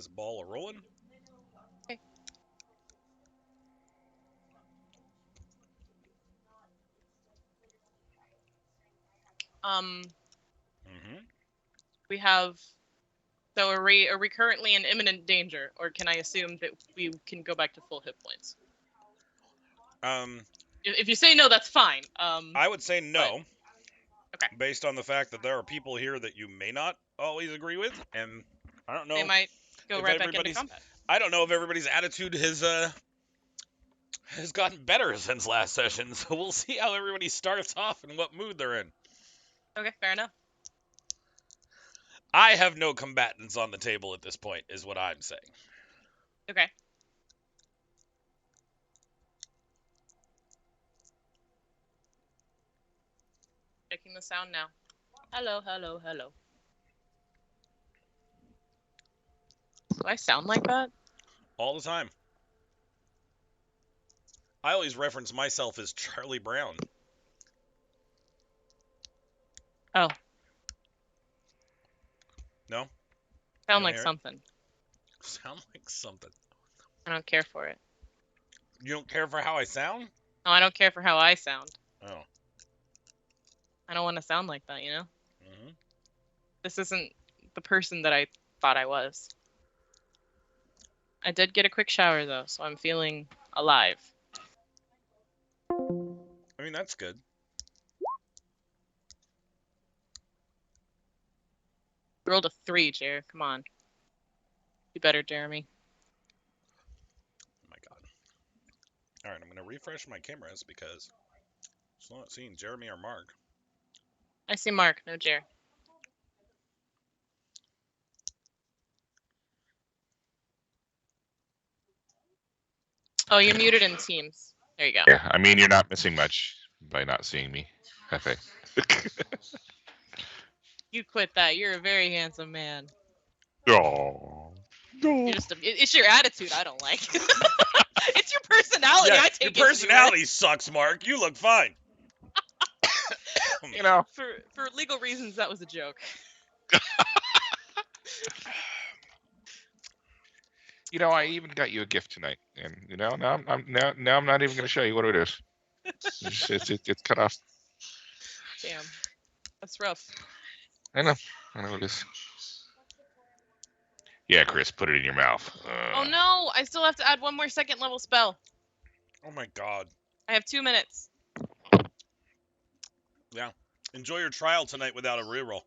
this ball a rolling. Okay. Mm-hmm. We have. So are we currently in imminent danger, or can I assume that we can go back to full hit points? If you say no, that's fine. I would say no. Okay. Based on the fact that there are people here that you may not always agree with, and I don't know. They might go if right back into combat. I don't know if everybody's attitude has gotten better since last session, so we'll see how everybody starts off and what mood they're in. Okay, fair enough. I have no combatants on the table at this point, is what I'm saying. Okay. Checking the sound now. Hello, hello, hello. Do I sound like that? All the time. I always reference myself as Charlie Brown. Oh. No? Sound like something. Sound like something. I don't care for it. You don't care for how I sound? No, I don't care for how I sound. Oh. I don't want to sound like that, you know? Mm-hmm. This isn't the person that I thought I was. I did get a quick shower, though, so I'm feeling alive. I mean, that's good. Rolled a 3, Jer. Come on. Do better, Jeremy. Oh my god. Alright, I'm going to refresh my cameras because it's not seeing Jeremy or Mark. I see Mark, no Jer. Oh, you're muted in Teams. There you go. Yeah, I mean, you're not missing much by not seeing me. Hefe. You quit that. You're a very handsome man. Oh. You're just it's your attitude I don't like. It's your personality. Yeah, I take your personality sucks, Mark. You look fine. You know, for legal reasons, that was a joke. You know, I even got you a gift tonight, and you know, now I'm not even going to show you what it is. It's cut off. Damn, that's rough. I know it is. Yeah, Chris, put it in your mouth. Oh no, I still have to add one more second level spell. Oh my god. I have 2 minutes. Yeah. Enjoy your trial tonight without a reroll.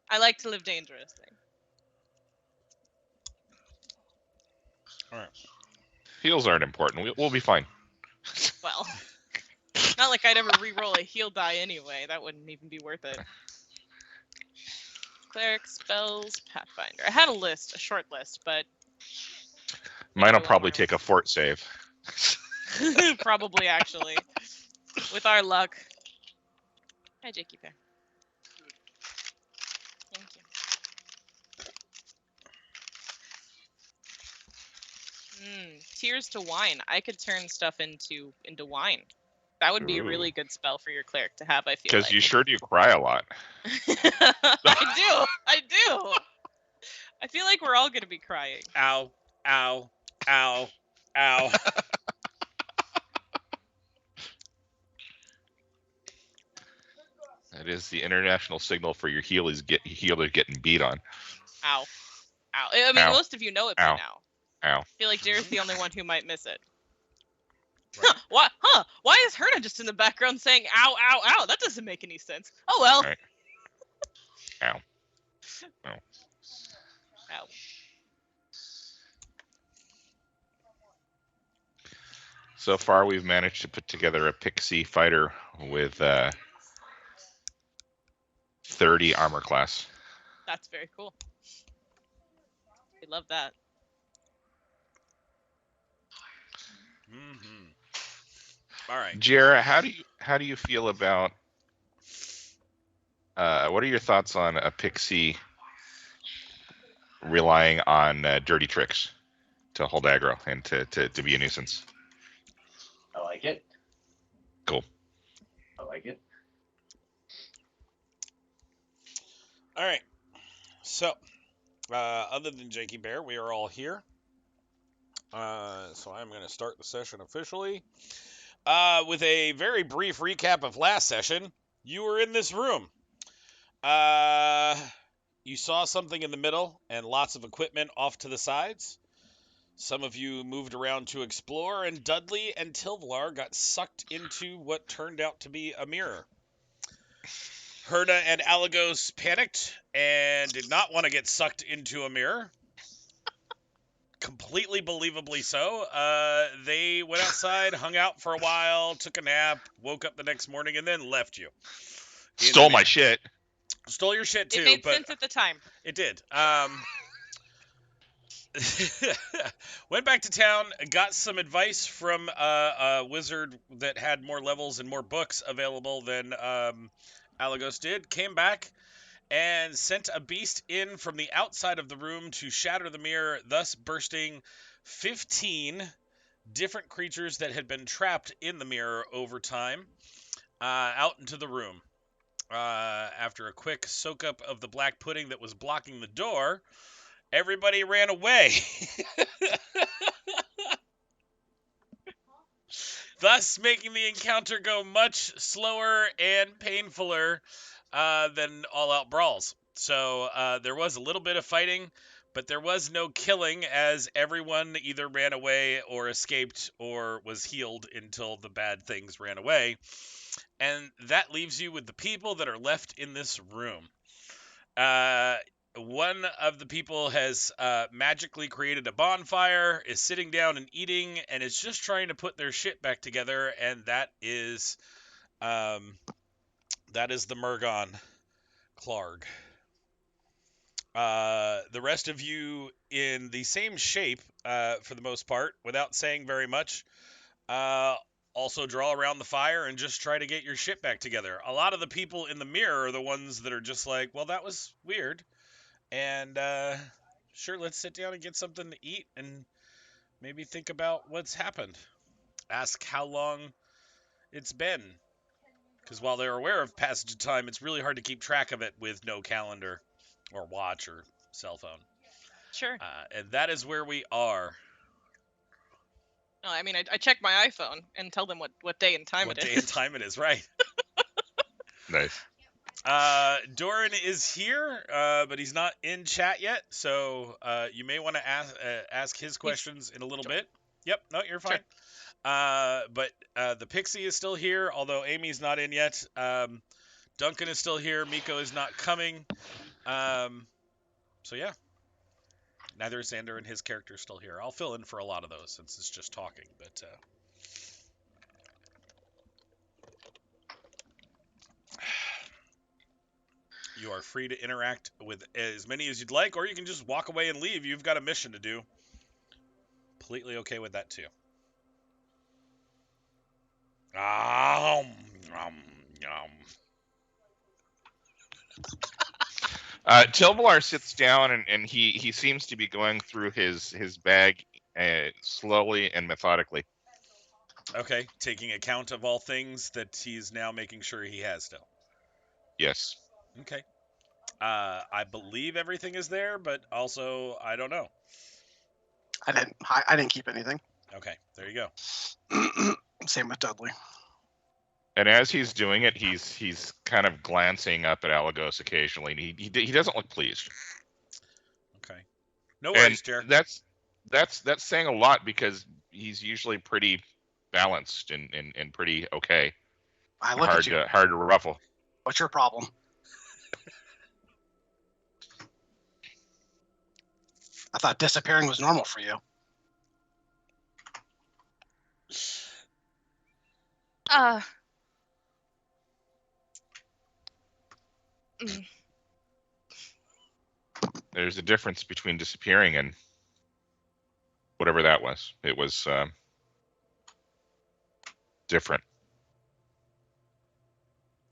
I like to live dangerously. Alright. Heals aren't important. We'll be fine. Well, not like I'd ever re-roll a heal die anyway. That wouldn't even be worth it. Cleric, spells, Pathfinder. I had a short list, but... Mine will probably take a fort save. Probably, actually. With our luck. Hi, Jakey Bear. Thank you. Tears to wine. I could turn stuff into wine. That would be a really good spell for your cleric to have, I feel like. Because you sure do cry a lot. I do. I feel like we're all going to be crying. Ow, ow, ow, ow. That is the international signal for your healer getting beat on. Ow. Ow. I mean, most of you know it by now. Ow. I feel like Jared's the only one who might miss it. Right. What? Huh? Why is Herna just in the background saying ow, ow, ow? That doesn't make any sense. Oh, well. Right. Ow. Ow. Ow. So far, we've managed to put together a pixie fighter with 30 armor class. That's very cool. We love that. Mm-hmm. All right. Jera, how do you feel about what are your thoughts on a pixie relying on dirty tricks to hold aggro and to be a nuisance? I like it. Cool. I like it. All right. So, Other than Jakey Bear, we are all here. So I'm going to start the session officially. With a very brief recap of last session, you were in this room. You saw something in the middle and lots of equipment off to the sides. Some of you moved around to explore, and Dudley and Tilvalar got sucked into what turned out to be a mirror. Herda and Alagos panicked and did not want to get sucked into a mirror. Completely believably so. They went outside, hung out for a while, took a nap, woke up the next morning, and then left you. Stole my shit. Stole your shit too, It made but sense at the time. it did. Went back to town, got some advice from a wizard that had more levels and more books available than Alagos did. Came back and sent a beast in from the outside of the room to shatter the mirror, thus bursting 15 different creatures that had been trapped in the mirror over time out into the room. After a quick soak up of the black pudding that was blocking the door, everybody ran away. Thus making the encounter go much slower and painfuler than all-out brawls. So there was a little bit of fighting, but there was no killing, as everyone either ran away or escaped or was healed until the bad things ran away. And that leaves you with the people that are left in this room. One of the people has magically created a bonfire, is sitting down and eating, and is just trying to put their shit back together, and that is the Murgon Clarg. The rest of you in the same shape, for the most part, without saying very much, also draw around the fire and just try to get your shit back together. A lot of the people in the mirror are the ones that are just like, well, that was weird. And sure, let's sit down and get something to eat and maybe think about what's happened. Ask how long it's been. Because while they're aware of passage of time, it's really hard to keep track of it with no calendar or watch or cell phone. Sure. And that is where we are. No, I mean, I check my iPhone and tell them what day and time What it day is. and time it is, right. Nice. Doran is here, but he's not in chat yet, so you may want to ask his questions in a little bit. Yep, no, you're fine. Sure. But the Pixie is still here, although Amy's not in yet. Duncan is still here. Miko is not coming. So yeah. Neither is Xander, and his character is still here. I'll fill in for a lot of those since it's just talking, but you are free to interact with as many as you'd like, or you can just walk away and leave. You've got a mission to do. Completely okay with that too. Tilvalar sits down and he seems to be going through his bag slowly and methodically. Okay, taking account of all things that he's now making sure he has still. Yes. Okay. I believe everything is there, but also I don't know. I didn't keep anything. Okay, there you go. Same with Dudley. And as he's doing it, he's kind of glancing up at Alagos occasionally, and he doesn't look pleased. Okay. No worries, Jer. That's saying a lot because he's usually pretty balanced and pretty okay. I look at you. Hard to ruffle. What's your problem? I thought disappearing was normal for you. There's a difference between disappearing and whatever that was. It was different.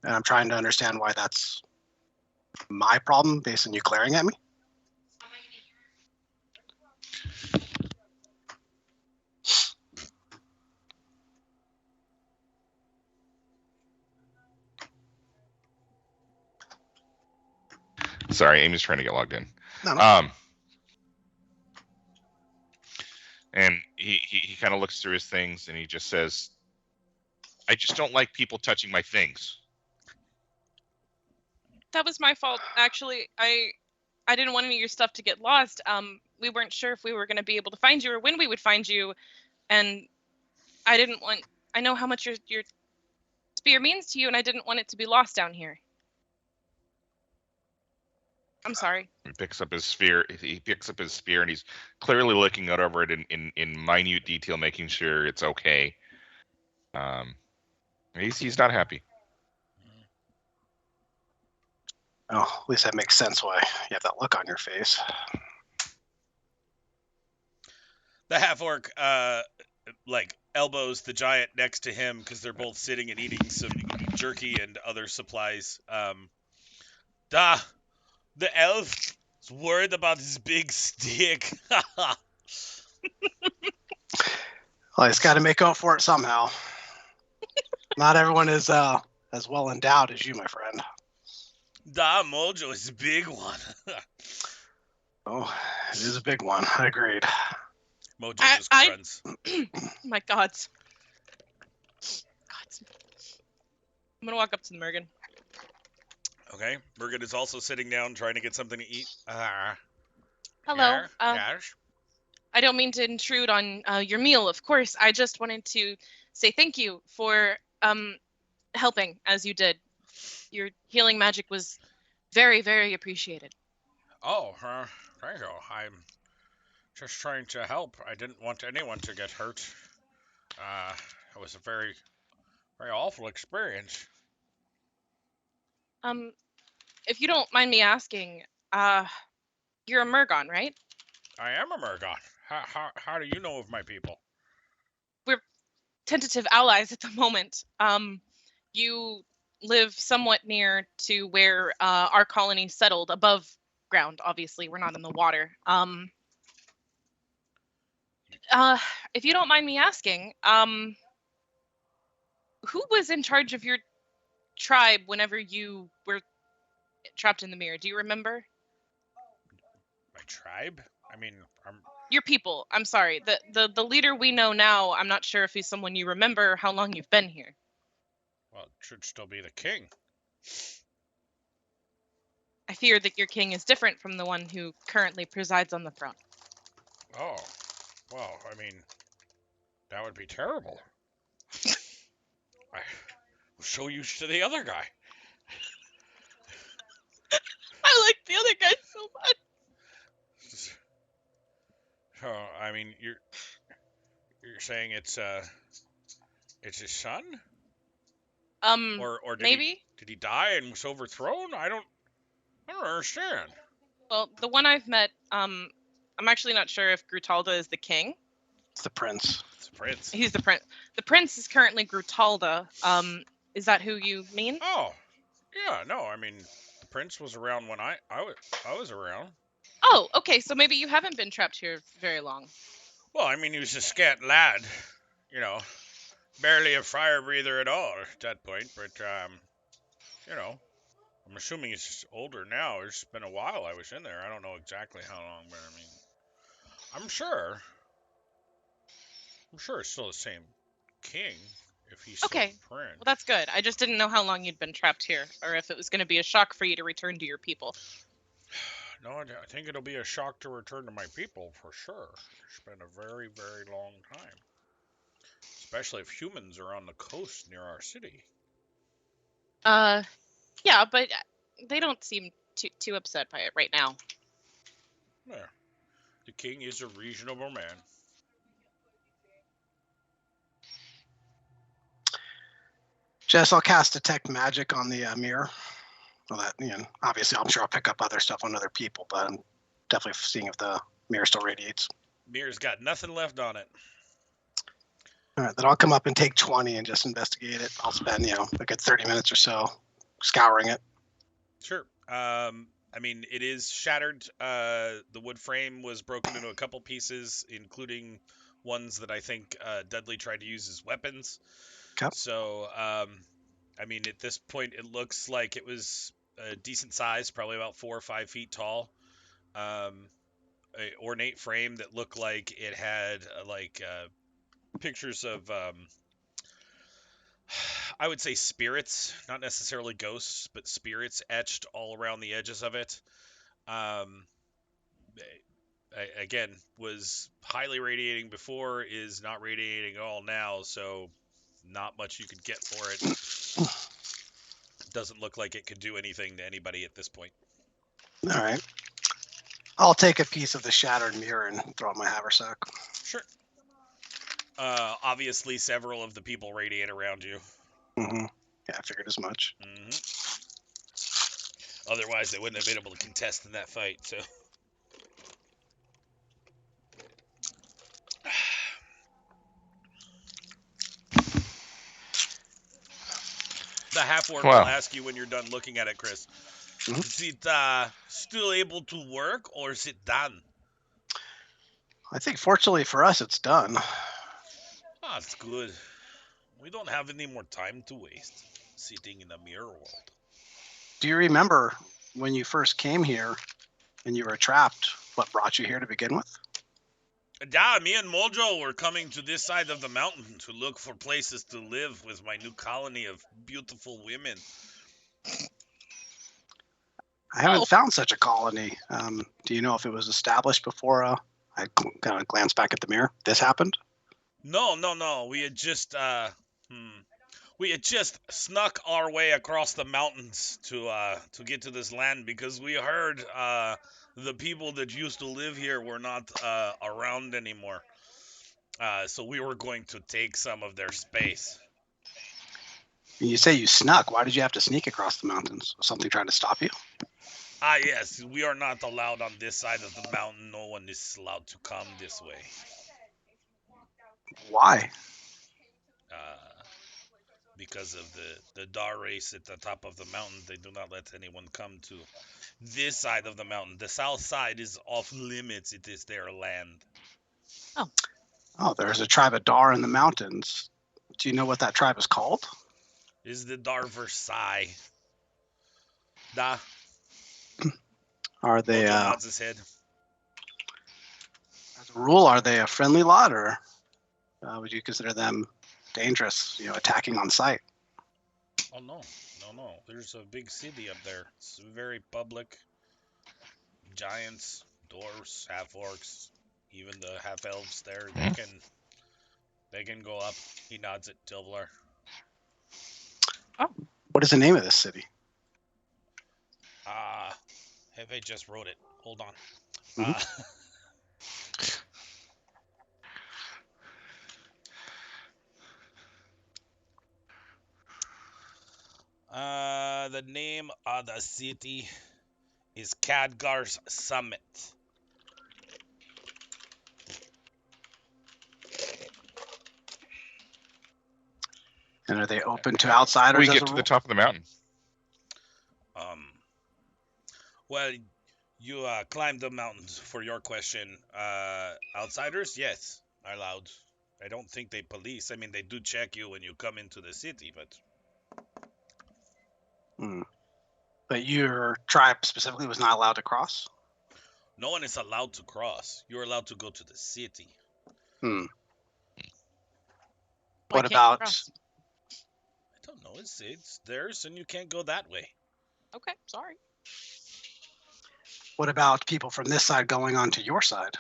And I'm trying to understand why that's my problem based on you glaring at me. Sorry, Amy's trying to get logged in. No. And he kind of looks through his things and he just says, I just don't like people touching my things. That was my fault, actually. I didn't want any of your stuff to get lost. We weren't sure if we were going to be able to find you or when we would find you, and I didn't want. I know how much your spear means to you, and I didn't want it to be lost down here. I'm sorry. He picks up his spear. He picks up his spear and he's clearly looking over it in minute detail, making sure it's okay. He's not happy. Oh, at least that makes sense why you have that look on your face. The half orc like elbows the giant next to him because they're both sitting and eating some jerky and other supplies. The elf is worried about his big stick. Well, he's got to make up for it somehow. Not everyone is as well endowed as you, my friend. Mojo is a big one. Oh, it is a big one. I agreed. Mojo just grunts. My gods. I'm gonna walk up to the Mergen. Okay, Mergen is also sitting down trying to get something to eat. Hello. Yes. I don't mean to intrude on your meal, of course. I just wanted to say thank you for helping as you did. Your healing magic was very, very appreciated. Oh, thank you. I'm just trying to help. I didn't want anyone to get hurt. It was a very, very awful experience. If you don't mind me asking, you're a Mergon, right? I am a Mergon. How do you know of my people? We're tentative allies at the moment. You live somewhat near to where our colony settled, above ground. Obviously, we're not in the water. If you don't mind me asking, who was in charge of your tribe whenever you were trapped in the mirror? Do you remember? My tribe? I mean, your people. I'm sorry. The leader we know now, I'm not sure if he's someone you remember, how long you've been here. Well, it should still be the king. I fear that your king is different from the one who currently presides on the throne. Oh, well, I mean, that would be terrible. I was so used to the other guy. I like the other guy so much. Oh, I mean, you're saying it's his son? Or maybe? Did he die and was overthrown? I don't understand. Well, the one I've met, I'm actually not sure if Grutalda is the king. It's the prince. It's the prince. He's the prince. The prince is currently Grutalda. Is that who you mean? Oh, yeah. No, I mean, the prince was around when I was around. Oh, okay. So maybe you haven't been trapped here very long. Well, I mean, he was a scant lad, you know, barely a fire breather at all at that point. But you know, I'm assuming he's just older now. It's been a while I was in there. I don't know exactly how long, but I mean, I'm sure it's still the same king if he's still Okay. the prince. Well, that's good. I just didn't know how long you'd been trapped here, or if it was going to be a shock for you to return to your people. No, I think it'll be a shock to return to my people for sure. It's been a very, very long time. Especially if humans are on the coast near our city. Yeah, but they don't seem too upset by it right now. Yeah. The king is a reasonable man. Jess, I'll cast Detect Magic on the mirror. Well, that, obviously, I'm sure I'll pick up other stuff on other people, but I'm definitely seeing if the mirror still radiates. Mirror's got nothing left on it. All right, then I'll come up and take 20 and just investigate it. I'll spend, a good 30 minutes or so scouring it. Sure. I mean, it is shattered. The wood frame was broken into a couple pieces, including ones that I think Dudley tried to use as weapons. Okay. So, I mean, at this point, it looks like it was a decent size, probably about 4 or 5 feet tall. a ornate frame that looked like it had pictures of I would say spirits, not necessarily ghosts, but spirits etched all around the edges of it. Um, again, was highly radiating before, is not radiating at all now, so not much you could get for it. Doesn't look like it could do anything to anybody at this point. All right. I'll take a piece of the shattered mirror and throw it in my haversack. Sure. Obviously, several of the people radiate around you. Mm-hmm. Yeah, I figured as much. Mm-hmm. Otherwise, they wouldn't have been able to contest in that fight. So, the half-orc Wow. will ask you when you're done looking at it, Chris. Mhm. Is it still able to work, or is it done? I think fortunately for us, it's done. Ah, it's good. We don't have any more time to waste sitting in a mirror world. Do you remember when you first came here and you were trapped? What brought you here to begin with? Yeah, me and Mojo were coming to this side of the mountain to look for places to live with my new colony of beautiful women. I haven't Oh. found such a colony. Do you know if it was established before I kind of glanced back at the mirror? This happened? No. We had just snuck our way across the mountains to get to this land because we heard the people that used to live here were not around anymore. So we were going to take some of their space. You say you snuck. Why did you have to sneak across the mountains? Was something trying to stop you? Ah, yes, we are not allowed on this side of the mountain. No one is allowed to come this way. Why? Because of the Dar race at the top of the mountain, they do not let anyone come to this side of the mountain. The south side is off limits. It is their land. Oh, there's a tribe of Dar in the mountains. Do you know what that tribe is called? This is the Dar Versailles. Da. Are they, Mojo nods his head. as a rule, are they a friendly lot, or would you consider them dangerous, attacking on sight? Oh, no. There's a big city up there. It's very public. Giants, dwarves, half-orcs, even the half-elves there, they can go up. He nods at Tilvlar. What is the name of this city? I just wrote it. Hold on. Mhm. The name of the city is Khadgar's Summit. And are they open to outsiders? We as get a to the rule? top of the mountain. Well, you climbed the mountains for your question. Outsiders, yes, are allowed. I don't think they police. I mean, they do check you when you come into the city, but But your tribe specifically was not allowed to cross? no one is allowed to cross. You're allowed to go to the city. Why What can't you about cross? I don't know. It's theirs, and you can't go that way. Okay, sorry. people from this side going on to your side?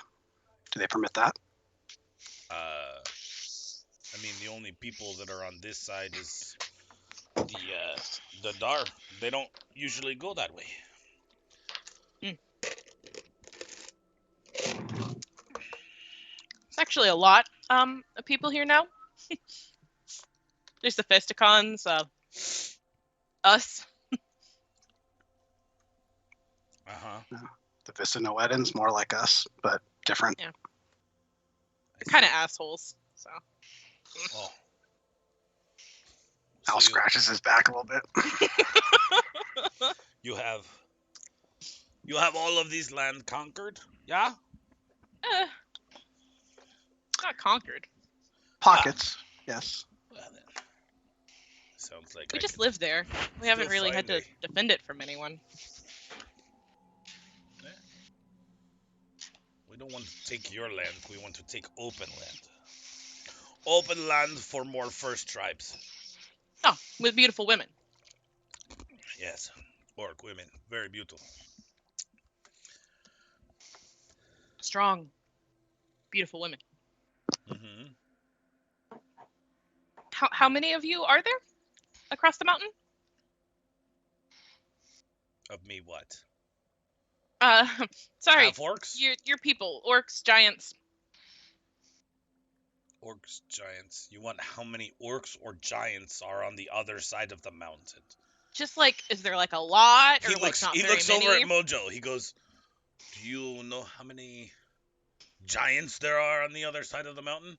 Do they permit that? I mean, the only people that are on this side is the Dar. They don't usually go that way. It's actually a lot of people here now. There's the Festicons, us. The Visanoedans, more like us, but different. Yeah. They're kind of assholes. So Oh. Al So scratches his back a little bit. you have all of these land conquered, yeah? not conquered. Pockets, yes. Well, then, sounds like We I just could live there. We haven't still really had find to defend it from anyone. We don't want to take your land. We want to take open land. Open land for more first tribes. Oh, with beautiful women. Yes, orc women, very beautiful. Strong, beautiful women. Hmm. How many of you are there across the mountain? Of me, what? Sorry, Half orcs? your people, orcs, giants. Orcs, giants. You want how many orcs or giants are on the other side of the mountain? Just like, is there like a lot or He like looks. not He very looks many? over at Mojo. He goes, "Do you know how many giants there are on the other side of the mountain?"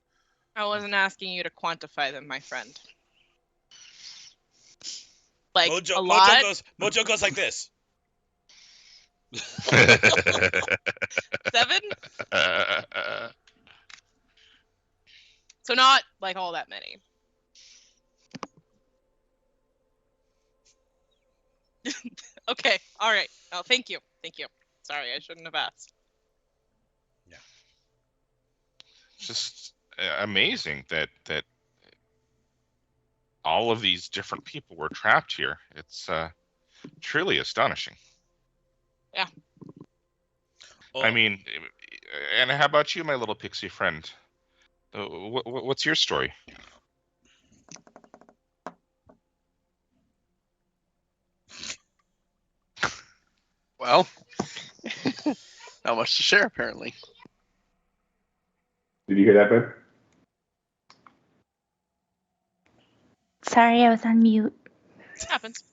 I wasn't asking you to quantify them, my friend. Like a lot. Mojo goes like this. 7? So not like all that many. Okay, all right. Oh, thank you. Sorry, I shouldn't have asked. Just amazing that all of these different people were trapped here. It's truly astonishing. Yeah. Oh, I mean, and how about you, my little pixie friend? What's your story? Well, not much to share, apparently. Did you hear that, Ben? Sorry, I was on mute. Happens.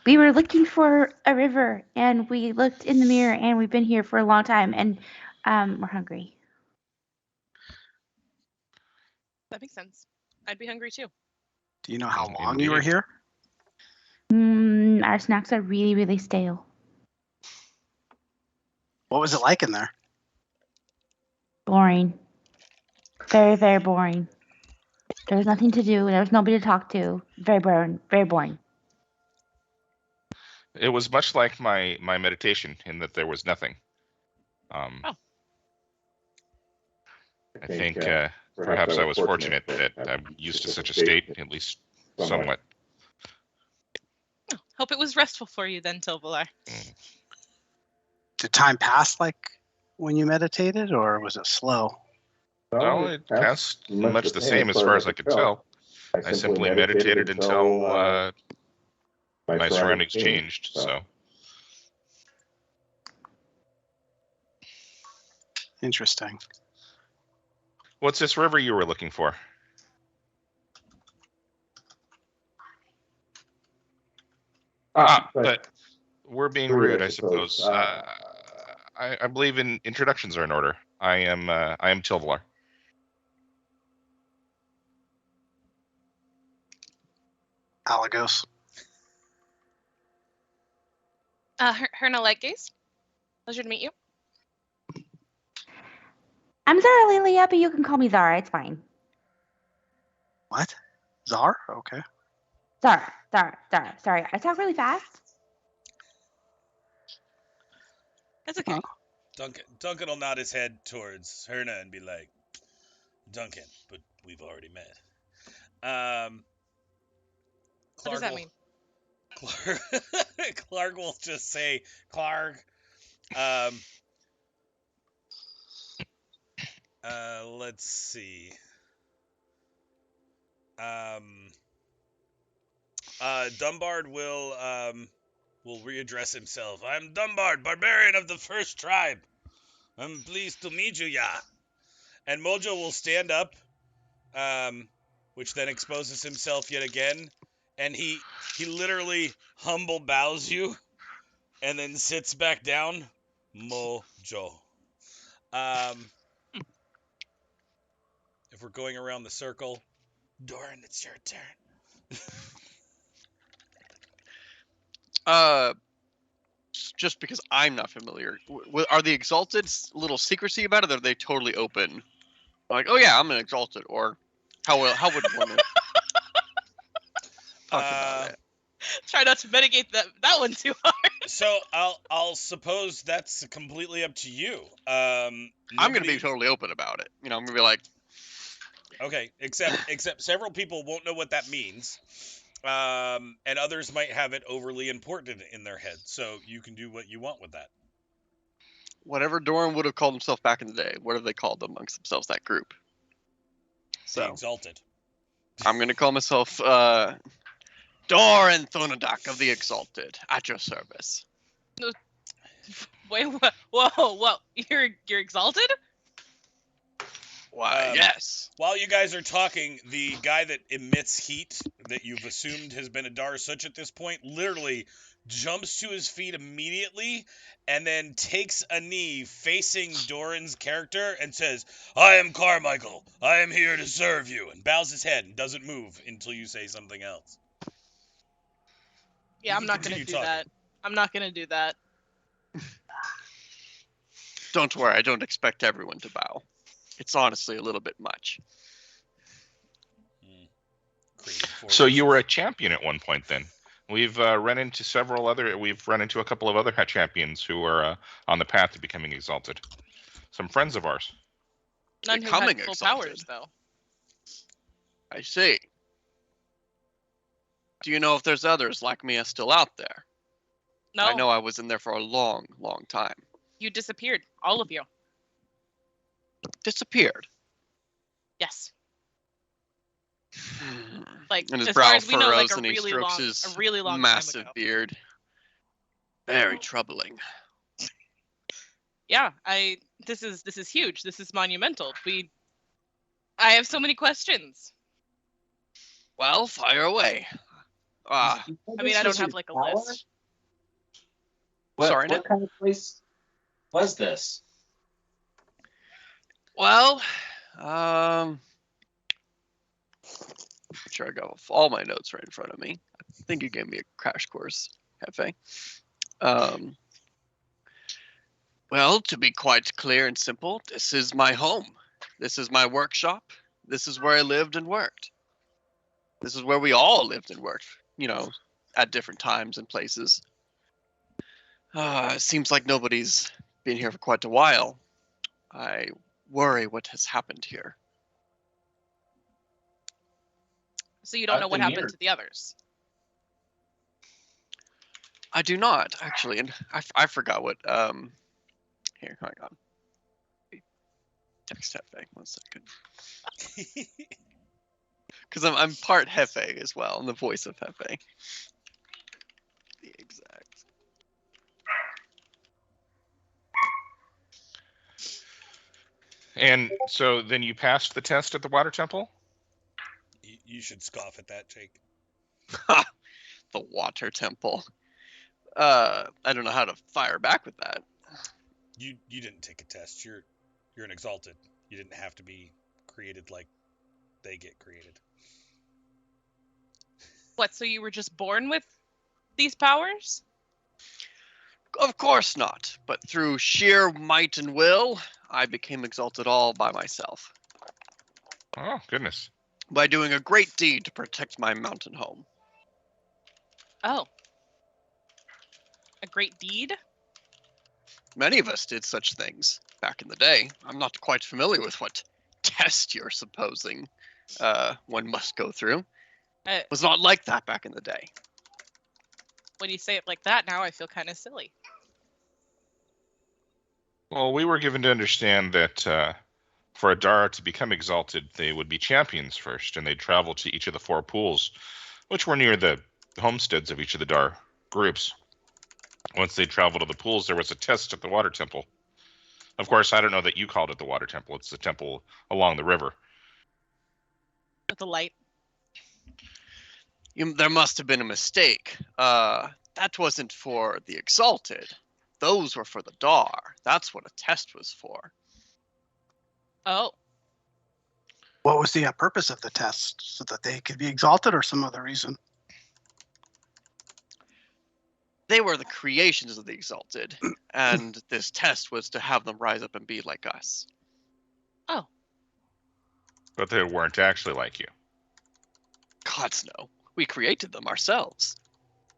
We were looking for a river, and we looked in the mirror, and we've been here for a long time, and we're hungry. That makes sense. I'd be hungry too. Do you know how long you were Indeed. here? Our snacks are really, really stale. What was it like in there? Boring. Very, very boring. There was nothing to do. There was nobody to talk to. Very boring. Very boring. It was much like my meditation in that there was nothing. Oh. I think perhaps I was fortunate that I'm used to such a state, at least somewhat. Oh, hope it was restful for you then, Tilvalar. Did time pass like when you meditated, or was it slow? Well, it passed much the same as far as I could tell. I simply meditated until my surroundings changed, so. Interesting. What's this river you were looking for? But we're being rude, I suppose. I believe in introductions are in order. I am Tilvalar. Alagos. Herna Lightgaze. Pleasure to meet you. I'm Zara Lilia, but you can call me Zara. It's fine. What? Czar? Okay. Zara. Sorry, I talk really fast. That's okay. Duncan will nod his head towards Herna and be like, "Duncan, but we've already met." What does that mean? Clark will just say, "Clark." Let's see. Dunbard will readdress himself. "I'm Dunbard, barbarian of the first tribe. I'm pleased to meet you, ya." And Mojo will stand up, which then exposes himself yet again, and he literally humble bows you, and then sits back down. Mojo. If we're going around the circle, Doran, it's your turn. Just because I'm not familiar, are the Exalted a little secrecy about it, or are they totally open? Like, oh yeah, I'm an Exalted, or how would one talk about it? Try not to mitigate that one too hard. So I'll suppose that's completely up to you. I'm going to be Nobody- totally open about it. I'm going to be like, Okay, except several people won't know what that means, and others might have it overly important in their head. So you can do what you want with that. whatever Doran would have called himself back in the day, what have they called amongst themselves, that group? The So Exalted. I'm going to call myself Doran Thonadak of the Exalted, at your service. Wait, whoa! You're exalted? Why, yes. While you guys are talking, the guy that emits heat that you've assumed has been a Dar Such at this point literally jumps to his feet immediately and then takes a knee facing Doran's character and says, "I am Carmichael. I am here to serve you," and bows his head and doesn't move until you say something else. Yeah, You I'm can not gonna continue do talking. that. I'm not gonna do that. Don't worry, I don't expect everyone to bow. It's honestly a little bit much. Creative So you forces. were a champion at one point, then. We've run into a couple of other champions who are on the path to becoming exalted. Some friends of ours. None who Becoming had full exalted. powers, though. I see. Do you know if there's others like me still out there? No, I know I was in there for a long, long time. you disappeared, all of you. Disappeared. Yes. Like And his as brow far as we know, like furrows a and he really strokes long, his a really long massive time ago. beard. Very troubling. Yeah, this is huge. This is monumental. I have so many questions. Well, fire away. I mean, I don't have like a list. Sorry, What kind of place was this? Well, sure I got all my notes right in front of me. I think you gave me a crash course, Hefe. Well, to be quite clear and simple, this is my home. This is my workshop. This is where I lived and worked. This is where we all lived and worked, at different times and places. It seems like nobody's been here for quite a while. I worry what has happened here. So you don't know what the happened mirror. to the others. I do not, actually, and I forgot what, here, hang on. Text Hefe, 1 second. Because I'm part Hefe as well, and the voice of Hefe. The exact. And so then you passed the test at the water temple? You should scoff at that, Jake. The water temple. I don't know how to fire back with that. You didn't take a test. You're an Exalted. You didn't have to be created like they get created. What? So you were just born with these powers? Of course not, but through sheer might and will, I became exalted all by myself. Oh, goodness. By doing a great deed to protect my mountain home. Oh. A great deed? Many of us did such things back in the day. I'm not quite familiar with what test you're supposing one must go through. It was not like that back in the day. When you say it like that, now I feel kind of silly. Well, we were given to understand that for a Dar to become exalted, they would be champions first, and they'd travel to each of the 4 pools, which were near the homesteads of each of the Dar groups. Once they traveled to the pools, there was a test at the water temple. Of course, I don't know that you called it the water temple. It's the temple along the river. With the light. There must have been a mistake. That wasn't for the exalted. Those were for the Dar. That's what a test was for. Oh. What was the purpose of the test? So that they could be exalted or some other reason? They were the creations of the exalted, and this test was to have them rise up and be like us. Oh. But they weren't actually like you. Gods no. We created them ourselves.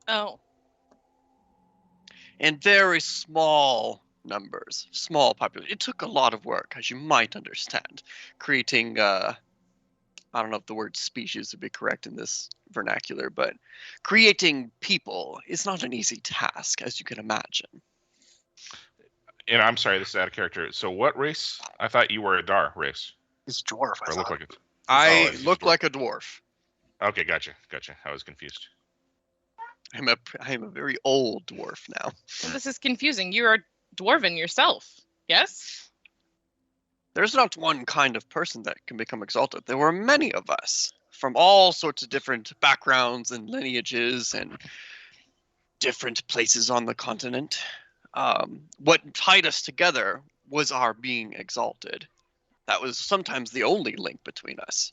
Oh. in very small numbers, small population. It took a lot of work, as you might understand, creating. I don't know if the word species would be correct in this vernacular, but creating people is not an easy task, as you can imagine. And I'm sorry, this is out of character. So what race? I thought you were a Dar race. He's a dwarf. I Or look thought. like it. I it's look just like a dwarf. Okay, gotcha. I was confused. I'm a very old dwarf now. Well, this is confusing. You are dwarven yourself, yes? There's not one kind of person that can become exalted. There were many of us from all sorts of different backgrounds and lineages and different places on the continent. What tied us together was our being exalted. That was sometimes the only link between us.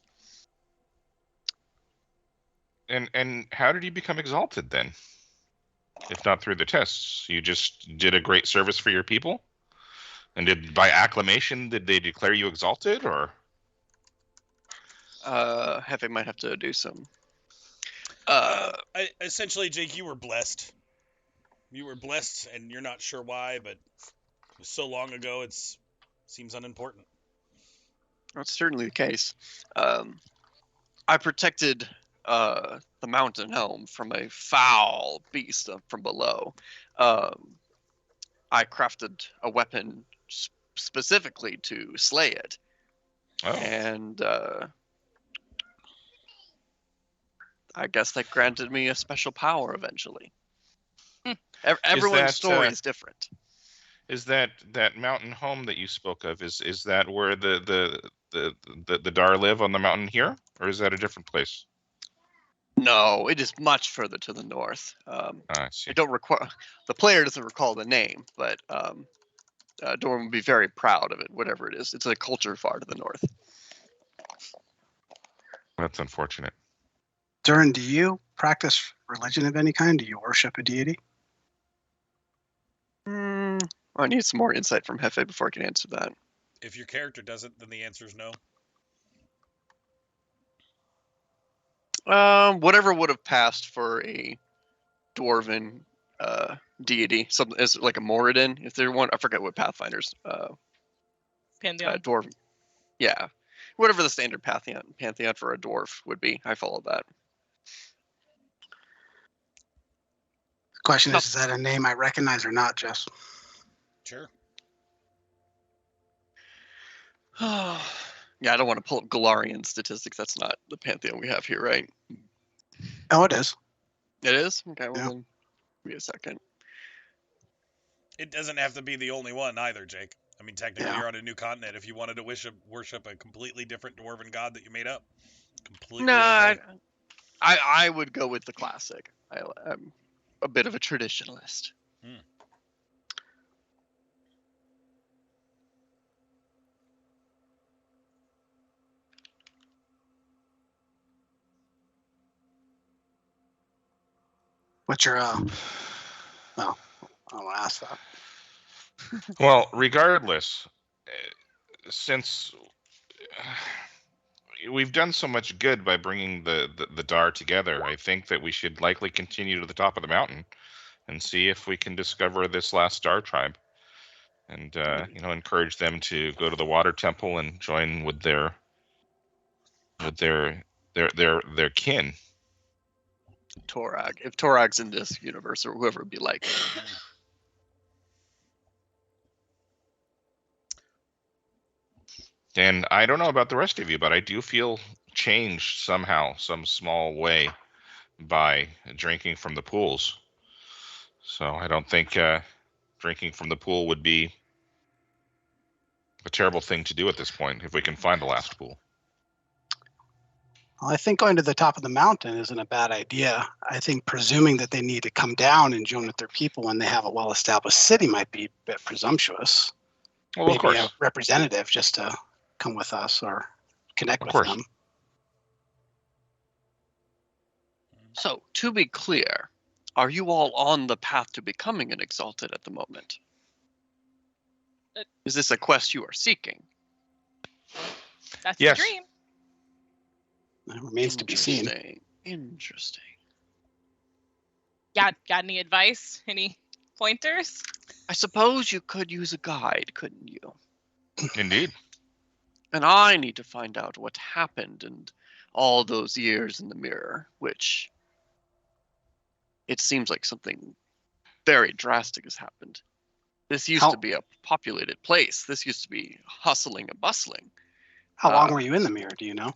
And how did you become exalted then? If not through the tests, you just did a great service for your people? And by acclamation, did they declare you exalted, or? Hefe might have to do some. Essentially, Jake, you were blessed. You were blessed, and you're not sure why, but it was so long ago, it seems unimportant. That's certainly the case. I protected the mountain home from a foul beast from below. I crafted a weapon specifically to slay it. Oh. And I guess that granted me a special power eventually. Everyone's story is different. Is that mountain home that you spoke of? Is that where the Dar live on the mountain here, or is that a different place? No, it is much further to the north. I see. I don't recall. The player doesn't recall the name, but Dorm would be very proud of it, whatever it is. It's a culture far to the north. That's unfortunate. Durin, do you practice religion of any kind? Do you worship a deity? I need some more insight from Hefe before I can answer that. If your character doesn't, then the answer is no. Whatever would have passed for a dwarven deity, something as like a Moradin, if they're one. I forget what Pathfinder's Pantheon. dwarf. Yeah, whatever the standard pantheon for a dwarf would be. I follow that. The question is that a name I recognize or not, Jess? Sure. Yeah, I don't want to pull up Galarian statistics. That's not the pantheon we have here, right? Oh, it is. It is? Okay, well Yeah. then, give me a second. It doesn't have to be the only one either, Jake. I mean, technically, Yeah. you're on a new continent. If you wanted to worship a completely different dwarven god that you made up, completely. No, okay. I would go with the classic. I'm a bit of a traditionalist. What's your well, I don't want to ask that. Well, regardless, since we've done so much good by bringing the Dar together, I think that we should likely continue to the top of the mountain and see if we can discover this last Dar tribe, and encourage them to go to the Water Temple and join with their kin. Torag. If Torag's in this universe, or whoever it be like. And I don't know about the rest of you, but I do feel changed somehow, some small way, by drinking from the pools. So I don't think drinking from the pool would be a terrible thing to do at this point, if we can find the last pool. Well, I think going to the top of the mountain isn't a bad idea. I think presuming that they need to come down and join with their people when they have a well-established city might be a bit presumptuous. Well, Maybe of course. a representative just to come with us or connect Of with course. them. So, to be clear, are you all on the path to becoming an exalted at the moment? Is this a quest you are seeking? That's Yes. the dream. It remains to be seen. Interesting. Got any advice? Any pointers? I suppose you could use a guide, couldn't you? Indeed. And I need to find out what happened in all those years in the mirror, which it seems like something very drastic has happened. This used to be a populated place. This used to be hustling and bustling. How long were you in the mirror? Do you know?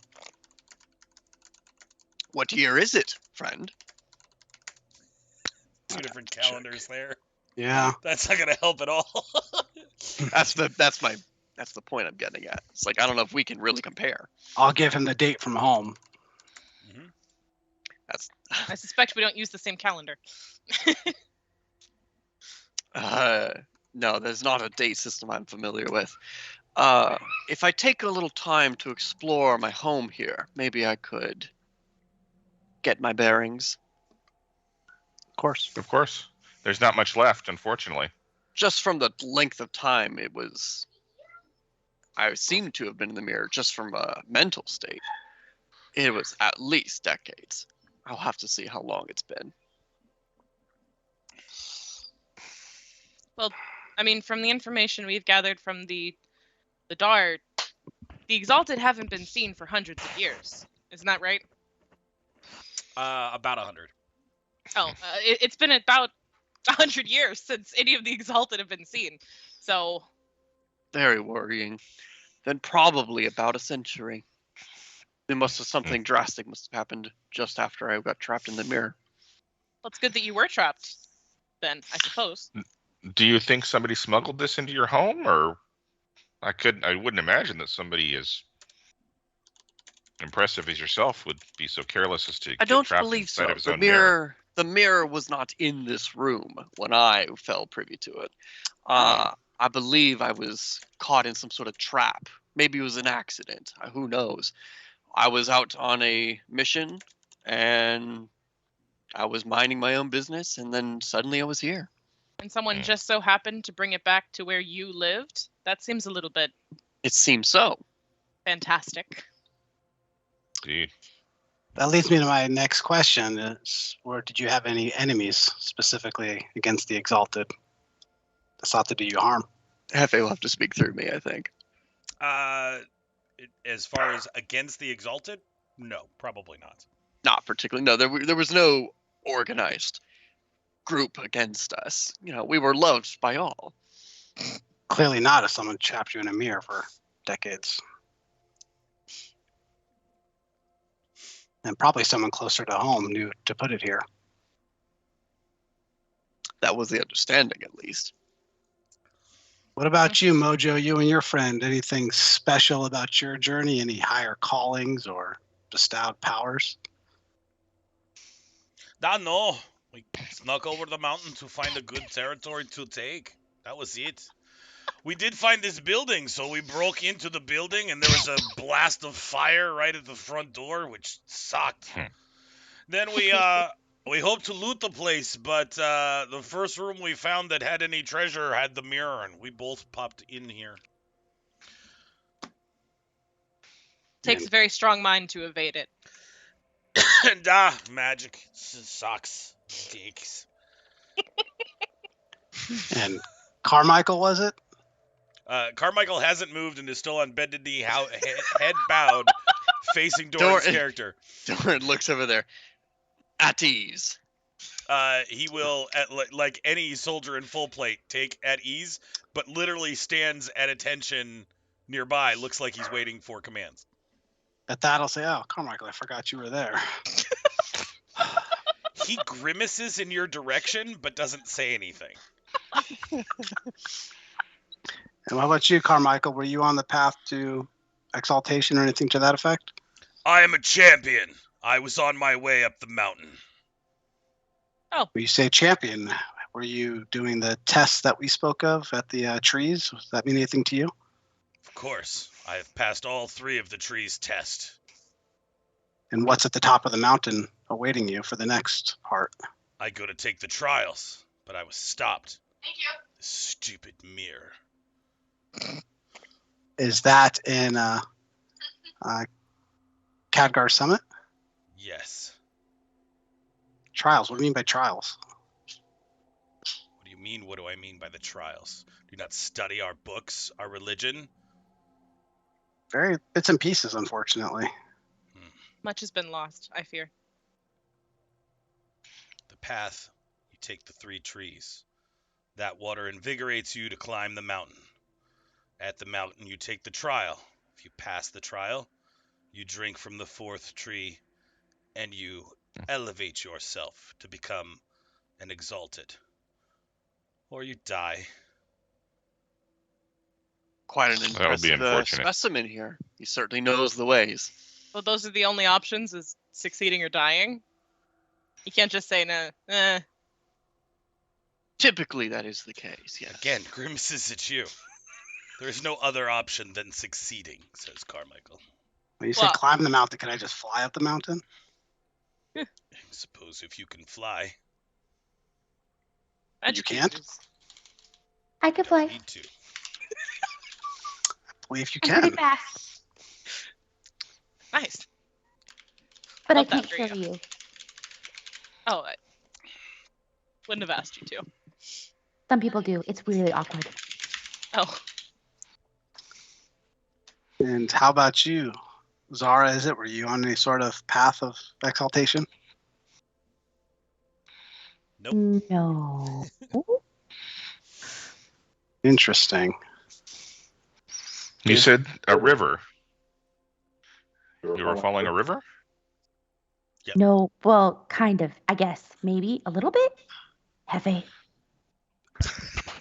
What year is it, friend? Two different calendars there. Yeah. That's not gonna help at all. That's the point I'm getting at. It's like I don't know if we can really compare. I'll give him the date from home. I suspect we don't use the same calendar. No, there's not a date system I'm familiar with. If I take a little time to explore my home here, maybe I could get my bearings. Of course. Of course. There's not much left, unfortunately. Just from the length of time I seem to have been in the mirror just from a mental state. It was at least decades. I'll have to see how long it's been. Well, I mean, from the information we've gathered from the Dart, the Exalted haven't been seen for hundreds of years. Isn't that right? About 100. Oh, it's been about 100 years since any of the Exalted have been seen. So, Very worrying. Then probably about a century. Something drastic must have happened just after I got trapped in the mirror. well, it's good that you were trapped then, I suppose. Do you think somebody smuggled this into your home, or I wouldn't imagine that somebody as impressive as yourself would be so careless as to I get don't trapped believe inside so. of his own mirror. The mirror was not in this room when I fell privy to it. I believe I was caught in some sort of trap. Maybe it was an accident. Who knows? I was out on a mission, and I was minding my own business, and then suddenly I was here. And someone just so happened to bring it back to where you lived? That seems a little bit It seems so. fantastic. Indeed. That leads me to my next question: is where did you have any enemies specifically against the Exalted that sought to do you harm? Hefe will have to speak through me, I think. As far as against the Exalted, no, probably not. Not particularly. No, there was no organized group against us. We were loved by all. Clearly not, if someone trapped you in a mirror for decades. And probably someone closer to home knew to put it here. That was the understanding, at least. What about you, Mojo? You and your friend, anything special about your journey? Any higher callings or bestowed powers? No. We snuck over the mountain to find a good territory to take. That was it. We did find this building, so we broke into the building, and there was a blast of fire right at the front door, which sucked. Then we hoped to loot the place, but the first room we found that had any treasure had the mirror, and we both popped in here. Takes a very strong mind to evade it. And magic sucks. Dicks. And Carmichael, was it? Carmichael hasn't moved and is still on bended knee, head bowed, facing Doran's character. Doran looks over there. At ease. He will, like any soldier in full plate, take at ease, but literally stands at attention nearby. Looks like he's waiting for commands. At that, I'll say, "Oh, Carmichael, I forgot you were there." He grimaces in your direction, but doesn't say anything. And what about you, Carmichael? Were you on the path to exaltation or anything to that effect? I am a champion. I was on my way up the mountain. When you say champion, were you doing the tests that we spoke of at the trees? Does that mean anything to you? Of course. I have passed all 3 of the trees' test. And what's at the top of the mountain awaiting you for the next part? I go to take the trials, but I was stopped. Thank you. The stupid mirror. Is that in Khadgar Summit? Yes. Trials. What do you mean by trials? What do you mean, what do I mean by the trials? Do you not study our books, our religion? Very bits and pieces, unfortunately. Much has been lost, I fear. The path, you take the 3 trees. That water invigorates you to climb the mountain. At the mountain, you take the trial. If you pass the trial, you drink from the 4th tree, and you elevate yourself to become an exalted. Or you die. Quite an That would be impressive unfortunate. specimen here. He certainly knows the ways. Well, those are the only options: is succeeding or dying. You can't just say no. Typically, that is the case. Yes. Again, grimaces at you. There's no other option than succeeding, says Carmichael. When you say Well- climb the mountain, can I just fly up the mountain? I suppose if you can fly, You can't? I could fly. need to. I believe you I'm can. pretty fast, Nice. but I Love that can't for kill you. you. Oh, I wouldn't have asked you to. Some people do. It's really awkward. Oh, And how about you, Zara? Is it? Were you on any sort of path of exaltation? Nope. No. Interesting. You said a river. You were following a river? No. Well, kind of. I guess. Maybe a little bit. Heavy.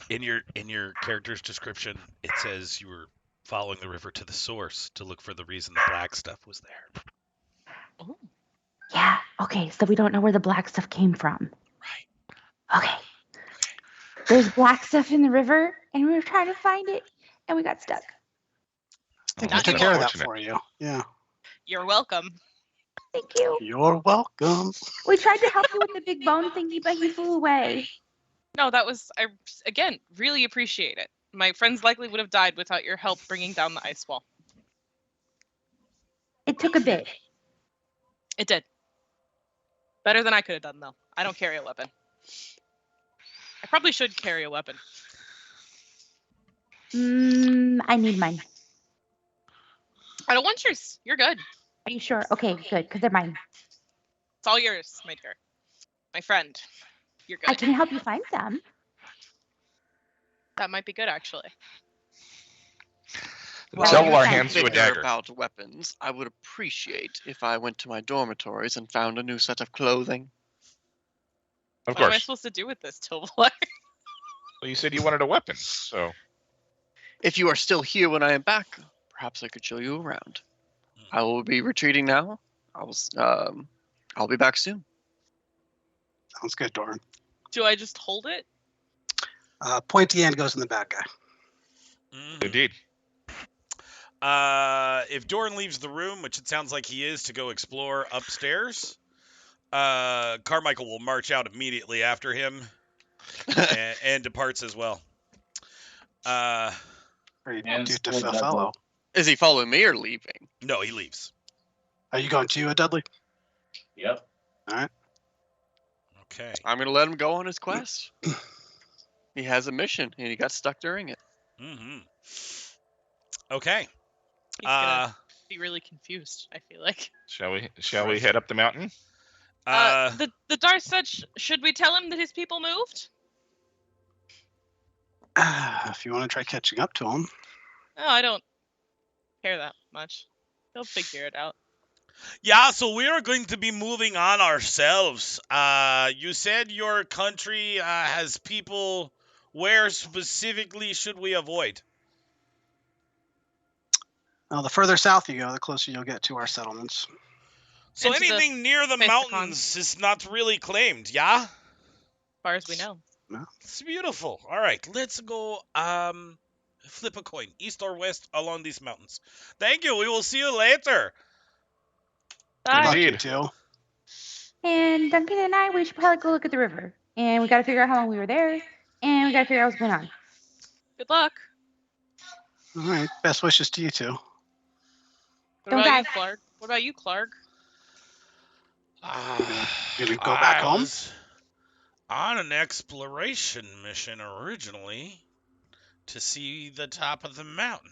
In your character's description, it says you were following the river to the source to look for the reason the black stuff was there. Yeah. Okay. So we don't know where the black stuff came from. Right. Okay. There's black stuff in the river, and we were trying to find it, and we got stuck. I Not took too care of that unfortunate. for you. Yeah. you're welcome. Thank you. You're welcome. We tried to help you with the big bone thingy, but he flew away. No, that was I again really appreciate it. My friends likely would have died without your help bringing down the ice wall. It took a bit. It did. Better than I could have done, though. I don't carry a weapon. I probably should carry a weapon. I need mine. I don't want yours. You're good. Are you sure? Okay, good, because they're mine. It's all yours, my dear. My friend. You're I good. can help you find some. That might be good, actually. Well, Zelvar you're hands you a Thinking dagger. about weapons, I would appreciate if I went to my dormitories and found a new set of clothing. Of What am I course. supposed to do with this, Tilvar? Well, you said you wanted a weapon, so If you are still here when I am back, perhaps I could show you around. I will be retreating now. I'll be back soon. Sounds good, Doran. Do I just hold it? Pointy end goes in the bad guy. Mhm. indeed. If Doran leaves the room, which it sounds like he is, to go explore upstairs, Carmichael will march out immediately after him and departs as well. Very And dutiful still Dudley. fellow. Is he following me or leaving? No, he leaves. Are you going to, Dudley? Yep. Okay. I'm going to let him go on his quest. He has a mission, and he got stuck during it. Mm-hmm. Okay. He's gonna be really confused, I feel like. Shall we head up the mountain? The Dar said, should we tell him that his people moved? If you want to try catching up to him. Oh, I don't care that much. He'll figure it out. Yeah, so we are going to be moving on ourselves. You said your country has people. Where specifically should we avoid? Well, the further south you go, the closer you'll get to our settlements. So Into the anything near the face the mountains is not really claimed, yeah? As far as we know. It's beautiful. All right, let's go flip a coin, east or west along these mountains. Thank you. We will see you later. Good luck, Bye. you Indeed. two. And Duncan and I, we should probably go look at the river. And we got to figure out how long we were there. And we got to figure out what's going on. Good luck. All right. Best wishes to you two. What Don't about you, die. Clark? What about you, Clark? You gonna go back home? on an exploration mission originally to see the top of the mountain.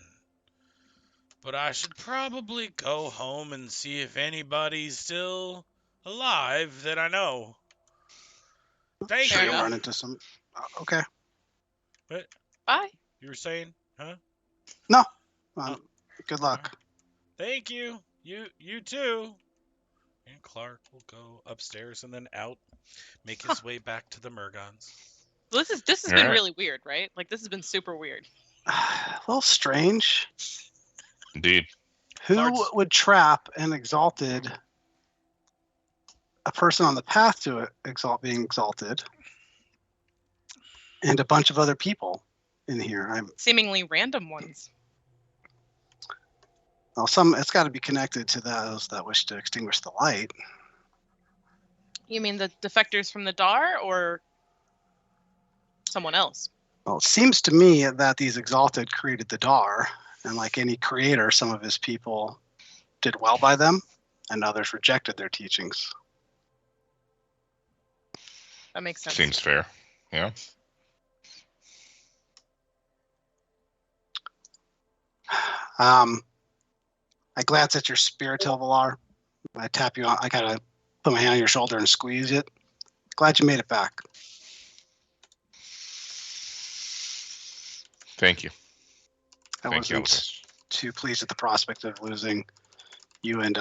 But I should probably go home and see if anybody's still alive that I know. Thank Sure, Fair you. you'll enough. run into some. Okay. Bye. You were saying, huh? Um, Oh. Good luck. Thank you. You too. And Clark will go upstairs and then out, make his way back to the Murgons. This has been Alright. really weird, right? Like this has been super weird. A little strange. Indeed. Who Large- would trap an exalted, a person on the path to being exalted, and a bunch of other people in here? Seemingly random ones. It's got to be connected to those that wish to extinguish the light. You mean the defectors from the Dar or someone else? Well, it seems to me that these exalted created the Dar, and like any creator, some of his people did well by them, and others rejected their teachings. That makes sense. Seems fair. Yeah. I glance at your spirit, Valar. I tap you on. I kind of put my hand on your shoulder and squeeze it. Glad you made it back. Thank you. I Thank you, wasn't Elvis. too pleased at the prospect of losing you and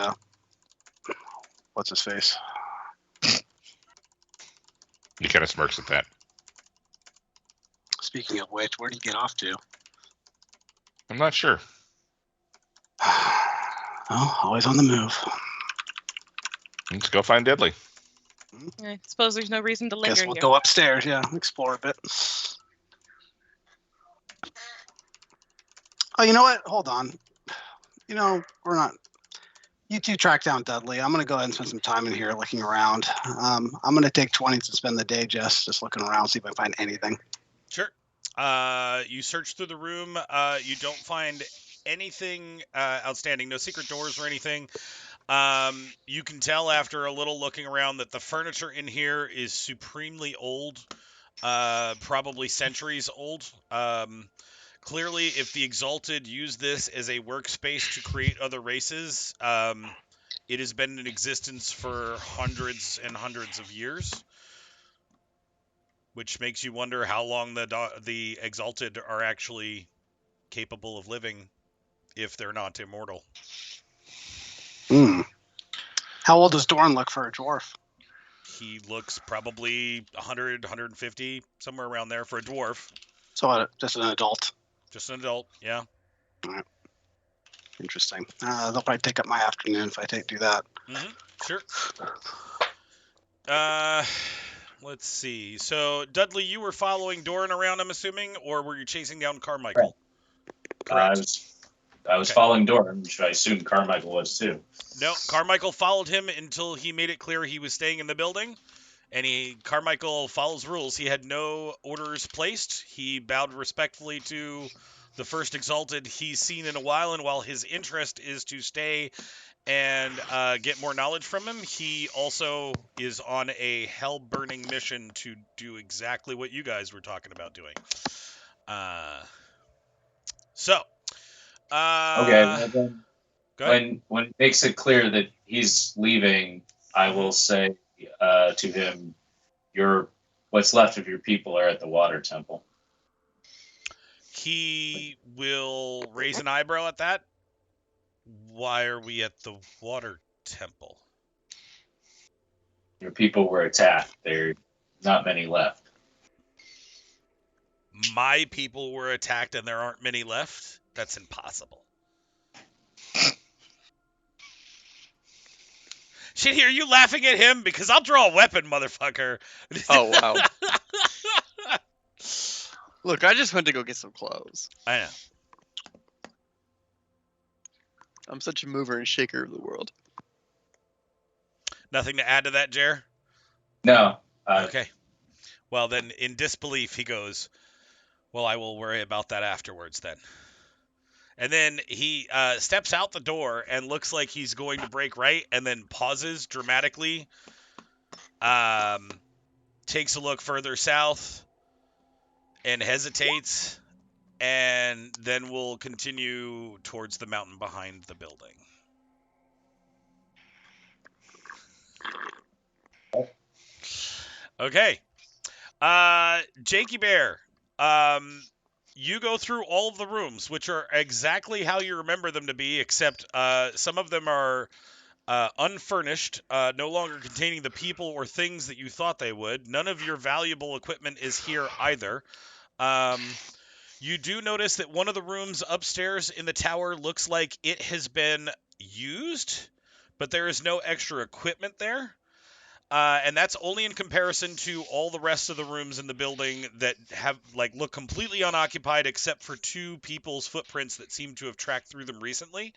what's his face? He kind of smirks at that. Speaking of which, where do you get off to? I'm not sure. Oh, always on the move. Let's go find Deadly. I suppose there's no reason to linger Guess we'll here. go upstairs. Yeah, explore a bit. Oh, you know what? Hold on. You know, we're not. You two track down Dudley. I'm gonna go ahead and spend some time in here looking around. I'm gonna take 20 to spend the day, Jess, just looking around, see if I find anything. Sure. You search through the room. You don't find anything outstanding. No secret doors or anything. You can tell after a little looking around that the furniture in here is supremely old, probably centuries old. Clearly, if the Exalted used this as a workspace to create other races, it has been in existence for hundreds and hundreds of years, which makes you wonder how long the Exalted are actually capable of living if they're not immortal. Hmm. How old does Dorn look for a dwarf? He looks probably 100, 150, somewhere around there for a dwarf. So just an adult. Just an adult, yeah. Interesting. They'll probably take up my afternoon if I do that. Sure. Let's see. So, Dudley, you were following Doran around, I'm assuming, or were you chasing down Carmichael? Correct. I was Okay. following Doran, which I assumed Carmichael was too. No, Carmichael followed him until he made it clear he was staying in the building. And Carmichael follows rules. He had no orders placed. He bowed respectfully to the first Exalted he's seen in a while, and while his interest is to stay and get more knowledge from him, he also is on a hell-burning mission to do exactly what you guys were talking about doing. Okay, well then, go ahead. when it makes it clear that he's leaving, I will say to him, what's left of your people are at the water temple. He will raise an eyebrow at that. Why are we at the water temple? Your people were attacked. There are not many left. My people were attacked and there aren't many left? That's impossible. Shit, here, you laughing at him? Because I'll draw a weapon, motherfucker. Oh, wow. Look, I just went to go get some clothes. I know. I'm such a mover and shaker of the world. Nothing to add to that, Jer? No. Okay. Well, then, in disbelief, he goes, well, I will worry about that afterwards, then. And then he steps out the door and looks like he's going to break right, and then pauses dramatically. takes a look further south and hesitates, and then will continue towards the mountain behind the building. Okay. Jakey Bear, you go through all of the rooms, which are exactly how you remember them to be, except some of them are unfurnished, no longer containing the people or things that you thought they would. None of your valuable equipment is here either. You do notice that one of the rooms upstairs in the tower looks like it has been used, but there is no extra equipment there. And that's only in comparison to all the rest of the rooms in the building that have look completely unoccupied, except for 2 people's footprints that seem to have tracked through them recently.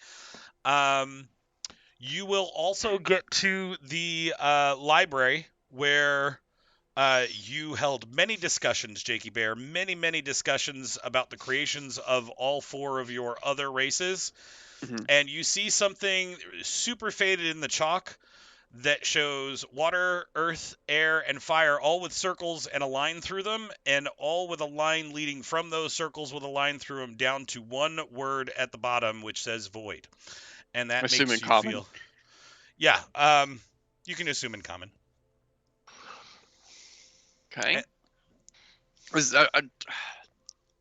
You will also get to the library where you held many discussions, Jakey Bear, many discussions about the creations of all 4 of your other races. Mhm. And you see something super faded in the chalk that shows water, earth, air, and fire, all with circles and a line through them, and all with a line leading from those circles with a line through them down to one word at the bottom, which says void. And that Assume makes in you common? feel... Yeah, you can assume in common. Okay.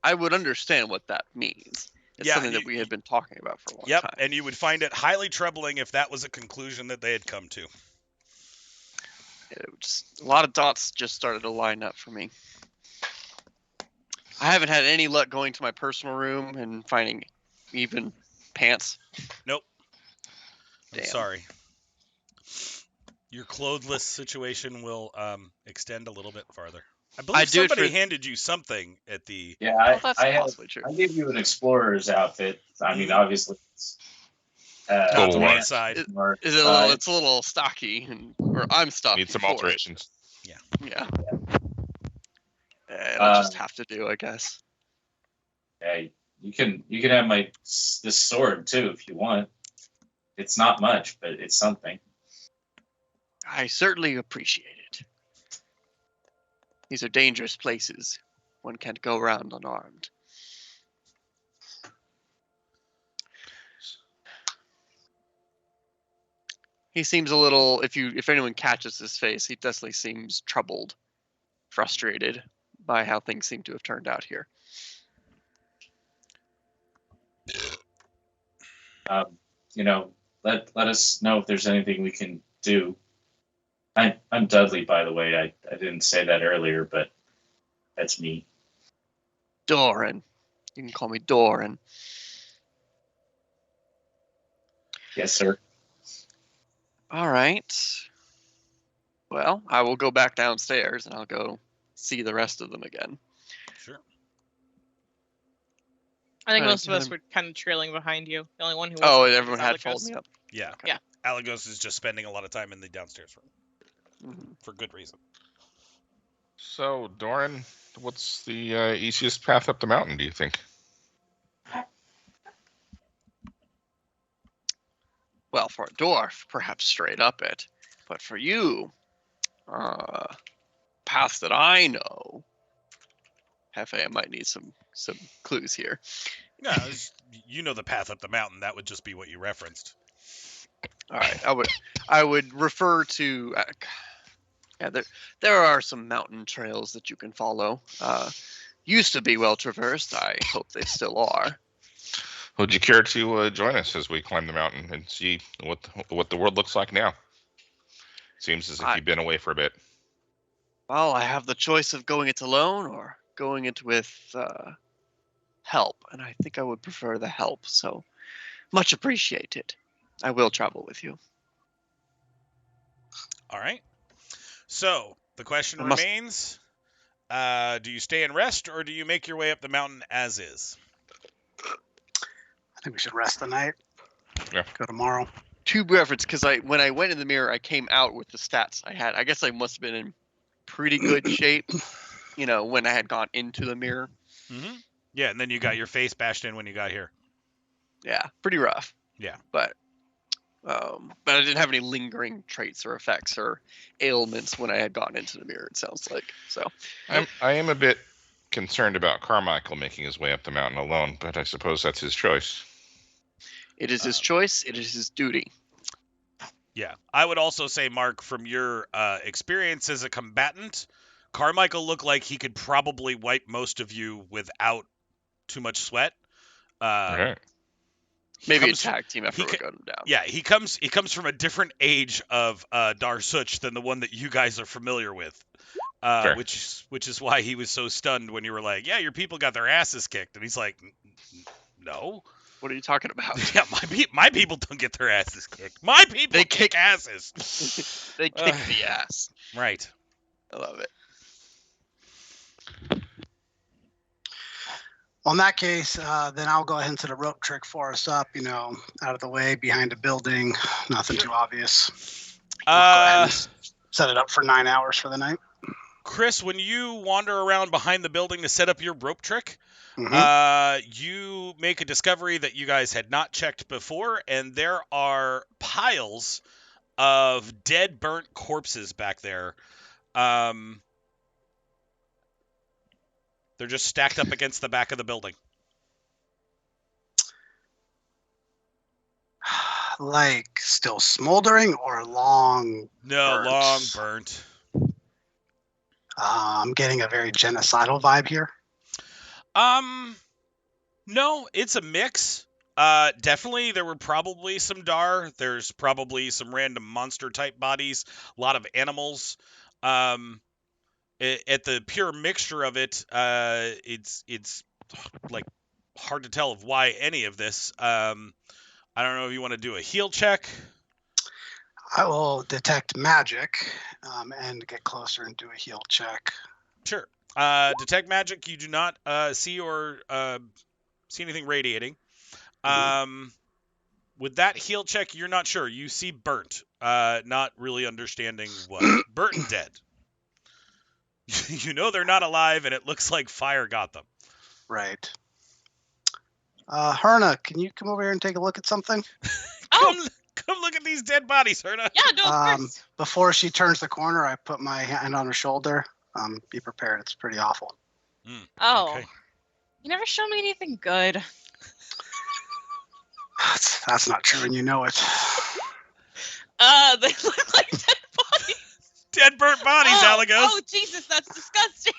I would understand what that means. It's Yeah, something that we had been talking about for a long Yep, time. and you would find it highly troubling if that was a conclusion that they had come to. A lot of dots just started to line up for me. I haven't had any luck going to my personal room and finding even pants. Nope. I'm Damn. sorry. Your clothless situation will extend a little bit farther. I believe I do it somebody for- handed you something at the... Yeah, Well, that's Possibly true. I gave you an explorer's outfit. I mean, obviously, it's Not Little the one. right side. more Is it a little? It's a little stocky, or I'm stocky. Need some for it. alterations. Yeah. It'll just have to do, I guess. Yeah, you can have this sword too if you want. It's not much, but it's something. I certainly appreciate it. These are dangerous places. One can't go around unarmed. He seems a little. If anyone catches his face, he definitely seems troubled, frustrated by how things seem to have turned out here. Let us know if there's anything we can do. I'm Dudley, by the way. I didn't say that earlier, but that's me. Doran. You can call me Doran. Yes, sir. All right. Well, I will go back downstairs and I'll go see the rest of them again. Sure. I think Alright, most of us then- were kind of trailing behind you. The only one who Oh, wasn't everyone was had Alikos. followed me up. Yeah. Okay. Yeah. Alagos is just spending a lot of time in the downstairs room Mhm. for good reason. So, Doran, what's the easiest path up the mountain, do you think? Well, for a dwarf, perhaps straight up it. But for you, paths that I know, Hefe, I might need some clues here. No, you know the path up the mountain. That would just be what you referenced. All right, I would refer to. There are some mountain trails that you can follow. Used to be well traversed. I hope they still are. Would you care to join us as we climb the mountain and see what the world looks like now? Seems as if you've been away for a bit. Well, I have the choice of going it alone or going it with help, and I think I would prefer the help. So, much appreciated. I will travel with you. All right. So the question I must- remains: do you stay and rest, or do you make your way up the mountain as is? I think we should rest the night. Yeah. Go tomorrow. To reference, because when I went in the mirror, I came out with the stats I had. I guess I must have been in pretty good shape, when I had gone into the mirror. Mm-hmm. Yeah, and then you got your face bashed in when you got here. Yeah, pretty rough. Yeah. But But I didn't have any lingering traits or effects or ailments when I had gotten into the mirror. It sounds like so. I am a bit concerned about Carmichael making his way up the mountain alone, but I suppose that's his choice. It is his choice. It is his duty. Yeah, I would also say, Mark, from your experience as a combatant, Carmichael looked like he could probably wipe most of you without too much sweat. Okay. Maybe comes- a tag team effort he would ca- got him down. Yeah, he comes from a different age of Darsuch than the one that you guys are familiar with. Fair. Which is why he was so stunned when you were like, "Yeah, your people got their asses kicked," and he's like, "No, What are you talking about? yeah, my people don't get their asses kicked. My people They kick asses." They kick the ass. Right. I love it. Well, in that case, then I'll go ahead into the rope trick for us up, out of the way, behind a building. Nothing too obvious. I'll go ahead and set it up for 9 hours for the night. Chris, when you wander around behind the building to set up your rope trick, Mhm. you make a discovery that you guys had not checked before, and there are piles of dead, burnt corpses back there. They're just stacked up against the back of the building. Like still smoldering or long? No, Burnt. long burnt. I'm getting a very genocidal vibe here. No, it's a mix. Definitely there were probably some Dar. There's probably some random monster type bodies, a lot of animals. At the pure mixture of it, it's like hard to tell of why any of this. I don't know if you want to do a heal check. I will detect magic and get closer and do a heal check. Sure. Detect magic. You do not see or see anything radiating. With that heal check, you're not sure. You see burnt. Not really understanding what. Burnt and dead. You know they're not alive, and it looks like fire got them. Right. Herna, can you come over here and take a look at something? Oh, Come look at these dead bodies, Herna. yeah, no, of course. Before she turns the corner, I put my hand on her shoulder. Be prepared. It's pretty awful. Oh, Okay. you never show me anything good. That's not true, and you know it. They look like dead bodies. Dead burnt bodies, Alagos. Oh, Jesus, that's disgusting.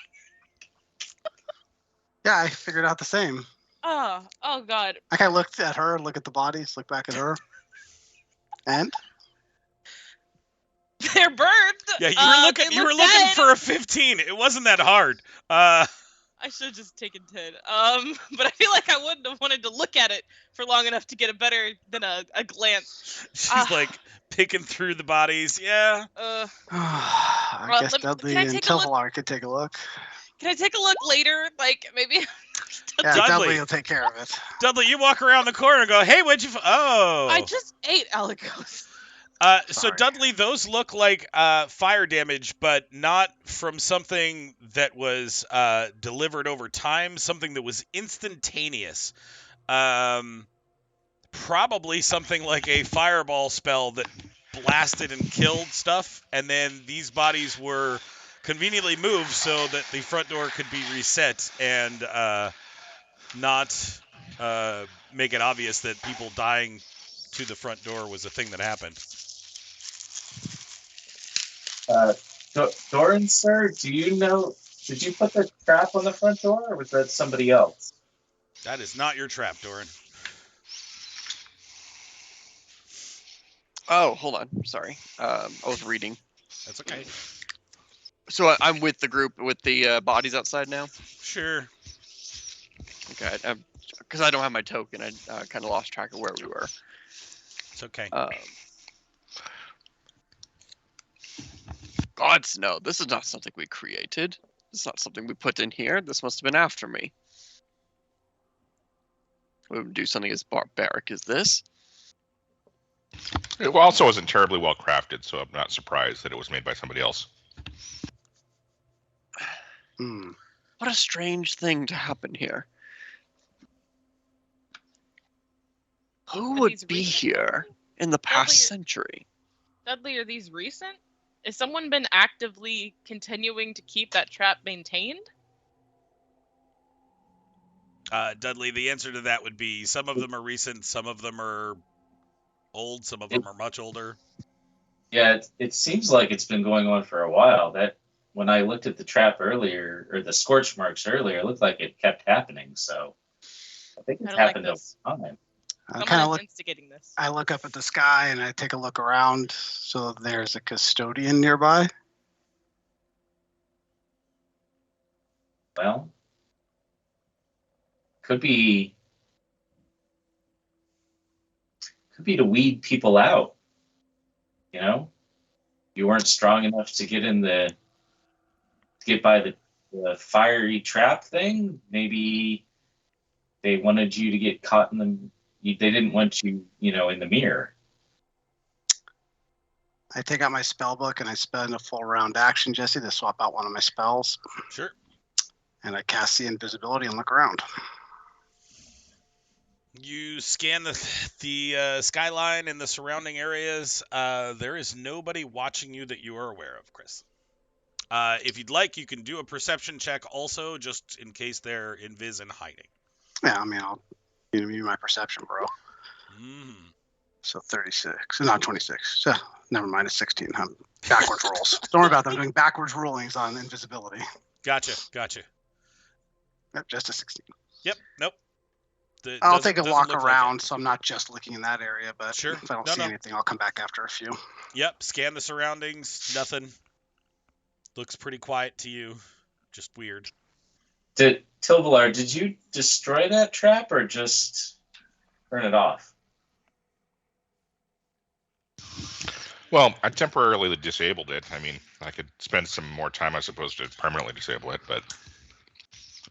Yeah, I figured out the same. Oh God. Like I looked at her, look at the bodies, look back at her, and They're burned. Yeah, you were looking for a 15. It wasn't that hard. I should have just taken 10. But I feel like I wouldn't have wanted to look at it for long enough to get a better than a glance. She's like picking through the bodies. Yeah. I Well, guess Dudley can I and take a look? Tilvalar could take a look. Can I take a look later? Like maybe. Yeah, Dudley. Dudley will take care of it. Dudley, you walk around the corner and go, "Hey, what'd you? Oh." I just ate Alagos. So Sorry. Dudley, those look like fire damage, but not from something that was delivered over time. Something that was instantaneous. Probably something like a fireball spell that blasted and killed stuff, and then these bodies were conveniently moved so that the front door could be reset and not make it obvious that people dying to the front door was a thing that happened. Doran, sir, do you know? Did you put the trap on the front door, or was that somebody else? That is not your trap, Doran. Oh, hold on. Sorry. I was reading. That's okay. So I'm with the group with the bodies outside now. Sure. Okay. Because I don't have my token, I kind of lost track of where we were. It's okay. Gods, no. This is not something we created. This is not something we put in here. This must have been after me. We would do something as barbaric as this. It also wasn't terribly well crafted, so I'm not surprised that it was made by somebody else. What a strange thing to happen here. Who Are would these be real? here in the past Dudley- century. Dudley, are these recent? Has someone been actively continuing to keep that trap maintained? Dudley, the answer to that would be some of them are recent, some of them are old, some of them are much older. Yeah, it seems like it's been going on for a while. That when I looked at the trap earlier, or the scorch marks earlier, it looked like it kept happening. So I think I it's don't like happened over this. time. I Someone kind is of look. instigating this. I look up at the sky and I take a look around. So there's a custodian nearby. Well, could be to weed people out. You know, you weren't strong enough to get by the fiery trap thing. Maybe they wanted you to get caught in they didn't want you, in the mirror. I take out my spell book and I spend a full round action, Jesse, to swap out one of my spells. Sure. And I cast the invisibility and look around. You scan the skyline and the surrounding areas. There is nobody watching you that you are aware of, Chris. If you'd like, you can do a perception check also, just in case they're invis and hiding. Yeah, I mean, I'll give you my perception, bro. Mm. So 36, not 26. Never mind, it's 16. Backwards rolls. Don't worry about them. I'm doing backwards rulings on invisibility. Gotcha. Yep, just a 16. Yep, nope. I'll take a Doesn't walk look like around, so I'm not just looking in that area, but Sure. if I don't No, see no. anything, I'll come back after a few. Yep, scan the surroundings. Nothing. Looks pretty quiet to you. Just weird. Tilvalar, did you destroy that trap or just turn it off? Well, I temporarily disabled it. I mean, I could spend some more time, I suppose, to permanently disable it, but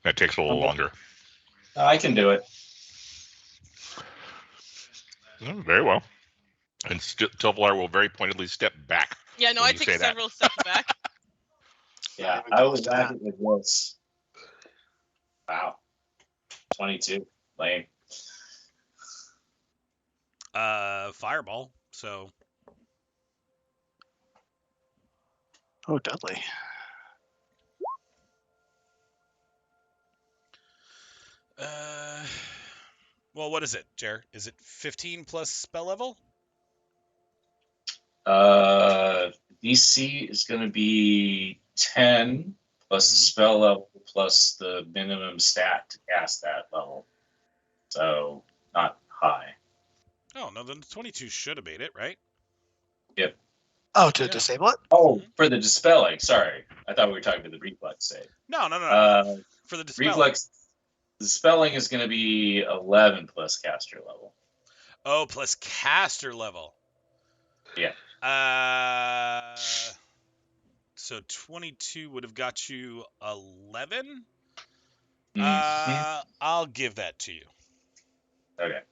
that takes a little longer. I can do it. Oh, very well. And Tilvalar will very pointedly step back. Yeah, no, When I you take say that. several steps back. Yeah, Even I close was to that. at it with this. Wow. 22. Lame. Fireball. So, Oh, Dudley. well, what is it, Jer? Is it 15 plus spell level? DC is going to be 10 plus Mhm. spell level plus the minimum stat to cast that level. So, not high. Oh, no, then 22 should have made it, right? Oh, to Yeah. disable it? Oh, for the dispelling. Sorry. I thought we were talking about the reflex save. No. For the dispel. Reflex. The spelling is going to be 11 plus caster level. Oh, plus caster level. Yeah. So 22 would have got you 11? Mhm. I'll give that to you. Okay.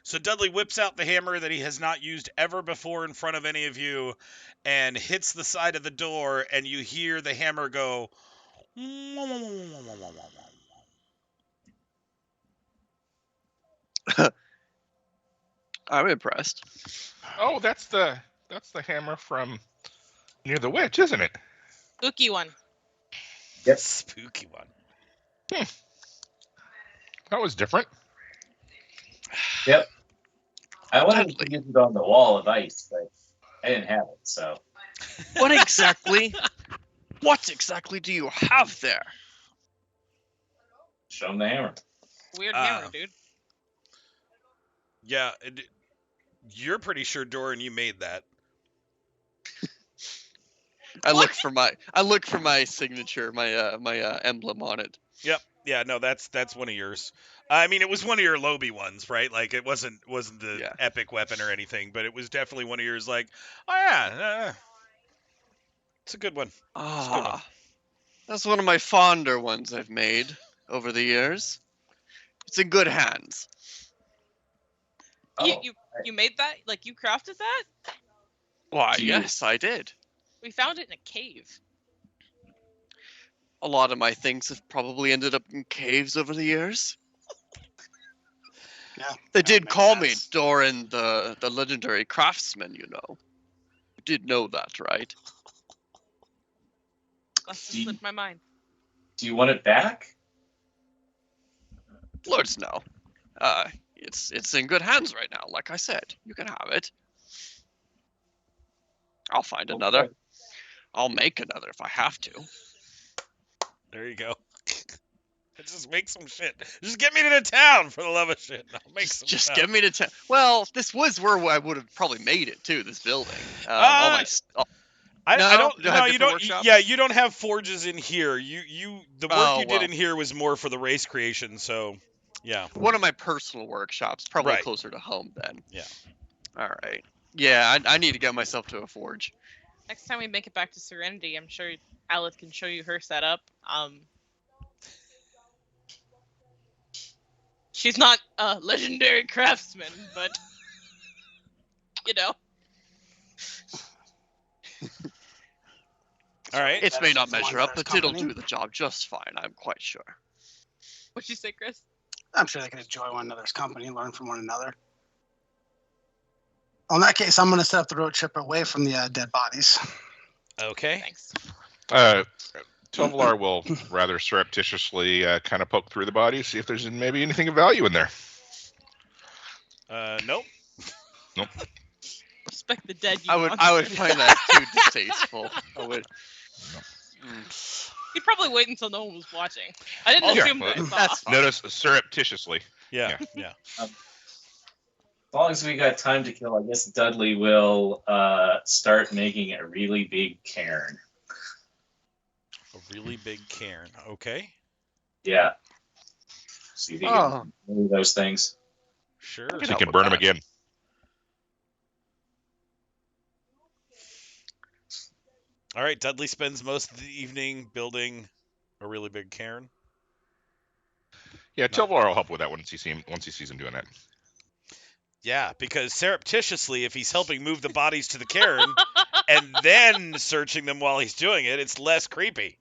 So Dudley whips out the hammer that he has not used ever before in front of any of you and hits the side of the door, and you hear the hammer go. I'm impressed. Oh, that's the hammer from near the witch, isn't it? Spooky one. Yep. Spooky one. That was different. Yep. I wanted Dudley. to use it on the wall of ice, but I didn't have it, so. What exactly do you have there? Show him the hammer. Weird hammer, dude. Yeah, you're pretty sure, Doran, you made that. I look for my signature, my emblem on it. Yep. Yeah, no, that's one of yours. I mean, it was one of your Lobi ones, right? Like, it wasn't the Yeah. epic weapon or anything, but it was definitely one of yours. Like, oh yeah, it's a good one. good one. Ah, that's one of my fonder ones I've made over the years. It's in good hands. Oh, You made that? Like, you crafted that? Why, Jeez. yes, I did. We found it in a cave. A lot of my things have probably ended up in caves over the years. Yeah. They that did makes call me sense. Doran the legendary craftsman, you know. You did know that, right? Must have Do you- slipped my mind. Do you want it back? Lords know. It's in good hands right now, like I said. You can have it. I'll find another. Okay. I'll make another if I have to. There you go. Just make some shit. Just get me to the town, for the love of shit. I'll make some Just stuff. get me to town. Well, this was where I would have probably made it too. This building. All my I No? don't. You don't have No, you different don't. workshops? Yeah, you don't have forges in here. The work Oh, you did well. in here was more for the race creation. So, yeah. one of my personal workshops, probably Right. closer to home then. Yeah. All right. Yeah, I need to get myself to a forge. Next time we make it back to Serenity, I'm sure Alice can show you her setup. She's not a legendary craftsman, but you know. All right. It may not That's measure one up, for but his it'll company. do the job just fine. I'm quite sure. What'd you say, Chris? I'm sure they can enjoy one another's company and learn from one another. Well, in that case, I'm going to set up the road trip away from the dead bodies. Okay. Thanks. Tovalar will rather surreptitiously kind of poke through the body, see if there's maybe anything of value in there. Nope. Respect the dead. You I would monster. find that too distasteful. I would. You'd probably wait until no one was watching. I didn't Oh, yeah, assume that. well, that's fine. Notice surreptitiously. Yeah. Yeah. As long as we got time to kill, I guess Dudley will start making a really big cairn. A really big cairn. Okay. Yeah. See if you Oh, can do those things. Sure. Okay. So you help can with burn them that. again. All right. Dudley spends most of the evening building a really big cairn. Yeah, Tovalar will help with that once he sees him doing that. Yeah, because surreptitiously, if he's helping move the bodies to the cairn and then searching them while he's doing it, it's less creepy.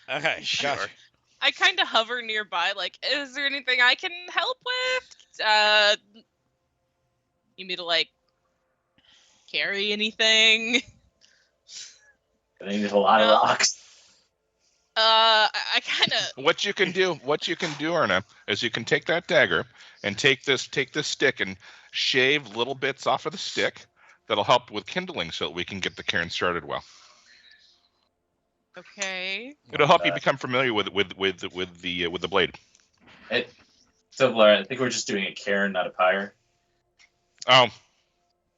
Okay, Sure. gotcha. I kind of hover nearby, like, is there anything I can help with? You need to like carry anything? I need a lot of No. rocks. I kind of. What you can do, Erna, is you can take that dagger and take this stick and shave little bits off of the stick. That'll help with kindling, so that we can get the cairn started well. Okay. It'll help you become familiar with the blade. Tovalar, I think we're just doing a cairn, not a pyre. Oh,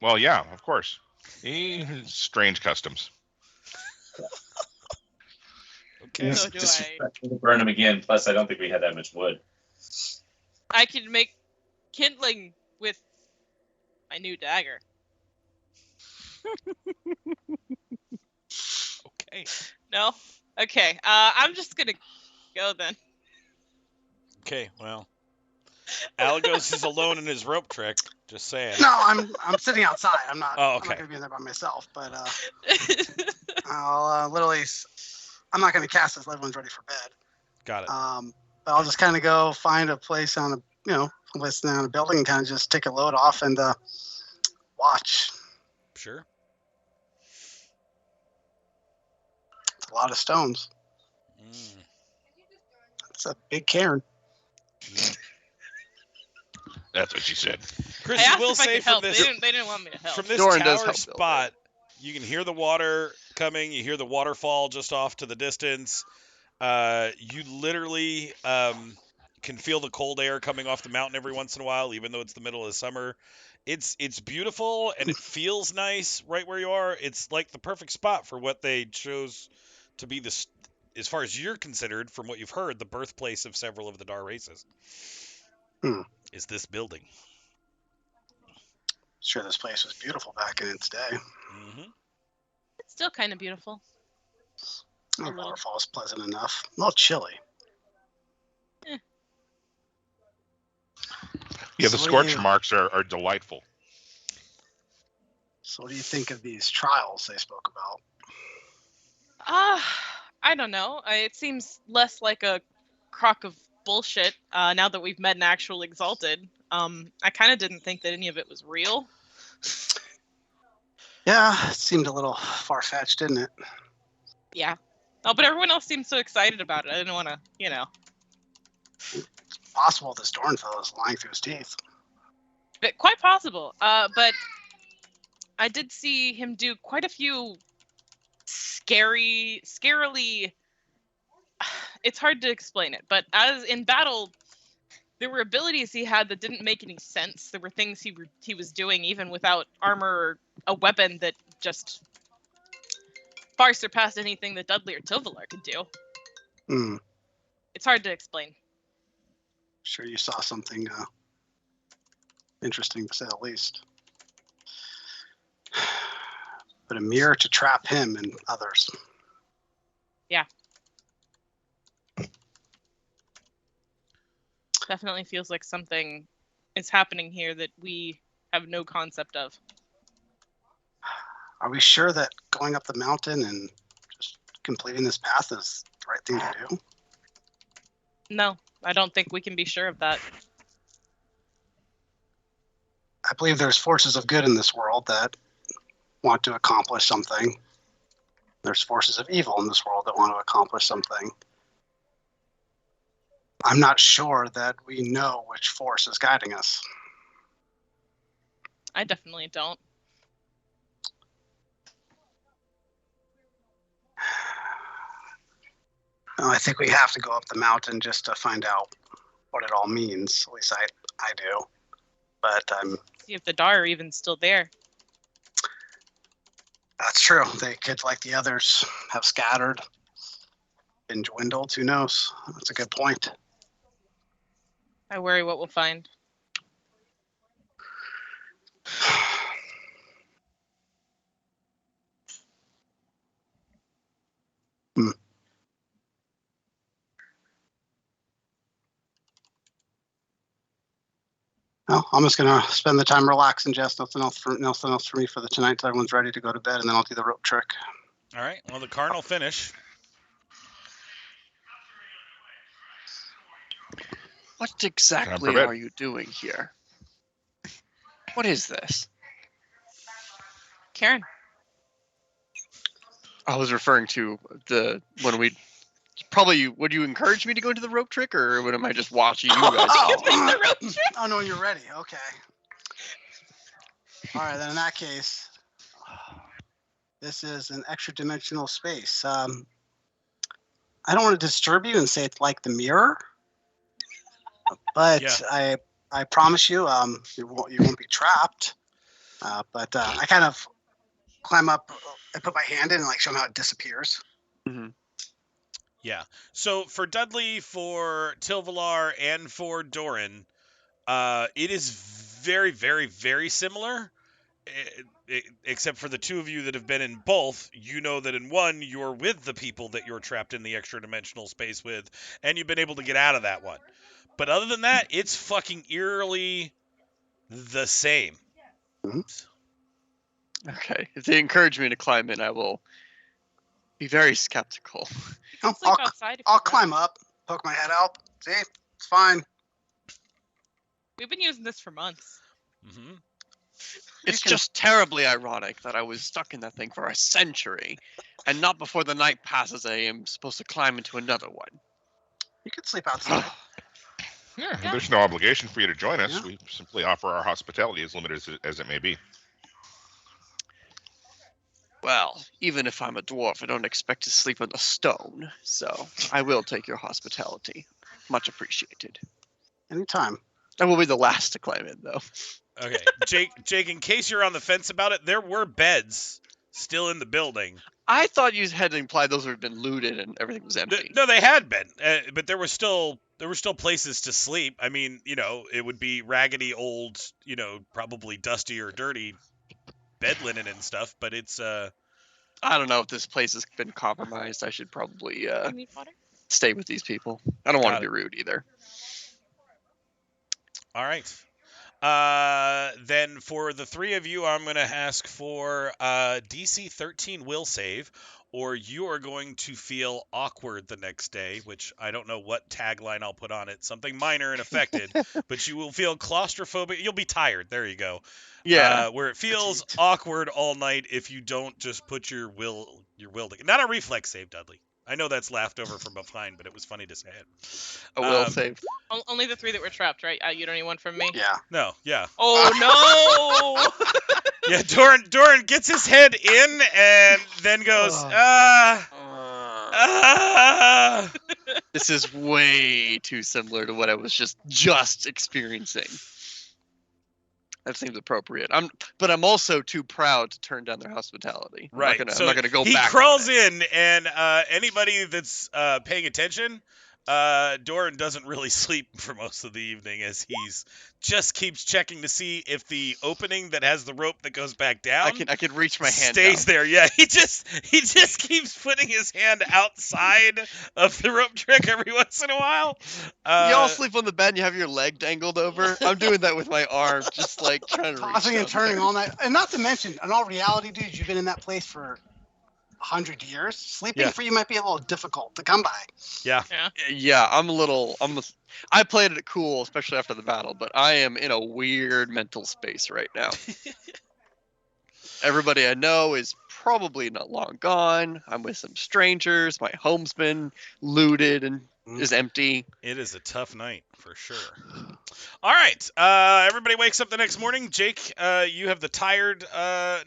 well, yeah, of course. Strange customs. Okay. So do Just I. burn them again. Plus, I don't think we had that much wood. I can make kindling with my new dagger. Okay. No? Okay. I'm just gonna go then. Okay. Well, Alagos is alone in his rope trick. Just saying. No, I'm sitting outside. I'm not. Oh, I'm okay. not going to be in there by myself. But I'll literally. I'm not going to cast this. Everyone's ready for bed. Got it. But I'll just kind of go find a place on a place down a building and kind of just take a load off and watch. Sure. It's a lot of stones. Mm. It's a big cairn. That's what she said. Chris, I I asked will if I say could from help. this They didn't want me to help. from this Doran does tower help build spot, you can hear the water coming. You hear the waterfall just off to the distance. You literally can feel the cold air coming off the mountain every once in a while, even though it's the middle of summer. It's beautiful and it feels nice right where you are. It's like the perfect spot for what they chose to be this, as far as you're considered, from what you've heard, the birthplace of several of the Dar races. Is this building? Sure, this place was beautiful back in its day. Mm-hmm. It's still kind of beautiful. The little. waterfall is pleasant enough. A little chilly. Yeah, the So scorch marks are delightful. So what do you think of these trials they spoke about? I don't know. It seems less like a crock of bullshit. Now that we've met an actual Exalted, I kind of didn't think that any of it was real. Yeah, it seemed a little far-fetched, didn't it? Yeah. Oh, but everyone else seemed so excited about it. I didn't want to, It's possible this Dorn fellow is lying through his teeth. But quite possible. But I did see him do quite a few scarily. It's hard to explain it, but as in battle, there were abilities he had that didn't make any sense. There were things he was doing even without armor or a weapon that just far surpassed anything that Dudley or Tovalar could do. Hmm. It's hard to explain. Sure you saw something interesting, to say the least. But a mirror to trap him and others. Yeah. Definitely feels like something is happening here that we have no concept of. Are we sure that going up the mountain and just completing this path is the right thing to do? No, I don't think we can be sure of that. I believe there's forces of good in this world that want to accomplish something. There's forces of evil in this world that want to accomplish something. I'm not sure that we know which force is guiding us. I definitely don't. No, I think we have to go up the mountain just to find out what it all means. At least I do. But See if the Dar are even still there. that's true. The kids like the others have scattered, been dwindled. Who knows? That's a good point. I worry what we'll find. Well, I'm just gonna spend the time relaxing, Jess. Nothing else for me for the tonight until everyone's ready to go to bed, and then I'll do the rope trick. All right. Well, the Karn will finish. What exactly bed. are you doing here? What is this? Karen. I was referring to when we probably. Would you encourage me to go into the rope trick, or am I just watching you guys? Oh no, you're ready. Okay. All right, then in that case, this is an extra dimensional space. I don't want to disturb you and say it's like the mirror, but Yeah. I promise you, you won't be trapped. But I kind of climb up. I put my hand in and show them how it disappears. Mm-hmm. Yeah. So for Dudley, for Tilvalar, and for Doran, it is very, very, very similar. Except for the two of you that have been in both, you know that in one, you're with the people that you're trapped in the extra dimensional space with, and you've been able to get out of that one. But other than that, it's fucking eerily the same. Mm-hmm. Okay. If they encourage me to climb in, I will be very skeptical. Sleep outside. I'll climb up, poke my head out. See, it's fine. We've been using this for months. Mm-hmm. It's just terribly ironic that I was stuck in that thing for a century, and not before the night passes I am supposed to climb into another one. You can sleep outside. Yeah, Yeah. there's no obligation for you to join us. Yeah. We simply offer our hospitality, as limited as it may be. Well, even if I'm a dwarf, I don't expect to sleep on a stone, so I will take your hospitality. Much appreciated. Anytime. I will be the last to climb in, though. Okay, Jake, in case you're on the fence about it, there were beds still in the building. I thought you had implied those had been looted and everything was empty. No, they had been, but there were still places to sleep. I mean, it would be raggedy old, probably dusty or dirty bed linen and stuff. But it's I don't know if this place has been compromised. I should probably You need water? stay with these people. I don't want Got to be rude either. all right. Then for the three of you, I'm going to ask for DC 13 will save or you are going to feel awkward the next day, which I don't know what tagline I'll put on it. Something minor and affected, but you will feel claustrophobic. You'll be tired. There you go. Yeah. Where it feels Fatigued. awkward all night if you don't just put your will to, not a reflex save, Dudley. I know that's laughed over from behind, but it was funny to say it. A will Um, save. Only the 3 that were trapped, right? You don't need one from me. Yeah. No, yeah. Oh no! Yeah, Doran gets his head in and then goes, This is way too similar to what I was just experiencing. That seems appropriate. But I'm also too proud to turn down their hospitality. Right. I'm not gonna go he back. crawls in, and anybody that's paying attention, Doran doesn't really sleep for most of the evening as he's just keeps checking to see if the opening that has the rope that goes back down I can reach my hand stays down. there. Yeah, he just keeps putting his hand outside of the rope trick every once in a while. You all sleep on the bed and you have your leg dangled over. I'm doing that with my arm, just like trying to reach Tossing and down turning there. all night. And not to mention, in all reality, dude, you've been in that place for 100 years. Sleeping Yeah. for you might be a little difficult to come by. Yeah, I played it cool, especially after the battle, but I am in a weird mental space right now. Everybody I know is probably not long gone. I'm with some strangers. My home's been looted and is empty. It is a tough night for sure. All right, everybody wakes up the next morning. Jake, you have the tired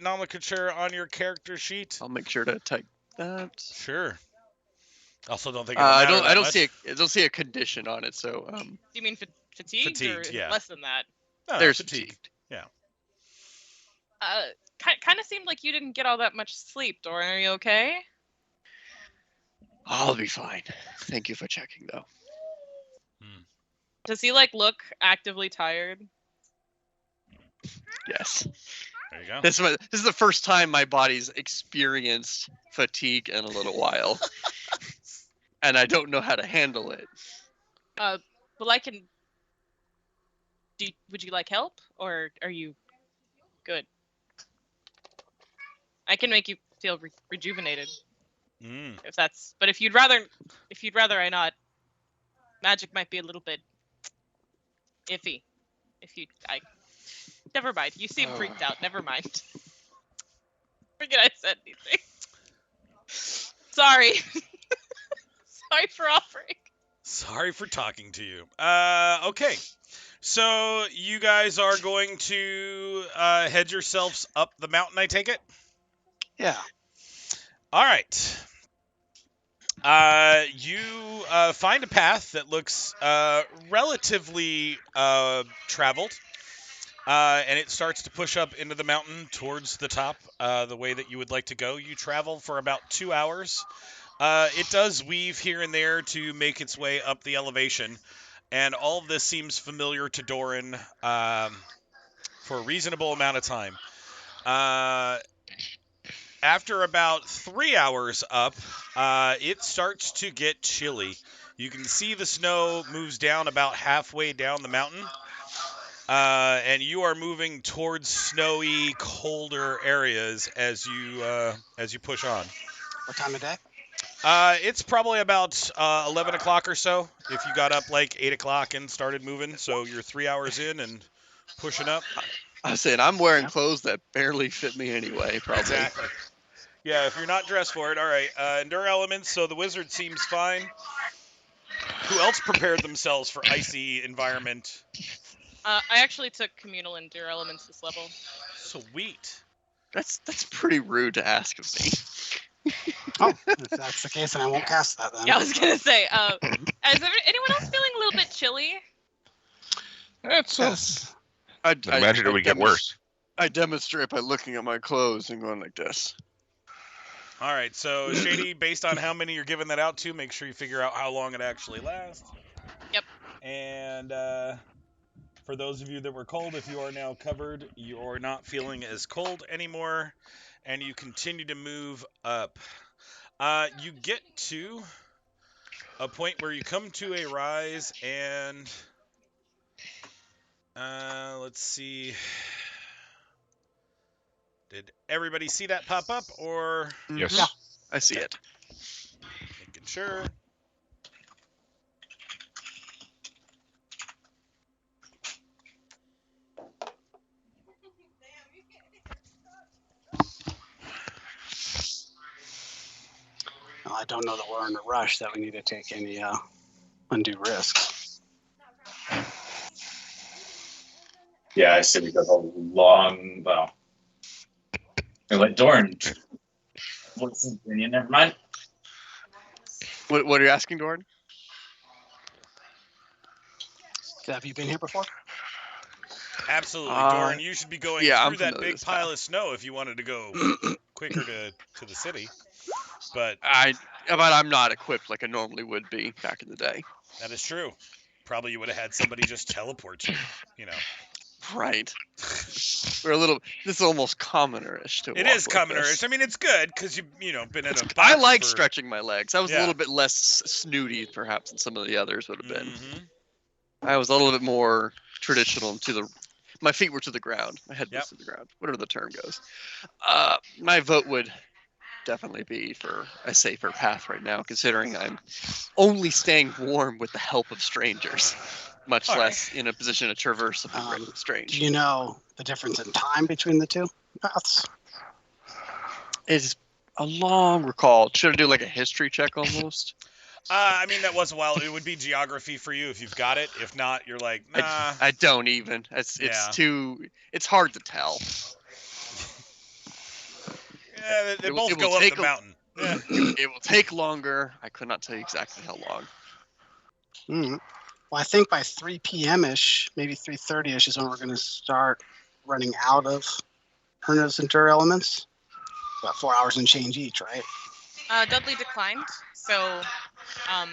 nomenclature on your character sheet. I'll make sure to type that. Sure. Also, don't think it'll I matter don't. that I don't much. see a condition on it. So Do you mean fatigued, or Fatigued, yeah. less than that? No, there's fatigue. fatigued. Kind of seemed like you didn't get all that much sleep, Doran. Are you okay? I'll be fine. Thank you for checking, though. Does he look actively tired? Yes. There you go. This is the first time my body's experienced fatigue in a little while, and I don't know how to handle it. Well, I can. Would you like help, or are you good? I can make you feel rejuvenated if that's. But if you'd rather I not, magic might be a little bit iffy. Never mind. You seem freaked out. Never mind. Forget I said anything. Sorry. Sorry for offering. Sorry for talking to you. Okay. So you guys are going to head yourselves up the mountain, I take it? Yeah. All right. You find a path that looks relatively traveled, and it starts to push up into the mountain towards the top the way that you would like to go. You travel for about 2 hours. It does weave here and there to make its way up the elevation, and all of this seems familiar to Doran for a reasonable amount of time. After about 3 hours up, it starts to get chilly. You can see the snow moves down about halfway down the mountain, and you are moving towards snowy, colder areas as you push on. What time of day? It's probably about 11 o'clock or so if you got up like 8 o'clock and started moving. So you're 3 hours in and pushing up. I was saying I'm wearing clothes that barely fit me anyway, probably. Exactly. Yeah, if you're not dressed for it, all right. Endure elements, so the wizard seems fine. Who else prepared themselves for icy environment? I actually took communal endure elements this level. Sweet. That's pretty rude to ask of me. Oh, if that's the case, then I won't cast that then. Yeah, I was gonna say. Is anyone else feeling a little bit chilly? Yes. I imagine it would get worse. I demonstrate by looking at my clothes and going like this. All right, so Shady, based on how many you're giving that out to, make sure you figure out how long it actually lasts. Yep. And for those of you that were cold, if you are now covered, you are not feeling as cold anymore, and you continue to move up. You get to a point where you come to a rise, and let's see. Did everybody see that pop up, or? Yes. Yeah. I see Okay. it. Making sure. Well, I don't know that we're in a rush that we need to take any undue risks. Yeah, I say we go the long. Well, or let Dorn. What's his opinion? Never mind. What are you asking, Dorn? Have you been here before? Absolutely, Uh, Doran. You should be going yeah, I'm through that familiar with big this pile path. of snow if you wanted to go quicker to the city. But But I'm not equipped like I normally would be back in the day. that is true. Probably you would have had somebody just teleport you. You know. Right. We're a little. This is almost commoner-ish to It walk is like commoner. this. I mean, it's good because you know been in a box. I like for... stretching my legs. I was a Yeah. little bit less snooty, perhaps, than some of the others would have been. Mhm. I was a little bit more traditional. My feet were to the ground. My head was to the ground. Whatever the term goes. My vote would definitely be for a safer path right now, considering I'm only staying warm with the help of strangers, much All right. less in a position to traverse something really Do strange. you know the difference in time between the two paths? It's a long recall. Should I do like a history check almost? I mean, that was a while. It would be geography for you if you've got it. If not, you're like, nah. I don't even. It's Yeah. It's hard to tell. Yeah, they It will- both it will go up take the a- mountain. Yeah. It will take longer. I could not tell you exactly how long. Mhm. Well, I think by 3 p.m.-ish, maybe 3:30-ish is when we're going to start running out of Herna's Endure elements. About 4 hours and change each, right? Dudley declined, so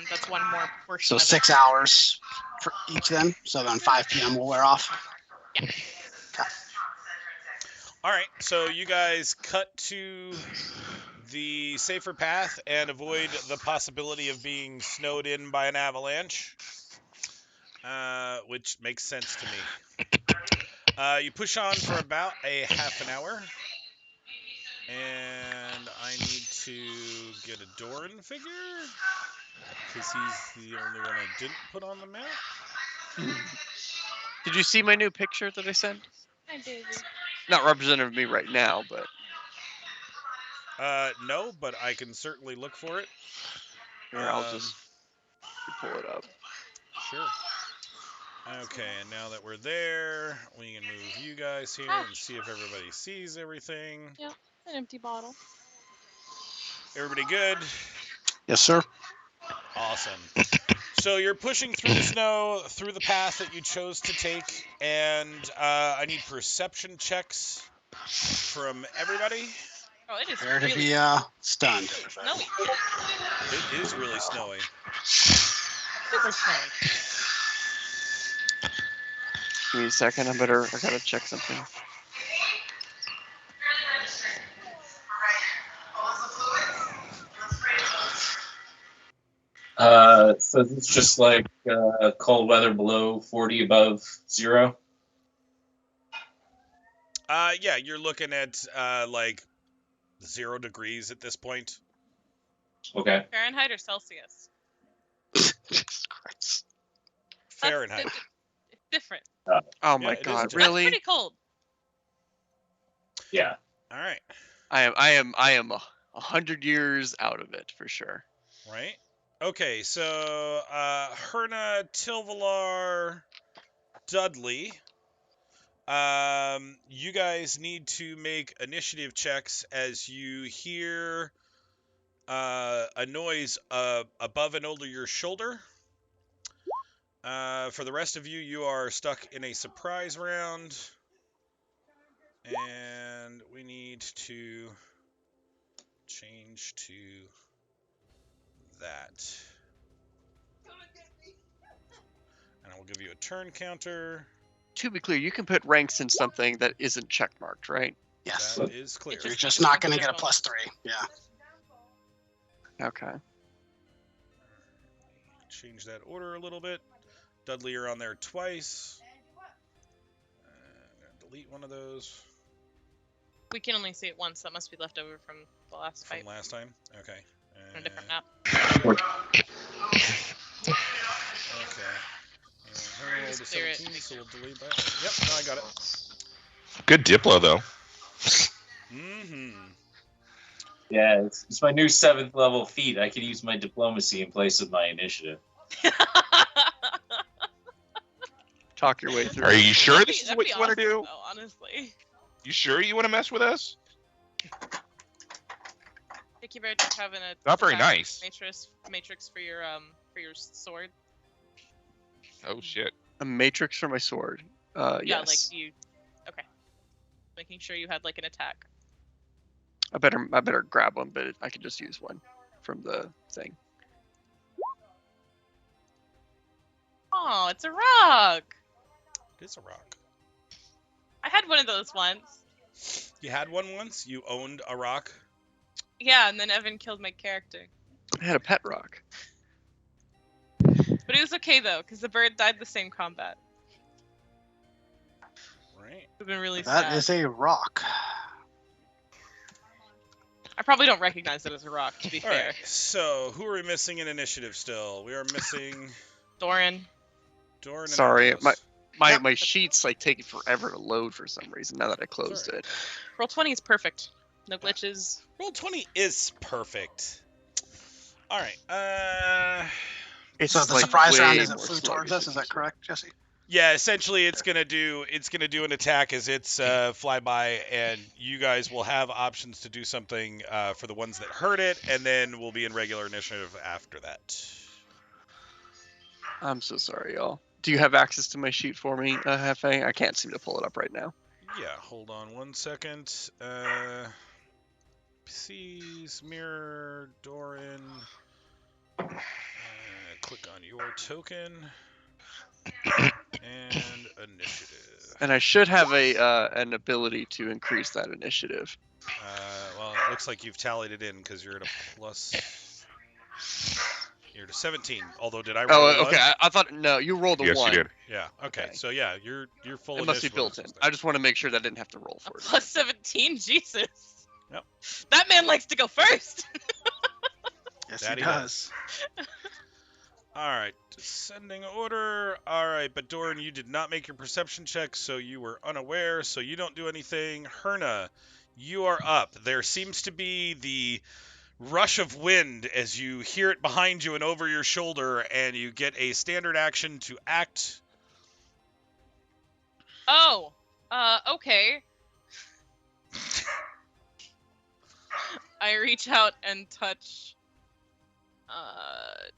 that's one more portion. So of 6 it. hours for each then. So then 5 p.m. will wear off. All right, so you guys cut to the safer path and avoid the possibility of being snowed in by an avalanche, which makes sense to me. You push on for about a half an hour, and I need to get a Doran figure, because he's the only one I didn't put on the map. Did you see my new picture that I sent? Hi, Daisy. Not representative of me right now, but No, but I can certainly look for it. here, I'll just pull it up. Sure. Okay, and now that we're there, we can move you guys here and see if everybody sees everything. Yep, an empty bottle. Everybody good? Yes, sir. Awesome. So you're pushing through the snow, through the path that you chose to take, and I need perception checks from everybody. Oh, it is Prepare to really be stunned. snowy. It is really snowy. Super snowy. Give me a second. I gotta check something. So it's just like cold weather below 40, above 0. Yeah, you're looking at like 0 degrees at this point. Okay. Fahrenheit or Celsius? Jesus Christ. Fahrenheit. It's different. Oh my it is god, different. That's really? pretty cold. Yeah. All right. I am 100 years out of it for sure. Right. Okay, so Herna, Tilvalar, Dudley, you guys need to make initiative checks as you hear a noise above and over your shoulder. For the rest of you, you are stuck in a surprise round, and we need to change to that. And I will give you a turn counter. To be clear, you can put ranks in something that isn't checkmarked, right? Yes. That is clear. You're Just just not going to one get a bonus. +3. Yeah. Okay. Change that order a little bit. Dudley, you're on there twice. I'm going to delete one of those. We can only see it once. That must be left over from the last From fight last time? Okay. on a different map. Okay. Herald Just is clear it. 17, so we'll delete that. Yep, no, I got it. Good Diplo though. Mm-hmm. Yeah, it's my new 7th level feat. I can use my diplomacy in place of my initiative. Talk your way through. Are you sure That'd this be- is that'd what be you want to awesome, do? though, honestly. You sure you want to mess with us? Thank you very much for having a Not very attack nice. matrix for your sword. Oh shit. A matrix for my sword. Yeah, Yes. like you. Okay. Making sure you had like an attack. I better grab one, but I could just use one from the thing. Oh, it's a rock. It is a rock. I had one of those once. You had one once? You owned a rock? Yeah, and then Evan killed my character. I had a pet rock. But it was okay though, because the bird died the same combat. Right. It would have been really That sad. is a rock. I probably don't recognize it as a rock, to be All fair. right. So, who are we missing in initiative still? We are missing Doran. Doran and Sorry, Angelos. My sheets like take forever to load for some reason now that I closed Sorry. it. Roll 20 is perfect. No glitches. Roll 20 is perfect. All right. It's So the like surprise round way isn't more flew sluggish towards us. than Is that usual. correct, Jesse? Yeah, essentially it's gonna do an attack as it's flyby, and you guys will have options to do something for the ones that hurt it, and then we'll be in regular initiative after that. I'm so sorry, y'all. Do you have access to my sheet for me, Hefe? I can't seem to pull it up right now. Yeah, hold on 1 second. PCs, mirror, Doran. Click on your token. And initiative. And I should have an ability to increase that initiative. Well, it looks like you've tallied it in because you're at a plus. You're at a 17. Although, did I roll Oh, a one? okay. I thought no, you rolled a Yes, one. you did. Yeah. Okay. Okay. So yeah, you're full. It must be initiative built in. is I just want to make sure that I didn't have to roll A for it. plus 17? Jesus. Yep. That man likes to go first. Yes, That he he does. All right. Descending order. All right. But Doran, you did not make your perception check, so you were unaware. So you don't do anything. Herna, you are up. There seems to be the rush of wind as you hear it behind you and over your shoulder, and you get a standard action to act. Oh. Okay. I reach out and touch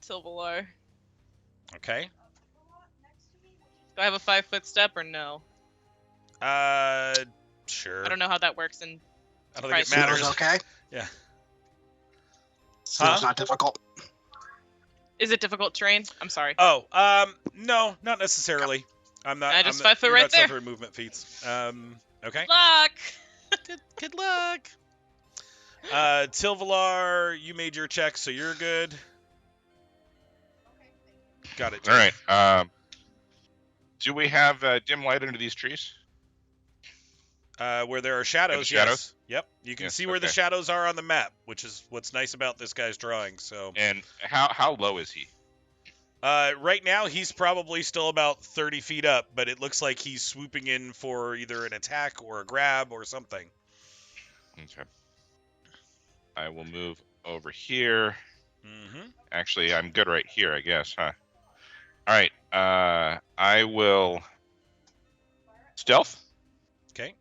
Tilvalar. Okay. Do I have a 5-foot step or no? Sure. I don't know how that works in I don't think it Surprise. matters. Snow's okay. Yeah. Snow's Huh? not difficult. Is it difficult terrain? I'm sorry. Oh, no, not necessarily. I'm not. I just I'm not, 5 foot you're right not set there. for movement feats. Okay. Luck. Good luck. Tilvalar, you made your check, so you're good. Got it. All right. Do we have dim light under these trees? Where there are shadows, shadows? yes. Yep. You can Yes, see where the okay. shadows are on the map, which is what's nice about this guy's drawing. So, And how low is he? right now he's probably still about 30 feet up, but it looks like he's swooping in for either an attack or a grab or something. Okay. I will move over here. Mm-hmm. Actually, I'm good right here, I guess, huh? All right. I will stealth. Okay.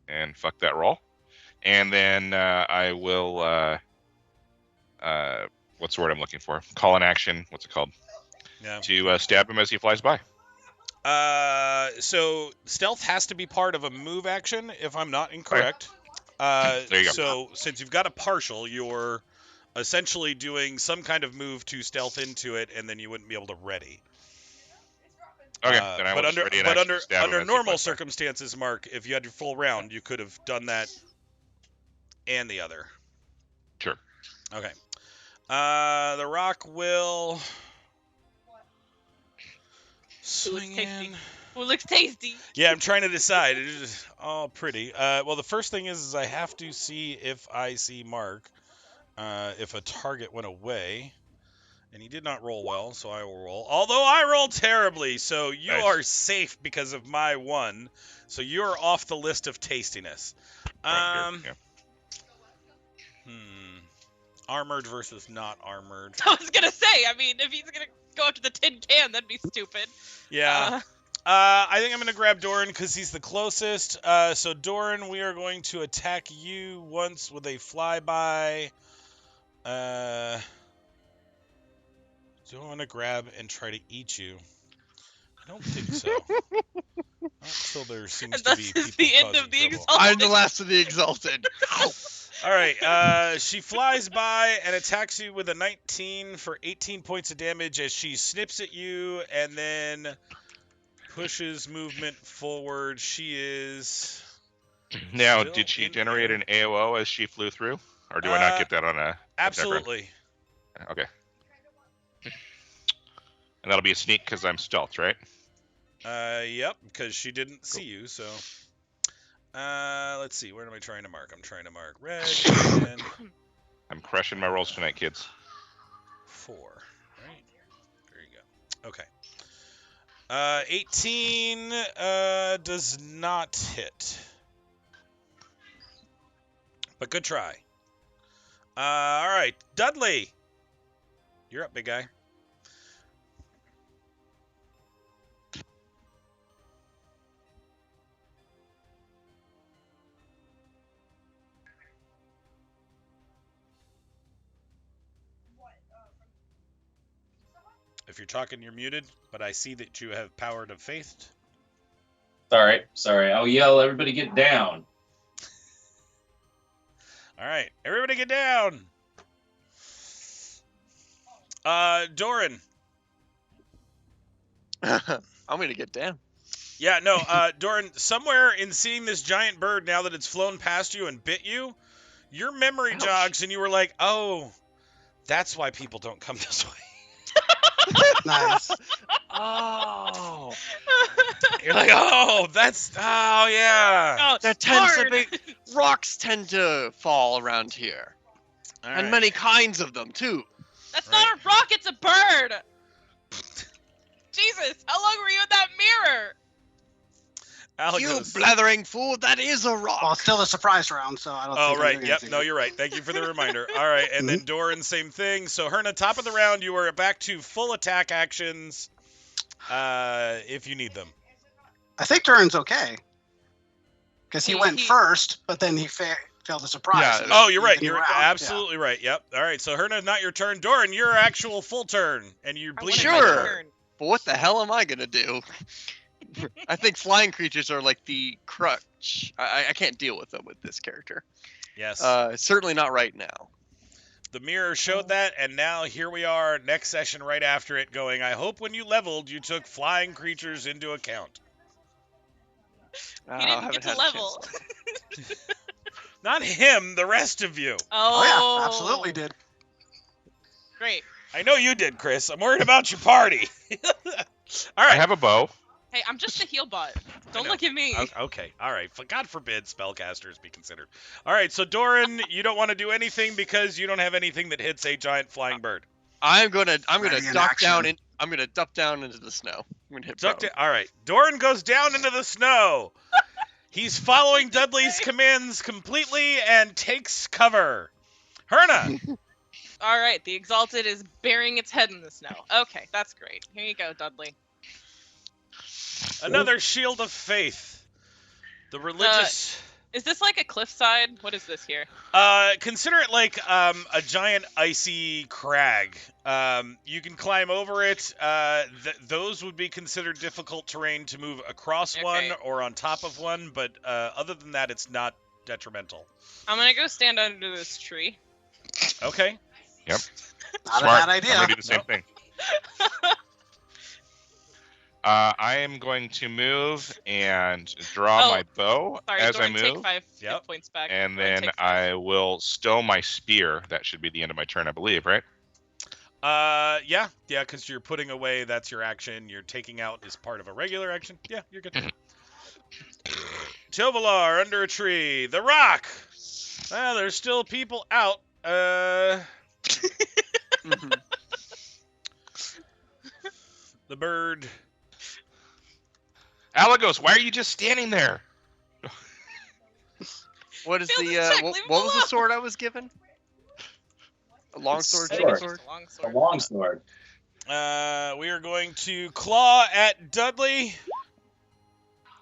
And fuck that roll. And then I will what's the word I'm looking for? Call an action. What's it called? Yeah. To stab him as he flies by. So stealth has to be part of a move action, if I'm not incorrect. There you go. So since you've got a partial, you're essentially doing some kind of move to stealth into it, and then you wouldn't be able to ready. Okay, then I will but just under ready an but action under to stab him under as he normal flies by. circumstances, Mark, if you had your full round, you could have done that and the other. Sure. Okay. The rock will swing tasty. in. Well, looks tasty. Yeah, I'm trying to decide. It's just all pretty. Well, the first thing is I have to see if I see Mark. If a target went away. And he did not roll well, so I will roll. Although I rolled terribly, so you Nice. are safe because of my 1. So you're off the list of tastiness. Right here, Armored versus not armored. I was gonna say, I mean, if he's gonna go after the tin can, that'd be stupid. Yeah. I think I'm going to grab Doran because he's the closest. So Doran, we are going to attack you once with a flyby. Do I want to grab and try to eat you? I don't think so. Not until there seems And to thus be is people the end causing of the trouble. exalted. I'm the last of the exalted. All right. She flies by and attacks you with a 19 for 18 points of damage as she snips at you and then pushes movement forward. She is. Now, Still did she in generate there. an AOO as she flew through? Or do I not get that on a... Absolutely. Okay. And that'll be a sneak because I'm stealth, right? Yep, because she didn't see you, so. Let's see. Where am I trying to mark? I'm trying to mark red and I'm crushing my rolls tonight, kids. 4. Right? There you go. Okay. 18 does not hit. But good try. All right. Dudley. You're up, big guy. If you're talking, you're muted, but I see that you have power to faith. Sorry. I'll yell, everybody get down. All right, everybody get down. Doran. I'm gonna get down. Yeah, no, Doran, somewhere in seeing this giant bird now that it's flown past you and bit you, your memory Ouch. jogs and you were like, oh, that's why people don't come this way. Nice. Oh, You're like, oh, yeah. Oh, that tends to hard. be. Rocks tend to fall around here, All and right. many kinds of them too. That's not a rock, it's a bird. Jesus, how long were you in that mirror? Alec You goes, blethering fool! That is a rock. Well, it's still a surprise round, so I don't oh, think I'm right. doing Yep. anything. No, you're right. Thank you for the reminder. All right. And then Doran, same thing. So, Herna, top of the round, you are back to full attack actions if you need them. I think Duran's okay. Because he went He- first, but then he failed a surprise. Yeah. Oh, you're right. Even You're round, absolutely right. Yep. All right. So, Herna, not your turn. Doran, your actual full turn. And you're I bleeding. wanted my Sure. turn. But what the hell am I gonna do? I think flying creatures are like the crutch. I can't deal with them with this character. Yes. Certainly not right now. The mirror showed that, and now here we are, next session right after it, going, I hope when you leveled, you took flying creatures into account. I He didn't haven't get to had a chance level. Not him, the rest of you. Oh, yeah, absolutely did. Great. I know you did, Chris. I'm worried about your party. All I right. have a bow. Hey, I'm just a heal bot. Don't know. look at me. Okay. All right. God forbid spellcasters be considered. All right. So, Doran, you don't want to do anything because you don't have anything that hits a giant flying bird. I'm gonna Ready in duck down action. I'm gonna duck down into the snow. I'm gonna hit Duck prone. All right. Doran goes down into the snow. He's following Dudley's commands completely and takes cover. Herna. All right, the Exalted is burying its head in the snow. Okay, that's great. Here you go, Dudley. Another shield of faith. The religious. Is this like a cliffside? What is this here? Consider it like a giant icy crag. You can climb over it. Those would be considered difficult terrain to move across one Okay. or on top of one, but other than that, it's not detrimental. I'm gonna go stand under this tree. Okay. Not Smart. a bad I'm idea. gonna do the same Nope. thing. I am going to move and draw Oh, my bow Sorry, as Doran, I take move, 5 Yep. hit points back. and Doran, then take 5. I will stow my spear. That should be the end of my turn, I believe, right? Yeah, because you're putting away. That's your action. You're taking out is part of a regular action. Yeah, you're good. Tovalar under a tree. The Rock. Well, there's still people out. Mhm. The bird. Alagos, why are you just standing there? What is Failed the to check, what, leave him what was the alone. sword I was given? A long It's sword, I short think it's Sword. sword. just a long A sword. long sword. We are going to claw at Dudley.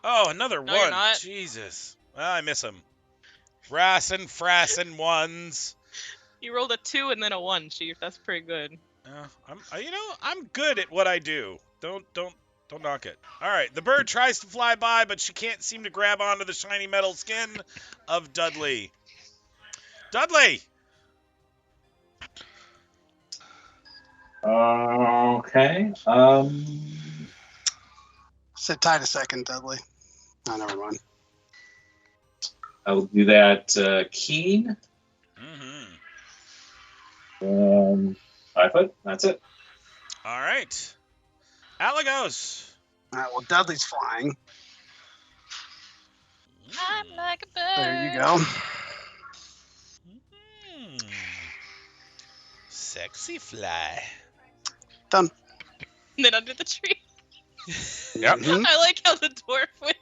Oh, another No, you're one. not. Jesus. Well, I miss him. Frassin ones. You rolled a 2 and then a 1, Chief. That's pretty good. I'm good at what I do. Don't knock it. All right, the bird tries to fly by, but she can't seem to grab onto the shiny metal skin of Dudley. Dudley. Okay. Sit tight a second, Dudley. Oh, never mind. I will do that. Keen. Mm-hmm. 5 foot. That's it. All right. Alagos. All right, well, Dudley's flying. I'm like a bird. There you go. Mm. Sexy fly. And then under the tree. Yep. Mhm. I like how the dwarf went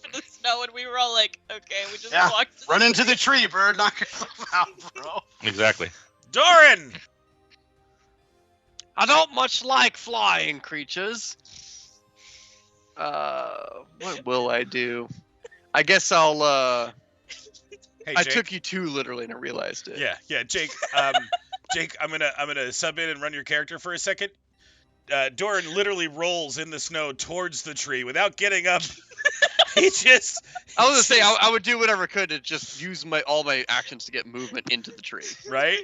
for the snow and we were all like, okay, we just Yeah, walked. Run into the tree, bird. Knock yourself out, bro. Exactly. Doran. I don't much like flying creatures. What will I do? I guess I'll. Hey, I Jake. took you 2 literally, and I realized it. Yeah, Jake. Jake, I'm gonna sub in and run your character for a second. Doran literally rolls in the snow towards the tree without getting up. he just. I was gonna say I would do whatever I could to just use all my actions to get movement into the tree, Right?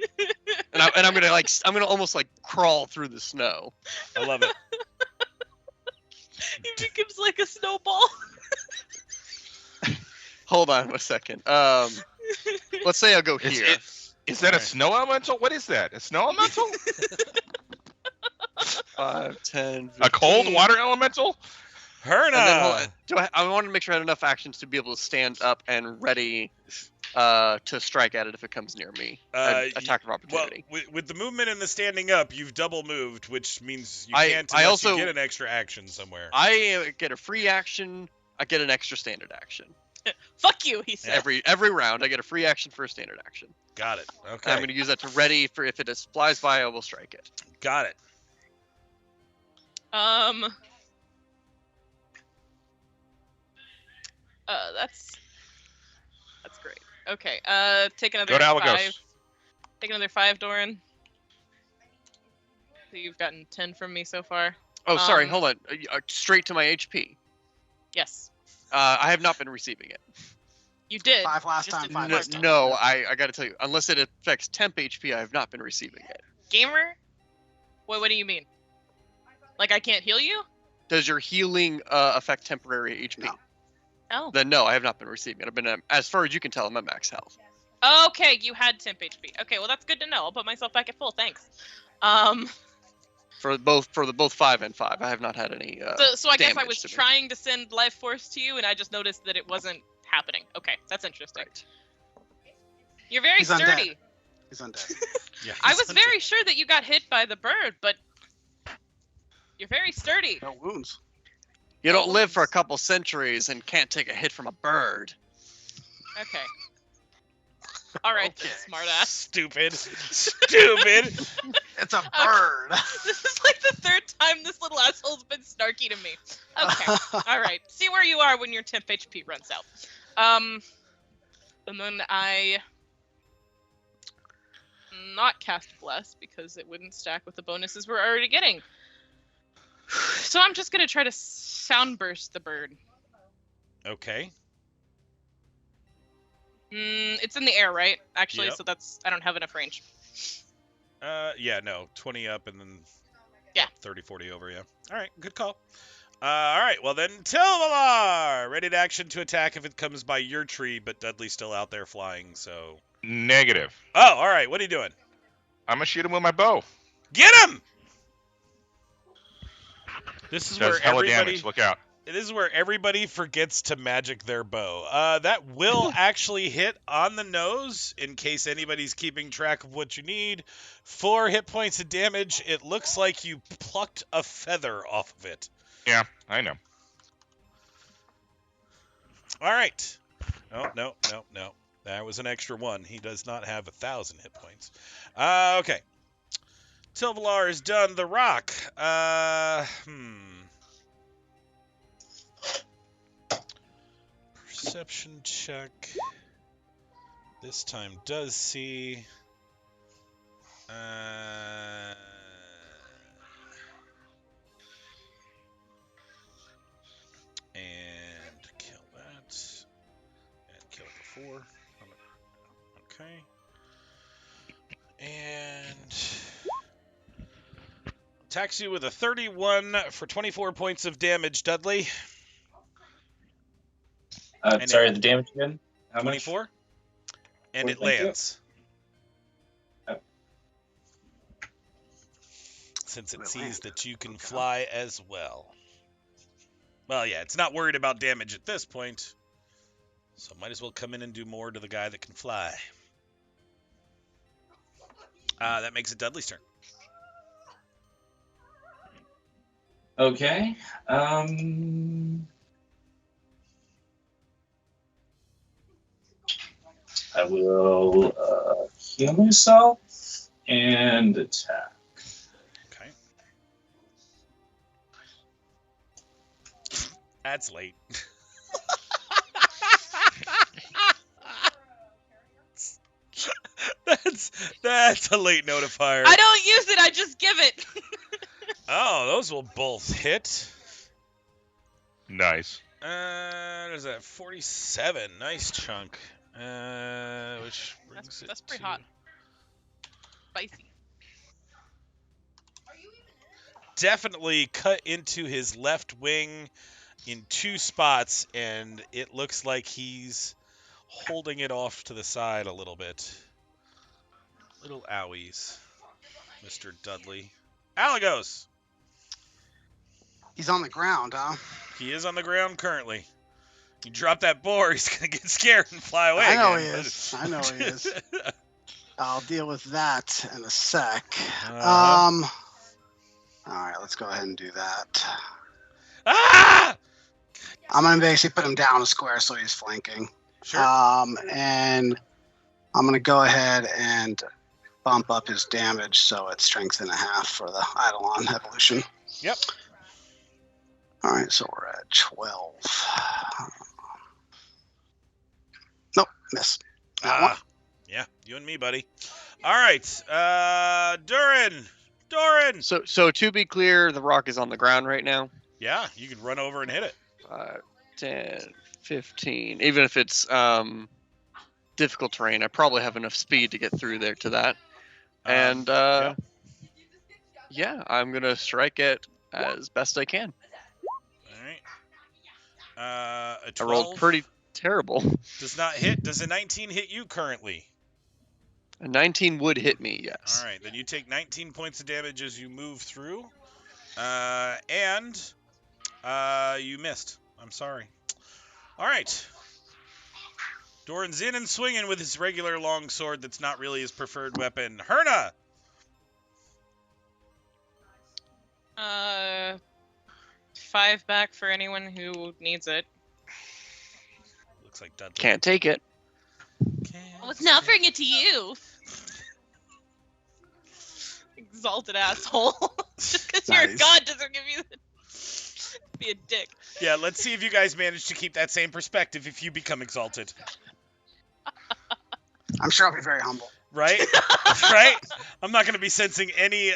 and I'm gonna almost like crawl through the snow. I love it. He becomes like a snowball. Hold on a second. Let's say I'll go Is, here. is that a Alright. snow elemental? What is that? A snow elemental? 5, 10, A cold 15. water elemental? And then hold Herna. on. I want to make sure I have enough actions to be able to stand up and ready to strike at it if it comes near me. An attack of Well, opportunity. with the movement and the standing up, you've double moved, which means you I can't unless also- you get an extra action somewhere. I get a free action. I get an extra standard action. Fuck you, he said. Every round, I get a free action for a standard action. Got it. And Okay. I'm going to use that to ready for if it flies by, I will strike it. Got it. That's great. Okay. Take another Go to Alagos. 5. Take another 5, Doran. So you've gotten 10 from me so far. Oh, sorry. Um, Hold on. Straight to my HP. Yes. I have not been receiving it. You did. 5 last Just time, didn't 5 No, last time. no, I got to tell you, unless it affects temp HP, I have not been receiving it. Gamer? What do you mean? Like I can't heal you? Does your healing affect temporary HP? No. Oh. Then no, I have not been receiving it. I've been, as far as you can tell, I'm at max health. Okay, you had temp HP. Okay, well that's good to know. I'll put myself back at full. Thanks. For both 5 and 5, I have not had any. So I guess I damage was to me. trying to send life force to you, and I just noticed that it wasn't happening. Okay, that's interesting. Right. You're very He's undead. sturdy. He's undead. Yeah. I was very sure that you got hit by the bird, but you're very sturdy. No wounds. You don't live for a couple centuries and can't take a hit from a bird. Okay. All right, Okay. then, smartass. Stupid. Stupid. It's a bird. This is like the 3rd time this little asshole's been snarky to me. Okay. All right. See where you are when your temp HP runs out. And then I not cast Bless because it wouldn't stack with the bonuses we're already getting. So I'm just gonna try to sound burst the bird. Okay. It's in the air, right? Actually, Yep. so I don't have enough range. Yeah, no. 20 up and then Yeah. 30, 40 over, yeah. All right, good call. All right, well then, Tilvalar! Ready to action to attack if it comes by your tree, but Dudley's still out there flying, so... Negative. Oh, all right, what are you doing? I'm gonna shoot him with my bow. Get him! This is where Does hella everybody. damage. Look out. This is where everybody forgets to magic their bow. That will actually hit on the nose, in case anybody's keeping track of what you need. 4 hit points of damage. It looks like you plucked a feather off of it. Yeah, I know. All right. Oh, no. That was an extra 1. He does not have 1,000 hit points. Okay. Tilvalar is done. The Rock. Perception check. This time does see. And kill that. And kill the 4. Okay. And attacks you with a 31 for 24 points of damage, Dudley. Sorry, the damage again? How much? 24. And it Thank you. lands. Oh. Since it Will sees land. that you can Okay. fly as well. Well, yeah, it's not worried about damage at this point. So might as well come in and do more to the guy that can fly. That makes it Dudley's turn. Okay. I will heal myself and attack. Okay. That's late. That's a late notifier. I don't use it. I just give it. Oh, those will both hit. Nice. There's that 47. Nice chunk. Which brings it That's pretty to hot. Spicy. definitely cut into his left wing in 2 spots, and it looks like he's holding it off to the side a little bit. Little owies, Mr. Dudley. Alagos! He's on the ground, huh? He is on the ground currently. You drop that boar, he's going to get scared and fly away I know again, he but- is. I know he is. I'll deal with that in a sec. Uh-huh. All right, let's go ahead and do that. Ah! I'm gonna basically put him down a square so he's flanking. Sure. And I'm gonna go ahead and bump up his damage so it's strength and a half for the Eidolon evolution. Yep. All right, so we're at 12. Nope, miss. That one. Yeah, you and me, buddy. All right, Doran. So to be clear, the rock is on the ground right now. Yeah, you can run over and hit it. 10, 15. Even if it's difficult terrain, I probably have enough speed to get through there to that. And yeah. yeah, I'm gonna strike it as best I can. All right. A 12 I rolled pretty terrible. does not hit. Does a 19 hit you currently? A 19 would hit me, yes. All right, then you take 19 points of damage as you move through, and you missed. I'm sorry. All right. Doran's in and swinging with his regular long sword that's not really his preferred weapon. Herna! 5 back for anyone who needs it. Looks like Dudley. Can't take it. I was not offering it to you. Exalted asshole. Just because you're a Nice. god doesn't give you the... Be a dick. Yeah, let's see if you guys manage to keep that same perspective if you become exalted. I'm sure I'll be very humble. Right? Right? I'm not going to be sensing any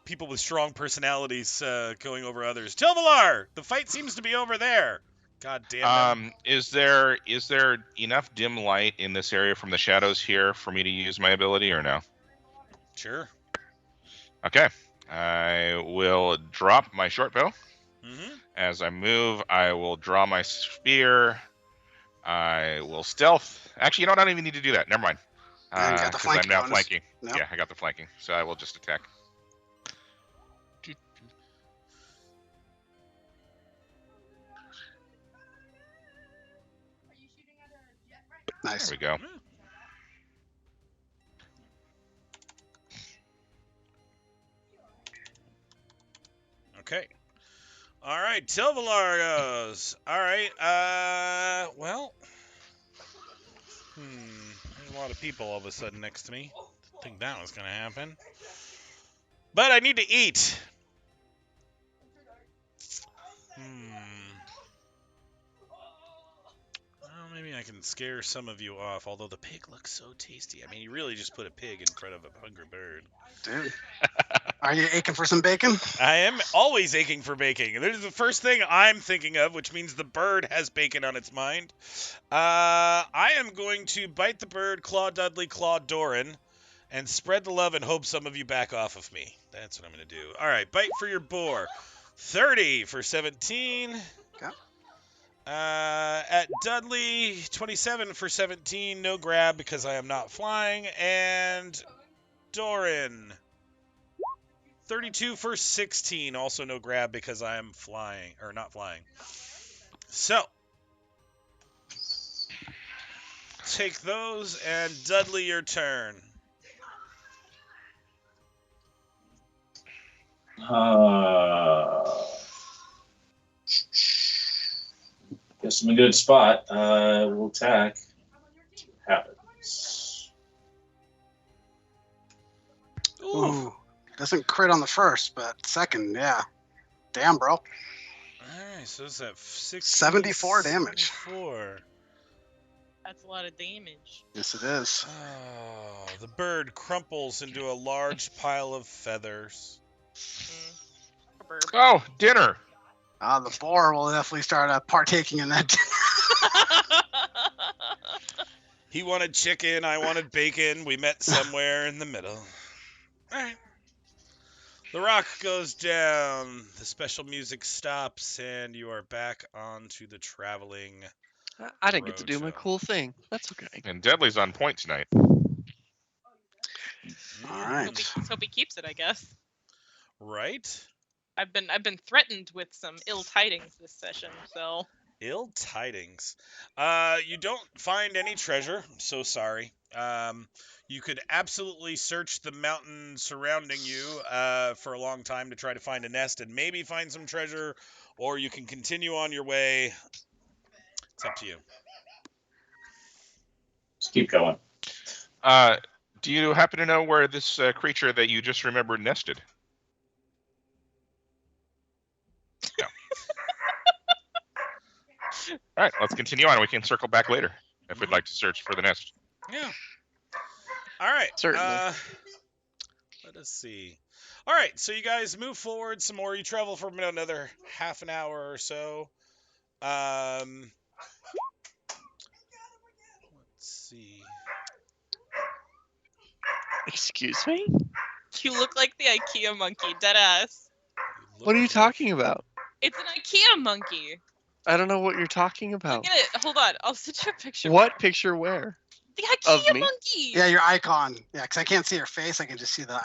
people with strong personalities going over others. Tilvalar, the fight seems to be over there. God damn it. Is there enough dim light in this area from the shadows here for me to use my ability or no? Sure. Okay. I will drop my short bow. Mm-hmm. As I move, I will draw my spear. I will stealth. Actually, you know what? I don't even need to do that. Never mind. And you got the Because I'm flanking now bonus. flanking. No. Yeah, I got the flanking, so I will just attack. Nice. There we go. Okay. All right, Tilvalar goes. All right. Well. There's a lot of people all of a sudden next to me. Didn't think that was gonna happen. But I need to eat. Well, maybe I can scare some of you off. Although the pig looks so tasty. I mean, you really just put a pig in front of a hungry bird. Dude. Are you aching for some bacon? I am always aching for bacon. This is the first thing I'm thinking of, which means the bird has bacon on its mind. I am going to bite the bird, claw Dudley, claw Doran, and spread the love and hope some of you back off of me. That's what I'm going to do. All right, bite for your boar. 30 for 17. Okay. At Dudley, 27 for 17. No grab because I am not flying. And Doran, 32 for 16. Also no grab because I am flying, or not flying. So, take those, and Dudley, your turn. Guess I'm in a good spot. We'll attack. See what happens. Ooh. Doesn't crit on the first, but second, yeah. Damn, bro. All right, so it's at 74 damage. 74. That's a lot of damage. Yes, it is. Oh, the bird crumples into a large pile of feathers. Oh, dinner. The boar will definitely start partaking in that. He wanted chicken, I wanted bacon. We met somewhere in the middle. All right. The rock goes down. The special music stops, and you are back onto the traveling. I didn't get to do my Roadshow. cool thing. That's okay. And Deadly's on point tonight. All right. Let's hope he keeps it, I guess. Right? I've been threatened with some ill tidings this session, so Ill tidings. You don't find any treasure. I'm so sorry. You could absolutely search the mountain surrounding you for a long time to try to find a nest and maybe find some treasure, or you can continue on your way. It's up to you. Just keep going. Do you happen to know where this creature that you just remembered nested? No. All right, let's continue on. We can circle back later if we'd like to search for the nest. Yeah. All right. Certainly. Let us see. All right, so you guys move forward some more. You travel for another half an hour or so. Let's see. Excuse me? you look like the IKEA monkey, deadass. What are you talking about? It's an IKEA monkey. I don't know what you're talking about. Look at it. Hold on. I'll send you a picture. What picture where? The of IKEA me? monkey. Yeah, your icon. Yeah, because I can't see your face. I can just see the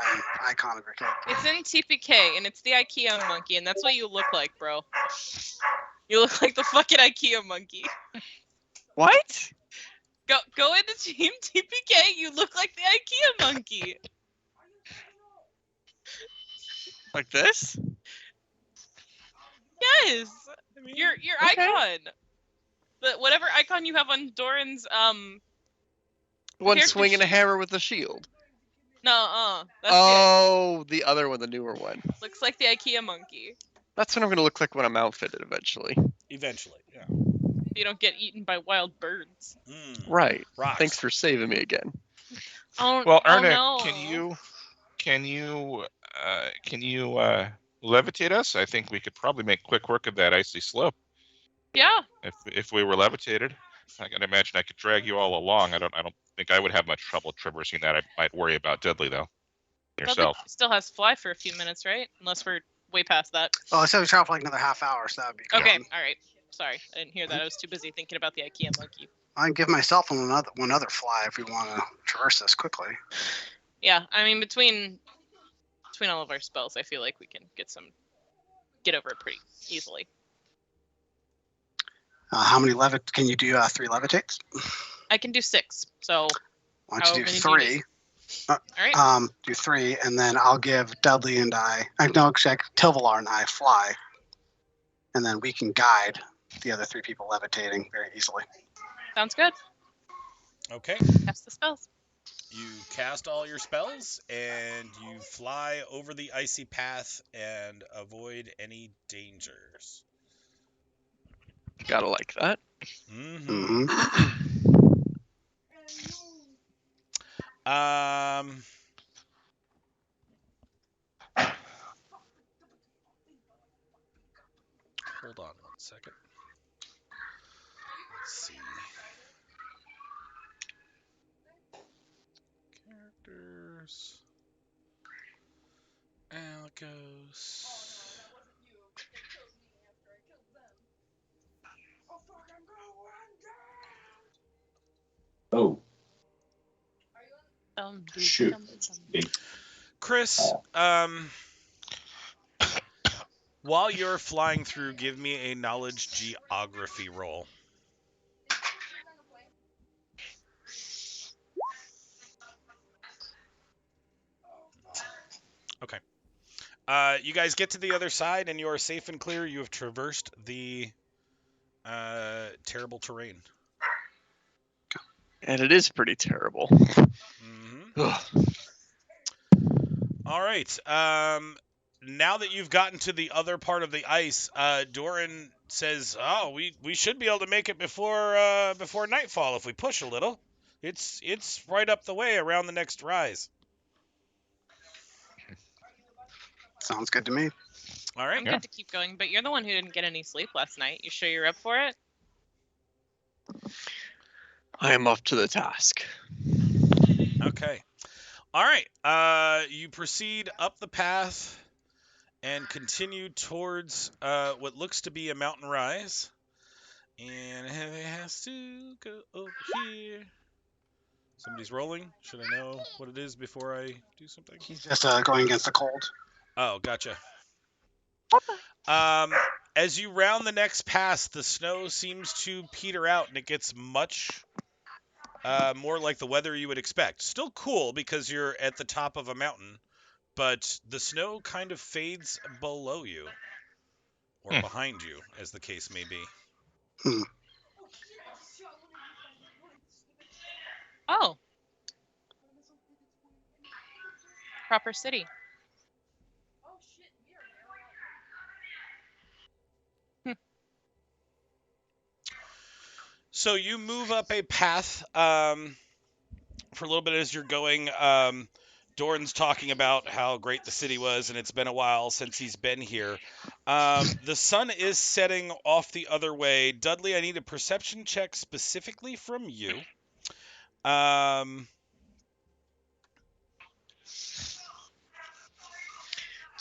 icon of your character. It's in TPK, and it's the IKEA monkey, and that's what you look like, bro. You look like the fucking IKEA monkey. What? Go into Team TPK. You look like the IKEA monkey. Like this? Yes. Your Okay. icon. Whatever icon you have on Doran's One Character swinging a sheet. hammer with a shield. no, that's Oh, the other one, the newer one. it. Looks like the IKEA monkey. That's what I'm gonna look like when I'm outfitted eventually. Eventually, yeah. You don't get eaten by wild birds. Right. Rocks. Thanks for saving me again. Oh, Well, oh Erna, no. can you levitate us? I think we could probably make quick work of that icy slope Yeah. if we were levitated. I can imagine I could drag you all along. I don't think I would have much trouble traversing that. I might worry about Dudley though. Yourself. Dudley still has fly for a few minutes, right? Unless we're way past that. Well, I said we travel for like another half hour, so that would be Okay, good. all right. Sorry, I didn't hear that. I was too busy thinking about the IKEA monkey. I can give myself one other fly if we want to traverse this quickly. Yeah, I mean between all of our spells, I feel like we can get over it pretty easily. How many can you do 3 levitates? I can do 6. So Why don't you do many do you 3? need? All right. Do 3, and then I'll give Dudley and Tilvalar and I fly, and then we can guide the other 3 people levitating very easily. Sounds good. Okay. Cast the spells. You cast all your spells, and you fly over the icy path and avoid any dangers. Gotta like that. Mm-hmm. Hold on 1 second. Let's see. Characters. Algos. Oh, shoot. Chris, while you're flying through, give me a knowledge geography roll. Okay. You guys get to the other side, and you are safe and clear. You have traversed the terrible terrain. And it is pretty terrible. Mm-hmm. All right. Now that you've gotten to the other part of the ice, Doran says, "Oh, we should be able to make it before nightfall if we push a little. It's right up the way around the next rise." Sounds good to me. All right. I'm good to keep going, but you're the one who didn't get any sleep last night. You sure you're up for it? I am up to the task. Okay. All right. You proceed up the path and continue towards what looks to be a mountain rise. And it has to go over here. Somebody's rolling. Should I know what it is before I do something? He's just going against the cold. Oh, gotcha. As you round the next pass, the snow seems to peter out, and it gets much more like the weather you would expect. Still cool because you're at the top of a mountain, but the snow kind of fades below you, or behind you, as the case may be. Oh. Proper city. So you move up a path for a little bit as you're going. Doran's talking about how great the city was, and it's been a while since he's been here. The sun is setting off the other way. Dudley, I need a perception check specifically from you.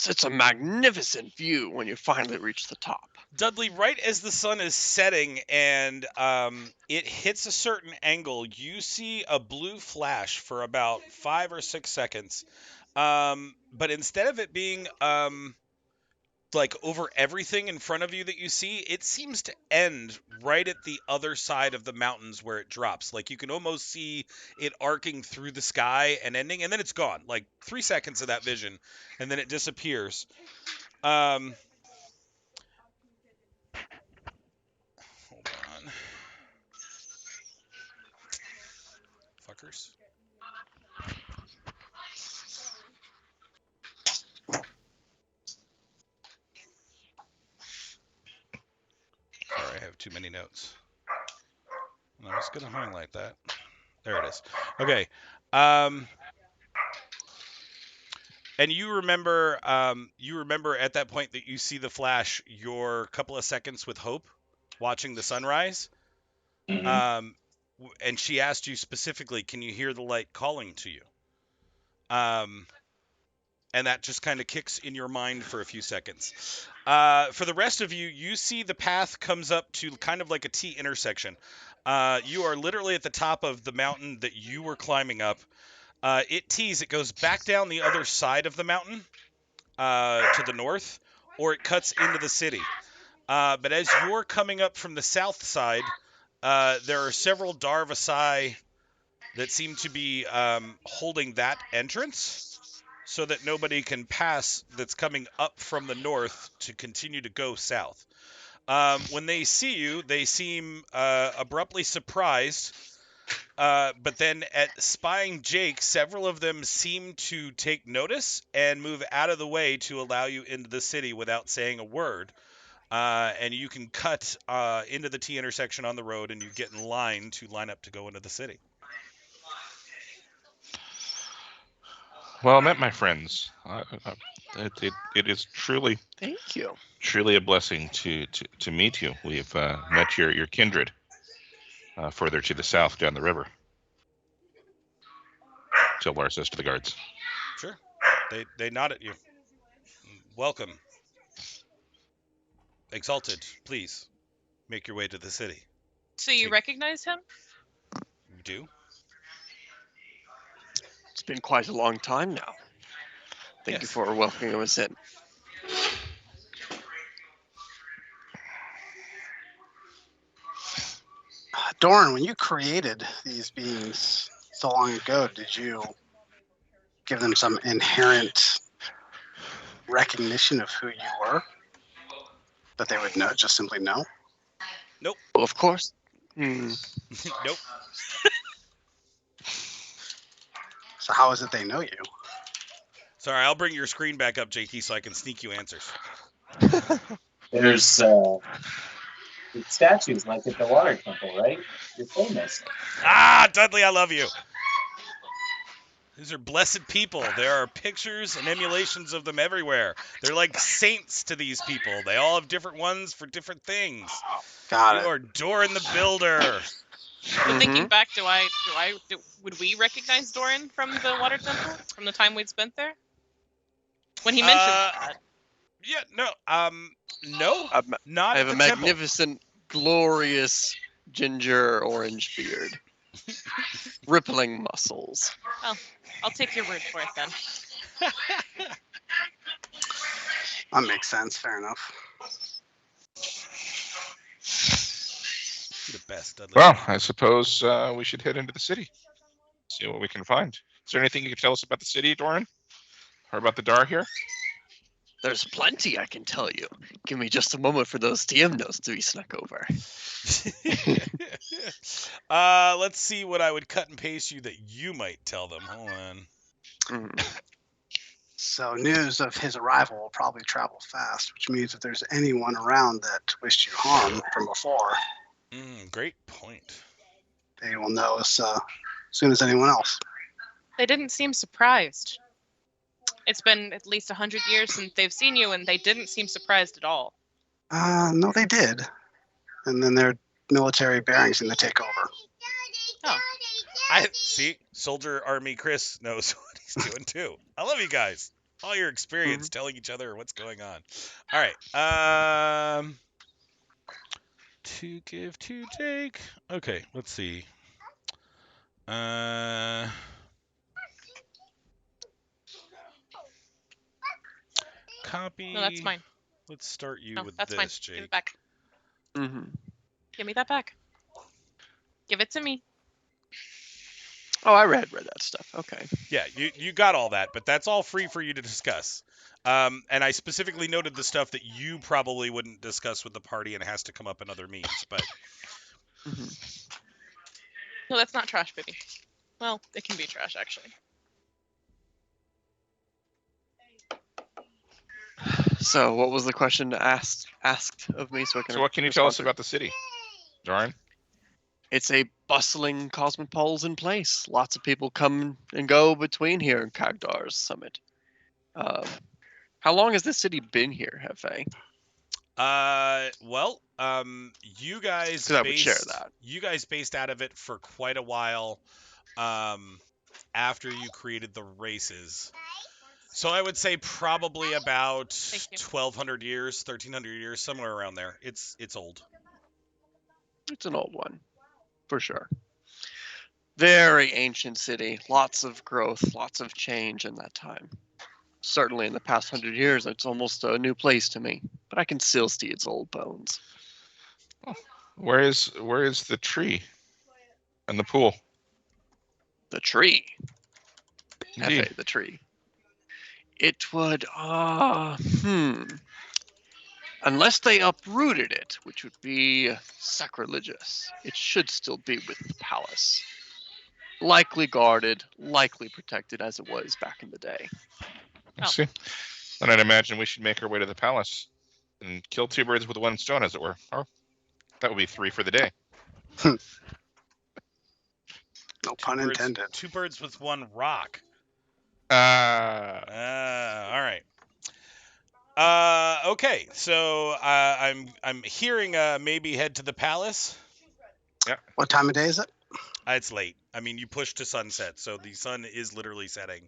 It's a magnificent view when you finally reach the top. Dudley, right as the sun is setting and it hits a certain angle, you see a blue flash for about 5 or 6 seconds. But instead of it being like over everything in front of you that you see, it seems to end right at the other side of the mountains where it drops. Like you can almost see it arcing through the sky and ending, and then it's gone. Like 3 seconds of that vision, and then it disappears. Hold on. Fuckers. Sorry, I have too many notes. I was going to highlight that. There it is. Okay. And you remember at that point that you see the flash, your couple of seconds with Hope watching the sunrise. Mm-hmm. And she asked you specifically, can you hear the light calling to you? and that just kind of kicks in your mind for a few seconds. For the rest of you, you see the path comes up to kind of like a T intersection. You are literally at the top of the mountain that you were climbing up. It goes back down the other side of the mountain to the north, or it cuts into the city. But as you're coming up from the south side, there are several Dar Vasai that seem to be holding that entrance so that nobody can pass that's coming up from the north to continue to go south. When they see you, they seem abruptly surprised, but then at spying Jake, several of them seem to take notice and move out of the way to allow you into the city without saying a word. And you can cut into the T intersection on the road, and you get in line up to go into the city. Well met, my friends. It is Thank you. truly a blessing to meet you. We've met your kindred further to the south down the river. Tilbar says to the guards. Sure. They nod at you. Welcome. Exalted, please make your way to the city. So you Take- recognize him? You do? It's been quite a long time now. Thank you Yes. for welcoming us in. Doran, when you created these beings so long ago, did you give them some inherent recognition of who you were? That they would know, just simply know? Well, of course. Hmm. Nope. So how is it they know you? Sorry, I'll bring your screen back up, JT, so I can sneak you answers. There's statues like at the water temple, right? You're famous. Dudley, I love you. These are blessed people. There are pictures and emulations of them everywhere. They're like saints to these people. They all have different ones for different things. Got You it. are Doran the Builder. But thinking Mhm. back, would we recognize Doran from the water temple from the time we'd spent there? When he mentioned that. Yeah, no, I'm- not I at have a the temple. magnificent, glorious ginger orange beard. Rippling muscles. I'll take your word for it then. That makes sense. Fair enough. You're the best, Dudley. Well, I suppose we should head into the city. See what we can find. Is there anything you can tell us about the city, Doran? Or about the Dar here? There's plenty I can tell you. Give me just a moment for those TM notes to be snuck over. Let's see what I would cut and paste you that you might tell them. Hold on. Mm. So news of his arrival will probably travel fast, which means if there's anyone around that wished you harm from before, Great point. they will know as soon as anyone else. They didn't seem surprised. It's been at least 100 years since they've seen you, and they didn't seem surprised at all. No, they did. And then their military bearings seem to take over. I see. Soldier Army Chris knows what he's doing too. I love you guys. All your experience telling each other what's going on. All right. To give to take. Okay, let's see. Copy. No, that's mine. Let's start you No, with that's this, mine. Jake. Give it back. Hmm. Give me that back. Give it to me. Oh, I read that stuff. Okay. Yeah, you got all that, but that's all free for you to discuss. And I specifically noted the stuff that you probably wouldn't discuss with the party and has to come up in other means. But Hmm. No, that's not trash, baby. Well, it can be trash, actually. So, what was the question asked of me? So I can. So what can you tell us respond? about the city, Doran? It's a bustling cosmopolitan place. Lots of people come and go between here and Kagdar's summit. How long has this city been here, Hefe? you guys 'Cause I would share based that. you guys based out of it for quite a while. After you created the races. So I would say probably about Thank you. 1,200 years, 1,300 years, somewhere around there. It's old. It's an old one, for sure. Very ancient city. Lots of growth, lots of change in that time. Certainly in the past 100 years, it's almost a new place to me. But I can still see its old bones. Where is the tree and the pool? The tree. Indeed. Hefe, the tree. It would, unless they uprooted it, which would be sacrilegious, it should still be with the palace. Likely guarded, likely protected as it was back in the day. I see. Then I'd imagine we should make our way to the palace and kill two birds with one stone, as it were. Or that would be 3 for the day. No pun intended. Two birds with one rock. Uh, All right. Okay. So I'm hearing maybe head to the palace. What time of day is it? It's late. I mean, you push to sunset, so the sun is literally setting.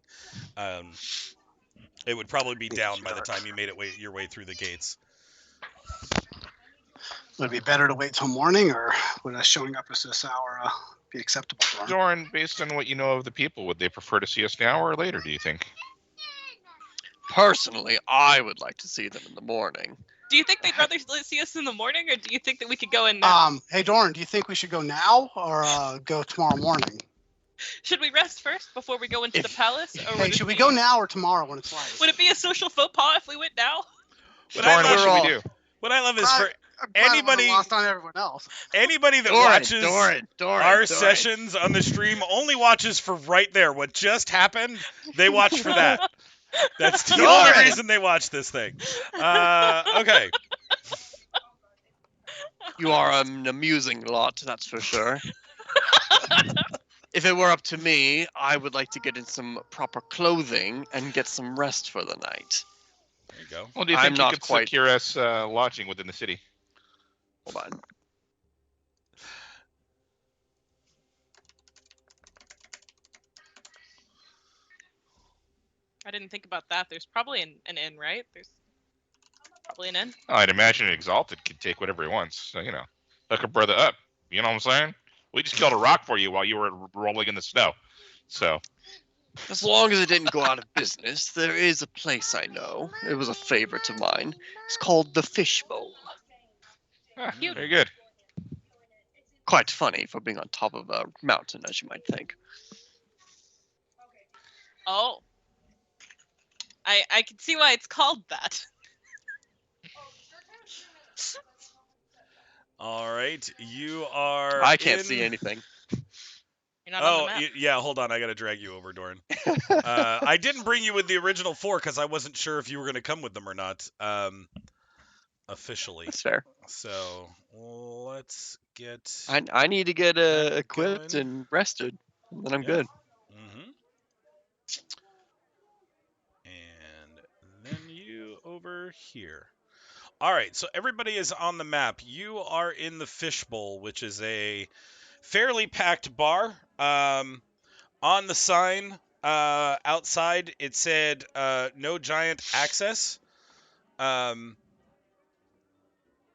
It would probably be down by the time you made your way through the gates. Would it be better to wait till morning, or would us showing up at this hour be acceptable for them? Doran, based on what you know of the people, would they prefer to see us now or later, do you think? Personally, I would like to see them in the morning. Do you think they'd rather see us in the morning, or do you think that we could go in now? Hey, Doran, do you think we should go now or go tomorrow morning? Should we rest first before we go into the palace? Or Hey, should we go now or tomorrow when it's light? Would it be a social faux pas if we went now? Doran, what should we do? What I love is for I'm glad I anybody- wasn't lost on everyone else. anybody that watches our sessions on the stream only watches for right there. What just happened, they watch for that. That's the only reason they watch this thing. Okay. You are an amusing lot, that's for sure. If it were up to me, I would like to get in some proper clothing and get some rest for the night. There you go. Well, do you I'm think you not could quite- secure us lodging within the city? Hold on. I didn't think about that. There's probably an inn, right? There's probably an inn. I'd imagine Exalted could take whatever he wants. So, you know, hook a brother up. You know what I'm saying? We just killed a rock for you while you were rolling in the snow. So, As long as it didn't go out of business, there is a place I know. It was a favorite of mine. It's called the Fishbowl. Cute. very good. Quite funny for being on top of a mountain, as you might think. Oh. I can see why it's called that. All right. You are. I can't see anything. You're not on Oh, the map. yeah. Hold on. I got to drag you over, Doran. I didn't bring you with the original 4 because I wasn't sure if you were going to come with them or not. Officially. That's fair. So let's get. I need to get equipped Going. and rested, and then I'm Yeah. good. Mm-hmm. And then you over here. All right, so everybody is on the map. You are in the Fishbowl, which is a fairly packed bar. On the sign outside, it said no giant access.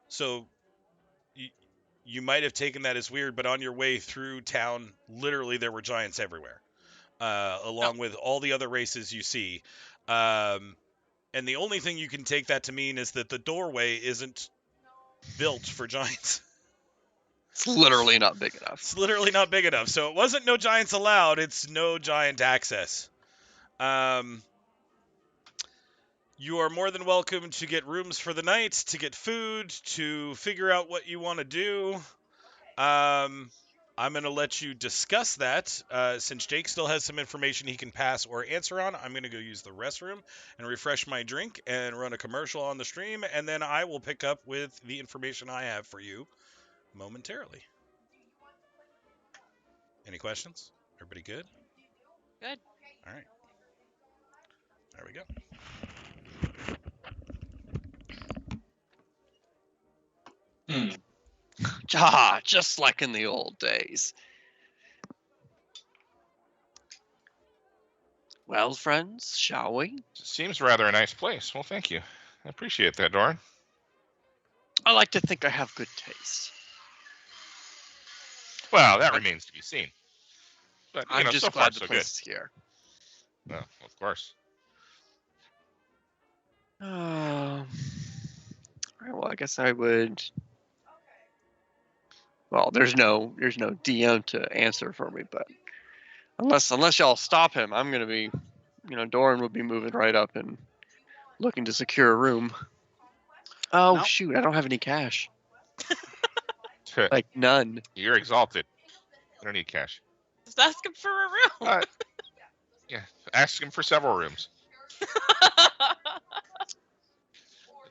So you might have taken that as weird, but on your way through town, literally there were giants everywhere, along with all the other races you see. And the only thing you can take that to mean is that the doorway isn't built for giants. It's literally not big enough. It's literally not big enough. So it wasn't no giants allowed, it's no giant access. You are more than welcome to get rooms for the night, to get food, to figure out what you want to do. I'm going to let you discuss that. Since Jake still has some information he can pass or answer on, I'm going to go use the restroom and refresh my drink and run a commercial on the stream, and then I will pick up with the information I have for you momentarily. Any questions? Everybody good? Good. All right. There we go. Just like in the old days. Well, friends, shall we? Seems rather a nice place. Well, thank you. I appreciate that, Doran. I like to think I have good taste. Well, that remains to be seen. But, I'm just so far, glad the so place good. is here. No, of course. All right, well, I guess I would. Well, there's no DM to answer for me, but unless y'all stop him, I'm gonna be, Doran will be moving right up and looking to secure a room. Oh Nope. shoot, I don't have any cash. Like none. You're exalted. You don't need cash. Just ask him for a room. Yeah, ask him for several rooms.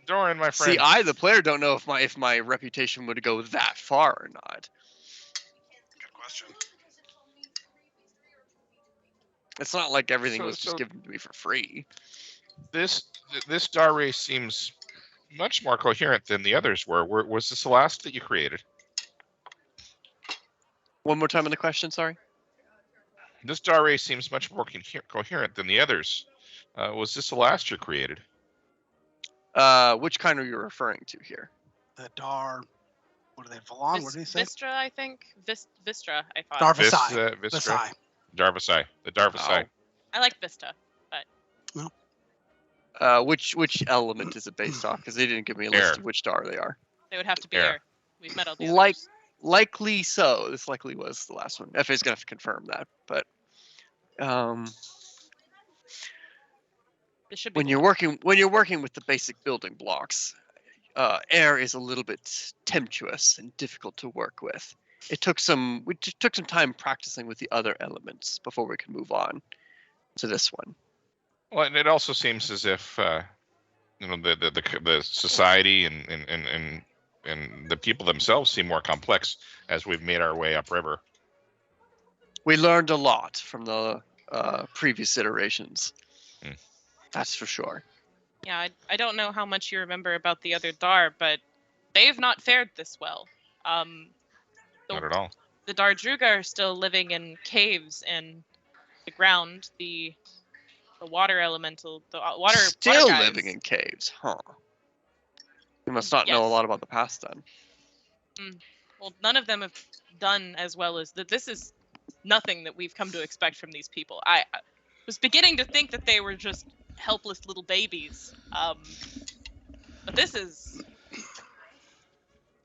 Doran, my friend. See, I, the player, don't know if my reputation would go that far or not. Good question. It's not like everything So- was just so- given to me for free. This star race seems much more coherent than the others were. Was this the last that you created? One more time on the question, sorry. This star race seems much more coherent than the others. Was this the last you created? Which kind are you referring to here? The Dar. What are they? Valon? What did he say? Vistra, I think. Vistra, I thought. Darvasai. Vistra? Vasai. Darvasai. The Darvasai. I like Vista. Which element is it based off? Because they didn't give me a Air. list of which star they are. They would have to be Air. air. We've met all the Like- others. Likely so. This likely was the last one. FA's gonna have to confirm that. But This should be when you're working with the basic building blocks, air is a little bit tempestuous and difficult to work with. We took some time practicing with the other elements before we could move on to this one. Well, and it also seems as if the society and the people themselves seem more complex as we've made our way upriver. We learned a lot from the previous iterations. Hmm. That's for sure. Yeah, I don't know how much you remember about the other Dar, but they've not fared this well. Not at all. The Dardruga are still living in caves in the ground. The water elemental, the water Still guys, living in caves, huh? You must not know a Yes. lot about the past then. Well, none of them have done as well as that. This is nothing that we've come to expect from these people. I was beginning to think that they were just helpless little babies. But this is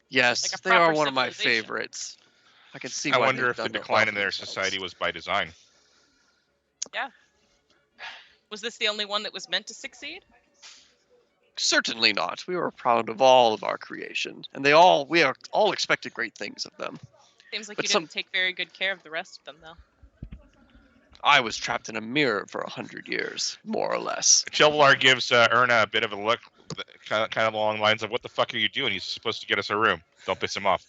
Yes, Like a they are proper one of my civilization. favorites. I can see I why wonder they've if the done well decline for in their themselves. society was by design. was this the only one that was meant to succeed? Certainly not. We were proud of all of our creation, and we all expected great things of them. Seems like But you some- didn't take very good care of the rest of them, though. I was trapped in a mirror for 100 years, more or less. Chilvalar gives Erna a bit of a look, kind of along the lines of, "What the fuck are you doing? He's supposed to get us a room. Don't piss him off."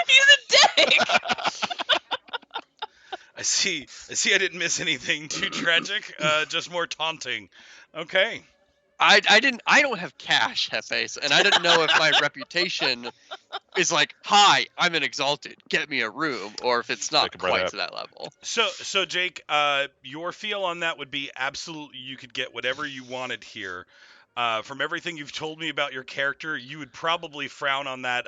He's a dick. I see. I didn't miss anything too tragic. Just more taunting. Okay. I don't have cash, Hefes, and I didn't know if my reputation is like, "Hi, I'm an exalted. Get me a room," or if it's not Take a brother quite up. to that level. So Jake, your feel on that would be absolutely you could get whatever you wanted here. From everything you've told me about your character, you would probably frown on that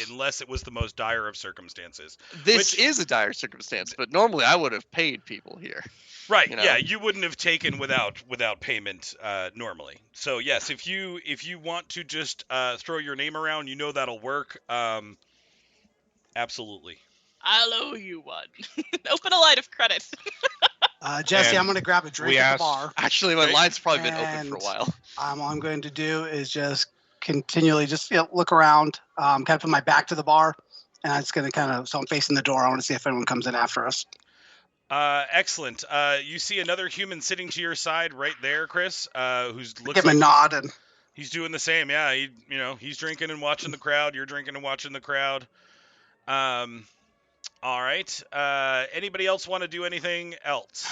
unless it was the most dire of circumstances. This Which- is a dire circumstance, but normally I would have paid people here. Right. You know? Yeah, you wouldn't have taken without payment normally. So yes, if you want to just throw your name around, that'll work. Absolutely. I'll owe you one. Open a line of credit. Jesse, And I'm going to grab a drink we at asked- the bar. Actually, my Right. line's probably been open for a And- while. All I'm going to do is just continually just look around, kind of put my back to the bar, and I'm just going to so I'm facing the door. I want to see if anyone comes in after us. Excellent. You see another human sitting to your side right there, Chris, who's looks Give him a like nod, and he's doing the same. Yeah, he's drinking and watching the crowd. You're drinking and watching the crowd. All right. Anybody else want to do anything else?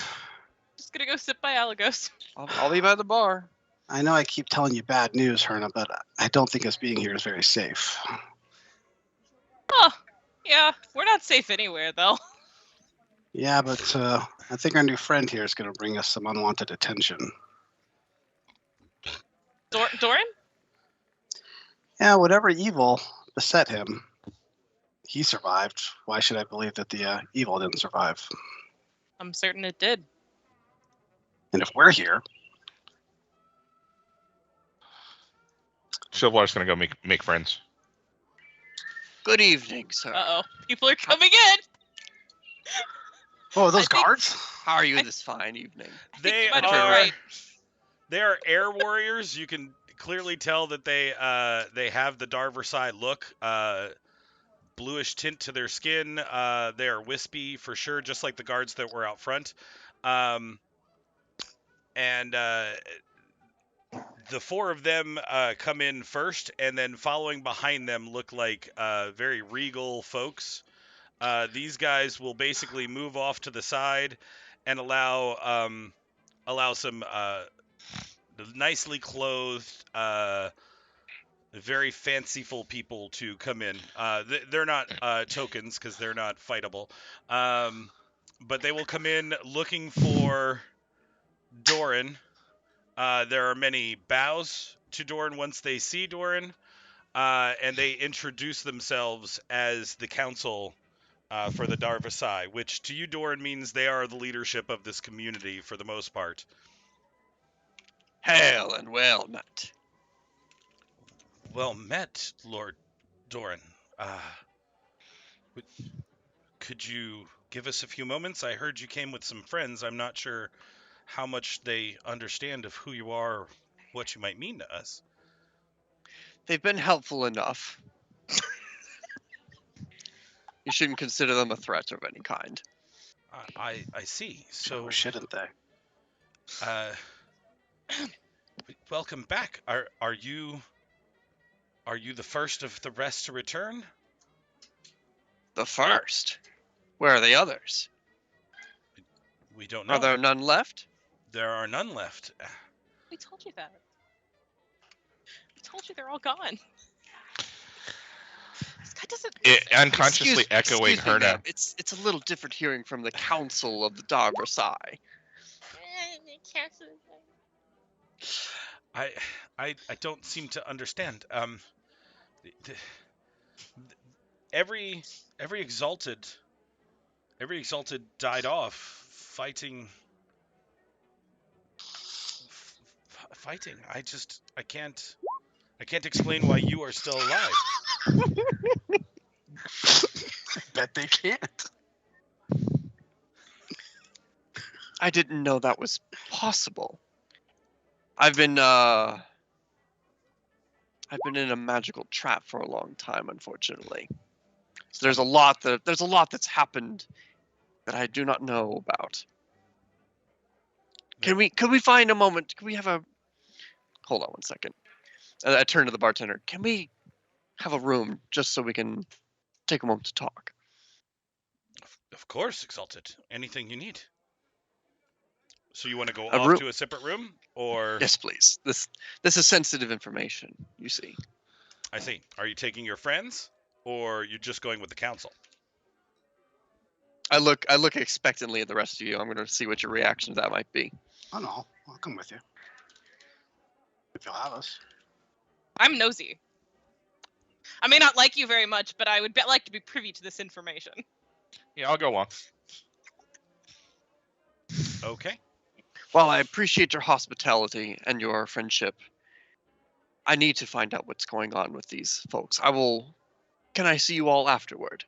Just gonna go sit by Alagos. I'll be by the bar. I know I keep telling you bad news, Herna, but I don't think us being here is very safe. Oh, yeah. We're not safe anywhere, though. Yeah, but I think our new friend here is going to bring us some unwanted attention. Doran? Yeah, whatever evil beset him, he survived. Why should I believe that the evil didn't survive? I'm certain it did. And if we're here, Silverwater's gonna go make friends. Good evening, sir. Uh-oh. People are coming in. oh, those I think- guards? How are you this fine evening? I think They you might have been are right. they are air warriors. You can clearly tell that they have the Dar Versailles look. Bluish tint to their skin. They are wispy for sure, just like the guards that were out front. And the four of them come in first, and then following behind them look like very regal folks. These guys will basically move off to the side and allow some nicely clothed, very fanciful people to come in. They're not tokens because they're not fightable, but they will come in looking for Doran. There are many bows to Doran once they see Doran, and they introduce themselves as the council for the Dar Versailles, which to you, Doran, means they are the leadership of this community for the most part. Hail and well met. Well met, Lord Doran. Could you give us a few moments? I heard you came with some friends. I'm not sure how much they understand of who you are or what you might mean to us. They've been helpful enough. You shouldn't consider them a threat of any kind. I see. So So, shouldn't they? welcome back. Are you the first of the rest to return? The first? Where are the others? We don't know. Are there none left? There are none left. We told you that. We told you they're all gone. This guy doesn't. Unconsciously echoing excuse me, her now. ma'am. It's a little different hearing from the council of the Dar Versailles. I don't seem to understand. Every exalted died off fighting. Fighting. I can't explain why you are still alive. Bet they can't. I didn't know that was possible. I've been in a magical trap for a long time, unfortunately. So there's a lot that's happened that I do not know about. Could we find a moment? Can we have a hold on one second? I turn to the bartender. Can we have a room just so we can take a moment to talk? Of course, exalted. Anything you need. So you want to go A off room- to a separate room, or Yes, please. This is sensitive information, you see. I see. Are you taking your friends, or you're just going with the council? I look expectantly at the rest of you. I'm going to see what your reaction to that might be. Oh no, I'll come with you. If you'll have us. I'm nosy. I may not like you very much, but I would like to be privy to this information. Yeah, I'll go on. Okay. While I appreciate your hospitality and your friendship, I need to find out what's going on with these folks. Can I see you all afterward?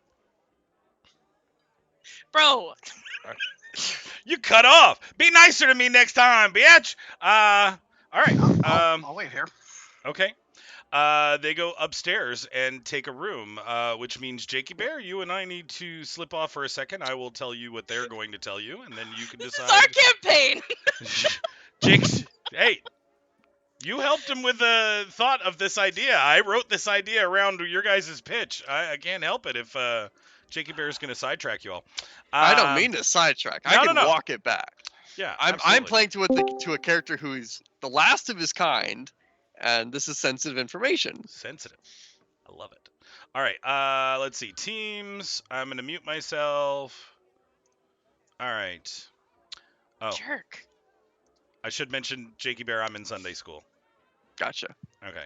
Bro, You cut off. Be nicer to me next time, bitch. All right. I'll wait here. Okay. They go upstairs and take a room, which means Jakey Bear, you and I need to slip off for a second. I will tell you what they're going to tell you, and then you can this decide. is our campaign. Jinx, hey, you helped him with the thought of this idea. I wrote this idea around your guys' pitch. I can't help it if Jakey Bear is going to sidetrack you all. I don't mean to sidetrack. I can no. walk it back. Yeah, I'm absolutely. playing to a character who's the last of his kind, and this is sensitive information. Sensitive. I love it. All right. Let's see. Teams. I'm going to mute myself. All right. Oh, Jerk. I should mention, Jakey Bear, I'm in Sunday school. Gotcha. Okay.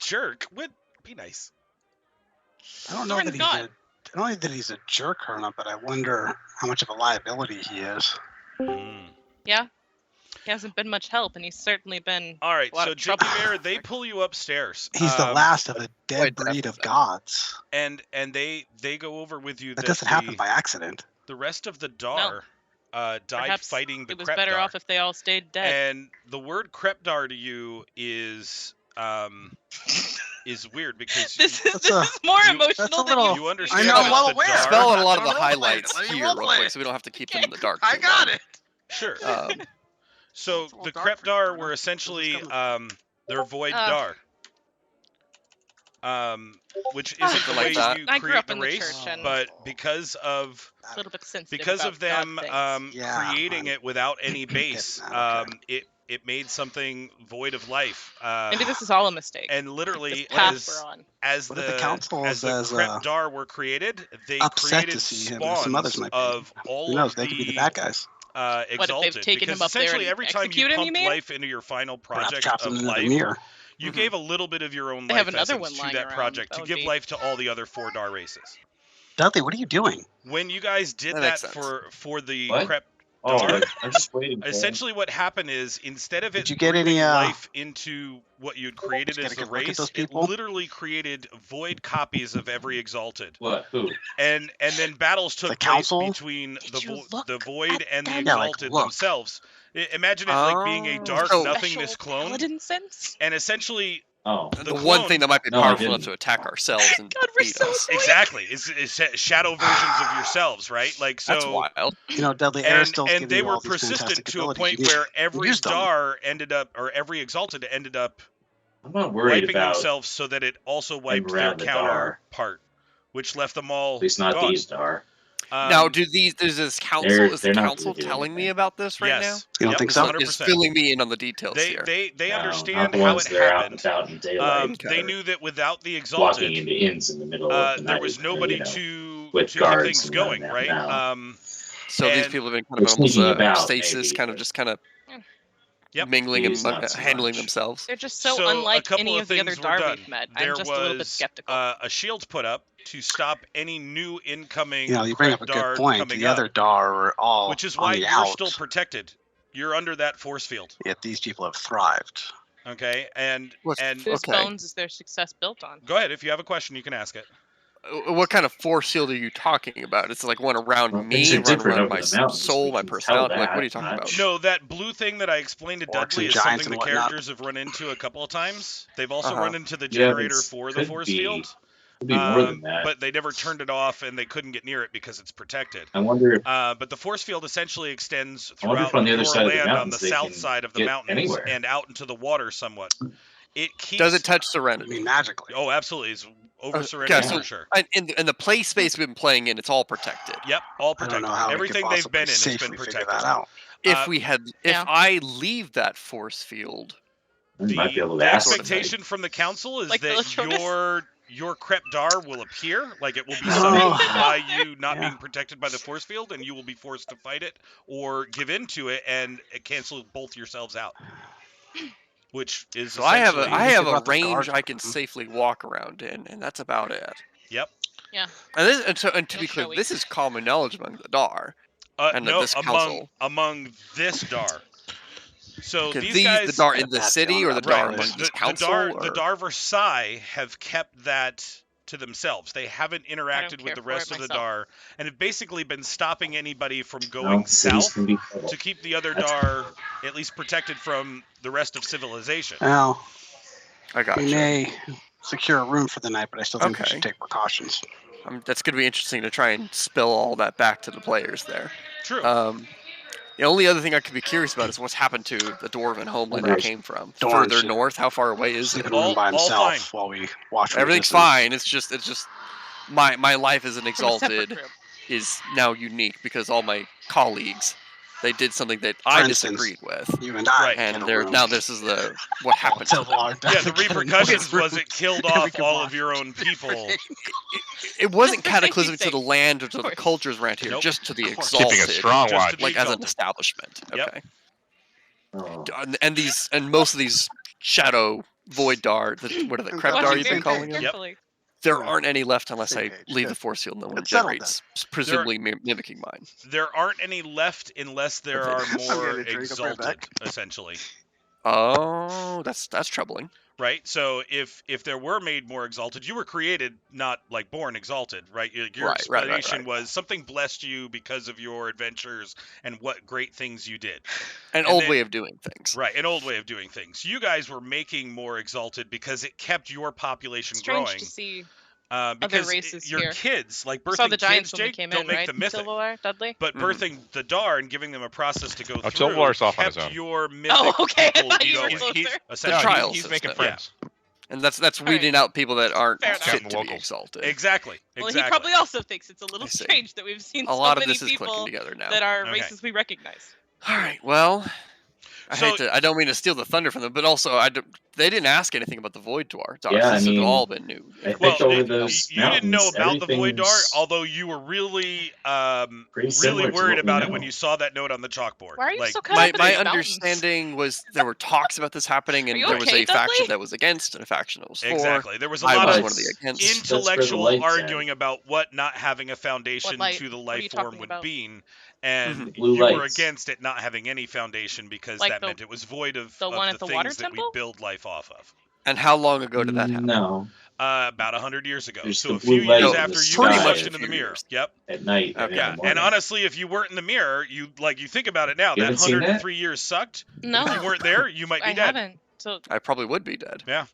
Jerk? What? Be nice. I don't know Sovereign that God. I don't know that he's a jerk or not, but I wonder how much of a liability he is. Mm. Yeah. He hasn't been much help, and he's certainly been. All right, A lot so of Jakey trouble. Bear, they pull you upstairs. He's the last of a dead Wait, breed of that's- gods. And they go over with you That doesn't happen by accident. the rest of the Dar died Perhaps fighting the it was Krepdar. better off if they all stayed dead. And the word Krepdar to you is weird because This That's is more a emotional than little- you understand I know, that well the aware. Dar- Spell out a lot of the Don't roleplay it. highlights Let me here real roleplay quick, it. so we don't have to keep them in the dark. I too got long. it. Sure. So It's a little the dark for Krepdar you, were huh? essentially What's they're void Uh. Dar. Which isn't the Like way that. you I grew create up the in the race, church, and- but because of a little bit sensitive because about of them God things. Yeah, creating I'm it without any base, getting that, it made something void of life. Maybe this is all a mistake. And literally, this path as we're on. as What the, if the council as is the as, Krepdar were created, they upset created to see him, and some others spawns might be. of all Who knows? of They could be the the bad guys. What, if exalted. they've taken because him up there essentially and every time you executed him, you pumped mean? life into your final Perhaps project traps of him into the life, mirror. you Mhm. gave a little bit of your own They life have another essence one to lying that around. project That to would give be- life to all the other 4 Dar races. Dudley, what are you doing? When you guys did That that makes sense. for the What? Krep Oh, Dar, I'm just waiting. For essentially what happened is instead of it Did you get breathing any, life into what you'd created did you as get a the good look at race, those it people? literally created void copies of every exalted. What? Who? And then battles took The place council? between Did you look the void at and the them? Yeah, like, exalted look. themselves. Imagine it like being a Oh. dark So- nothingness Special clone, paladin sense? and essentially Oh, The The one clone- thing that might be No, I powerful enough didn't. to attack ourselves and God, we're defeat so us. sorry. exactly is shadow versions of yourselves, right? Like so. That's wild. You know, Dudley Air And, still and giving they you were all these persistent fantastic to a abilities. point You need where to every use them. Dar ended up, or every exalted ended up I'm not worried wiping about. themselves so that it also wiped their around the Dar. counterpart, which left them all At least not gone. these Dar. Now, is this council? they're- Is the they're not council gonna do telling me anything. about this right yes, You don't Yep, think so? now? 100%. Is filling me in on the details They here. they No, understand not the how ones it that are out happened. and about in daylight. Okay. They knew that without the Walking exalted, into inns in the middle of the night. there was nobody you know, to with keep guards things and going, running right? down. So these and people have been kind they're of almost sneaking about, stasis, maybe, kind of but- just kind of Yep. mingling and These not so handling much. themselves. They're just so, So, a unlike couple any of of the other things were Dar done. we've met. There I'm just a little bit was, skeptical. a shield put up to stop any new incoming You know, you bring up a Dar good point. coming The up, other Dar are all which is on why the you're out, still protected. You're under that force field, yet these people have thrived. okay? And What's- Whose okay. bones is their success built on? go ahead if you have a question, you can ask it. What kind of force field are you talking about? It's like one around Well, me, things are one different around over my the mountains, soul, we my can tell personality. Like, what that, are you talking not- about? No, that blue thing that I explained to Orcs Dudley and is giants something the and whatnot. characters have run into a couple of times. They've also Uh-huh. run into the Yeah, generator it's- for the could force be- field, Could be more than that. but they never turned it off and they couldn't get near it because it's protected. I wonder if But the force field essentially extends I wonder throughout if on the other your side of the land on the mountains they south can side of the get mountains anywhere. and out into the water somewhat. It keeps. Does it touch I Serenity? mean, magically. Oh, absolutely. It's over Okay, Serenity so- for sure. And the play space we've been playing in, it's all protected. Yep, all I don't protected. know how Everything we could they've been in possibly has been safely figure protected. that out. If Uh, Yeah. I leave that force field, we might be able to The ask expectation from the council is Like the that Latronus? your Krepdar will appear, like it will be No. summoned by you not Yeah. being protected by the force field, and you will be forced to fight it or give in to it and cancel both yourselves out. Which is so I have a essentially- I have a brought the range guard I can with them. safely walk around in, and that's about it. Yep. Yeah. And to be He'll clear, show you. this is common knowledge among the Dar. And no, this among council. this Dar. So Okay, these these guys, the Dar in the That's city, the or the other Dar Right. among this council? the or- Dar Versailles have kept that to themselves. They haven't interacted with care the for rest it of the myself. Dar and have basically been stopping anybody from No, going cities south can be trouble. to keep the other That's- Dar at least protected from the rest of civilization. Well, I got we you. may secure a room for the night, but I still think we Okay. should take precautions. That's going to be interesting to try and spill all that back to the players there. True. The only other thing I could be curious about is what's happened to the dwarven homeland I There's came from. Dorn Further shit. north, how far away is Sleep it? in a room by All himself fine. while we watch. from a Everything's distance. fine. It's just my life as an From a separate exalted group. is now unique because all my colleagues They did something that For I instance, disagreed with, You and I. Right. in and a there room. now this is what happened to them. Tevlar Yeah, doesn't the get in repercussions room. was it killed And we off can all watch of your it. own people. It wasn't Just for safety's cataclysmic to the sake. land or to Of the course. cultures around here, Nope. just to the Of course. exalted, Keeping a strong Just to watch. the like as an exalted. establishment. Yep. Okay. Oh. And most of these shadow void dar, what are the I'm crab glad dar we're you've on been the calling same them? Yep. carefully. There Yeah. aren't any left unless Same I page, leave the good. force field and no one It's settled generates, presumably mimicking mine. There aren't any left unless there are I'm more getting a drink, I'll be right exalted, back. essentially. Oh, that's troubling. Right? So if there were made more exalted, you were created, not like born exalted, right? Your Right, right, right, explanation right. was something blessed you because of your adventures and what great things you did. An And old then- way of doing things. Right, an old way of doing things. You guys were making more exalted because it kept your population Strange growing. to see Because races your here. kids, like We saw birthing the giants kids, when we Jake, came don't in, make right? them mythic. Silverwire, Dudley? But Mhm. birthing the Dar and giving them a process to go Oh, through Silverware's off on his kept own. your mythic Oh, okay. I people thought you were going, closer. he's- essentially. trial he's making system. friends. And that's All right. weeding out people that aren't Fair enough. fit Counting to be locals. exalted. Exactly. Well, exactly. he probably also thinks it's a little I see. strange that we've seen A so lot of many this is clicking people together now. that are Okay. races we recognize. All right. Well, So- I don't mean to steal the thunder from them, but also they didn't ask anything about the Void Dwar. Yeah, I This mean, has all been new. I think Well, over you those didn't know mountains, about the Void Dart, everything's although you were really, pretty really similar to worried what we about it when know. you saw that note on the chalkboard. Why are you like, so caught My up in my these mountains? understanding was there were talks about this happening, and you there was okay, a faction Dudley? that was against and a faction that was for. Exactly. There was a I lot was of one of the against. That's where the intellectual light's at. arguing about what not having a foundation light? to the What are you life form talking would about? mean, and Mhm. The blue you were lights. against it not having any foundation because Like that the- meant it was void of the one the at the things water that we temple? build life off of. And how long ago did that happen? No, About 100 years ago. There's So the a few blue light years in after the you sky. were Pretty much pushed a into the few mirror. years. Yep. at night. Okay. in Yeah, the and morning. honestly, if you weren't in the mirror, you think about it now. You That haven't seen that? 103 years sucked. No, If you weren't there, you might be I dead. haven't. So I probably would be dead. Yeah.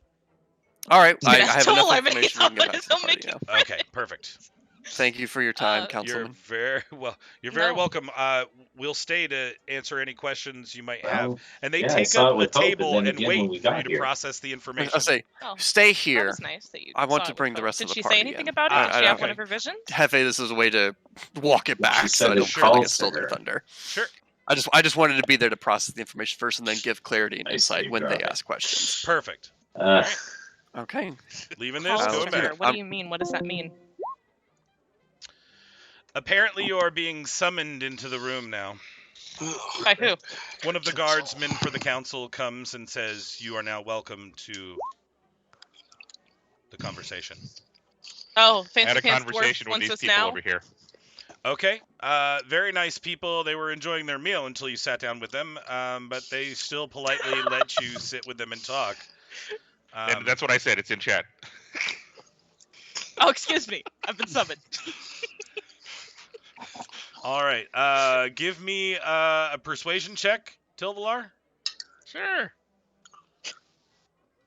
All right. I That's have still enough alive, but information. he's We can get back to the still party making now. Okay, perfect. Thank you for your time, Uh, You're Councilman. very well. You're very No. welcome. We'll stay to answer any questions you might have. Well, And they yeah, I take saw up it a with Hope, and table then and again wait when we for you got to here. process the information. I'll say, oh, stay that here. was nice that you. I want saw to it bring with the Hope. rest Did of the she party say anything in. about it? Ah, Did she have okay. one of her visions? Hefe, this is a way to walk it back, said so I to don't Sure. really call get to stolen her. thunder. Sure. I just wanted to be there to process the information first, and then give clarity and I see, insight when got they it. ask questions. Perfect. Uh, Okay. Leaving Call this, I'll going to do her. back. it. What do you mean? What does that mean? Apparently, you are being summoned into the room now. By who? One of the guardsmen for the council comes and says, "You are now welcome to the conversation." Oh, I had fancy a pants conversation dwarf with wants these us people now. over here. Okay. Very nice people. They were enjoying their meal until you sat down with them, but they still politely let you sit with them and talk. And that's what I said. It's in chat. Oh, excuse me. I've been summoned. All right. Give me a persuasion check, Tilvalar. Sure.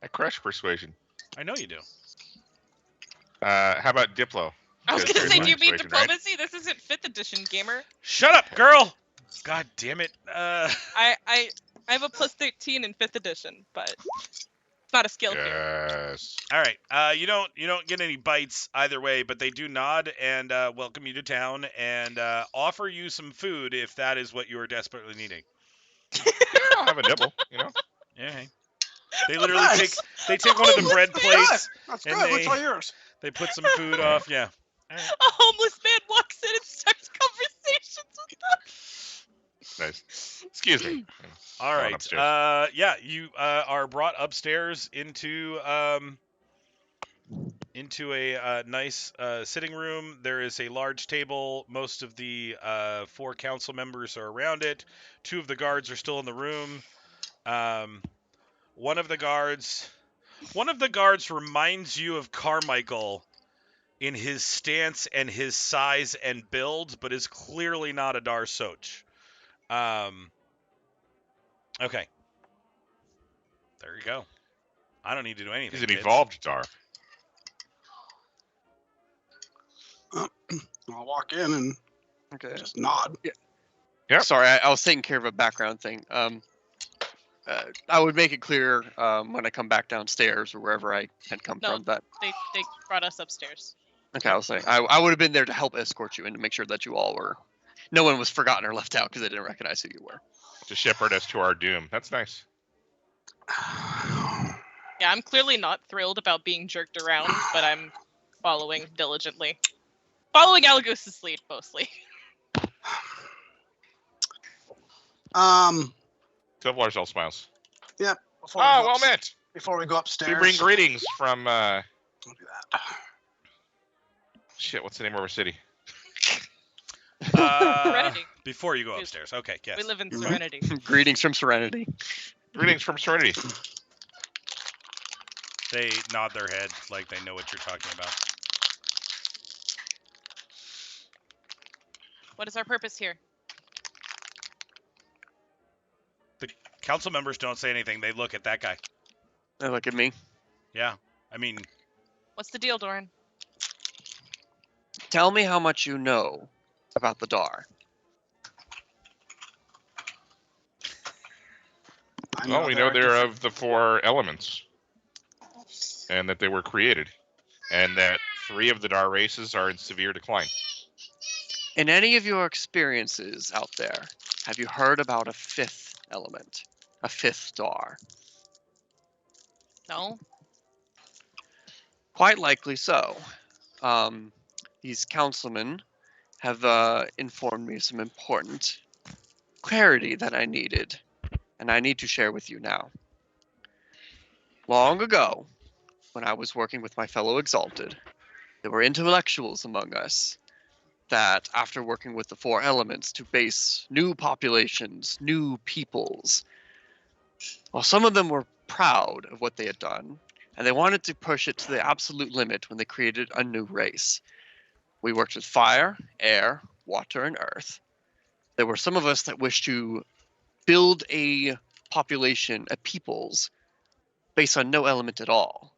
I crush persuasion. I know you do. How about Diplo? I was Because gonna there's say, my do you mean persuasion, right? diplomacy? This isn't 5th edition, gamer. Shut up, girl. God damn it. I have a plus 13 in 5th edition, but it's not a skill here. Yes. All right. You don't get any bites either way, but they do nod and welcome you to town and offer you some food if that is what you are desperately needing. Yeah, I'll have a nibble, you know? Yeah. Hey. They literally Nice. take one of the bread plates. That's And good. What's they- all yours? They put some food off. Yeah. All right. A homeless man walks in and starts conversations with them. Nice. Excuse me. All Going right. upstairs. Yeah, you are brought upstairs into a nice sitting room. There is a large table. Most of the 4 council members are around it. 2 of the guards are still in the room. One of the guards reminds you of Carmichael in his stance and his size and build, but is clearly not a Dar Soch. Okay. There you go. I don't need to do anything. He's an kids. evolved Dar. I'll walk in and Okay. just nod. Yep. Sorry, I was taking care of a background thing. I would make it clear when I come back downstairs or wherever I had come No. from that. They brought us upstairs. Okay, I was saying I would have been there to help escort you and to make sure that you all were No one was forgotten or left out because they didn't recognize who you were. To shepherd us to our doom. That's nice. Yeah, I'm clearly not thrilled about being jerked around, but I'm following diligently. Following Alagus's lead, mostly. Kevlar's all smiles. Before we Ah, go well ups- met. Before we go upstairs. We bring greetings from, I'll do that. shit, what's the name of our city? Serenity. Before you go upstairs. Okay, yes. We live in Mhm. Serenity. Greetings from Serenity. Greetings from Serenity. They nod their head like they know what you're talking about. What is our purpose here? The council members don't say anything. They look at that guy. They look at me. Yeah. I mean, What's the deal, Doran? Tell me how much you know about the Dar. Well, we know they're of the 4 elements. And that they were created. And that 3 of the Dar races are in severe decline. In any of your experiences out there, have you heard about a 5th element? A 5th Dar? No? Quite likely so. These councilmen have informed me of some important clarity that I needed, and I need to share with you now. Long ago, when I was working with my fellow Exalted, there were intellectuals among us that, after working with the 4 elements to base new populations, new peoples, well, some of them were proud of what they had done, and they wanted to push it to the absolute limit when they created a new race. We worked with fire, air, water, and earth. There were some of us that wished to build a population, a peoples, based on no element at all.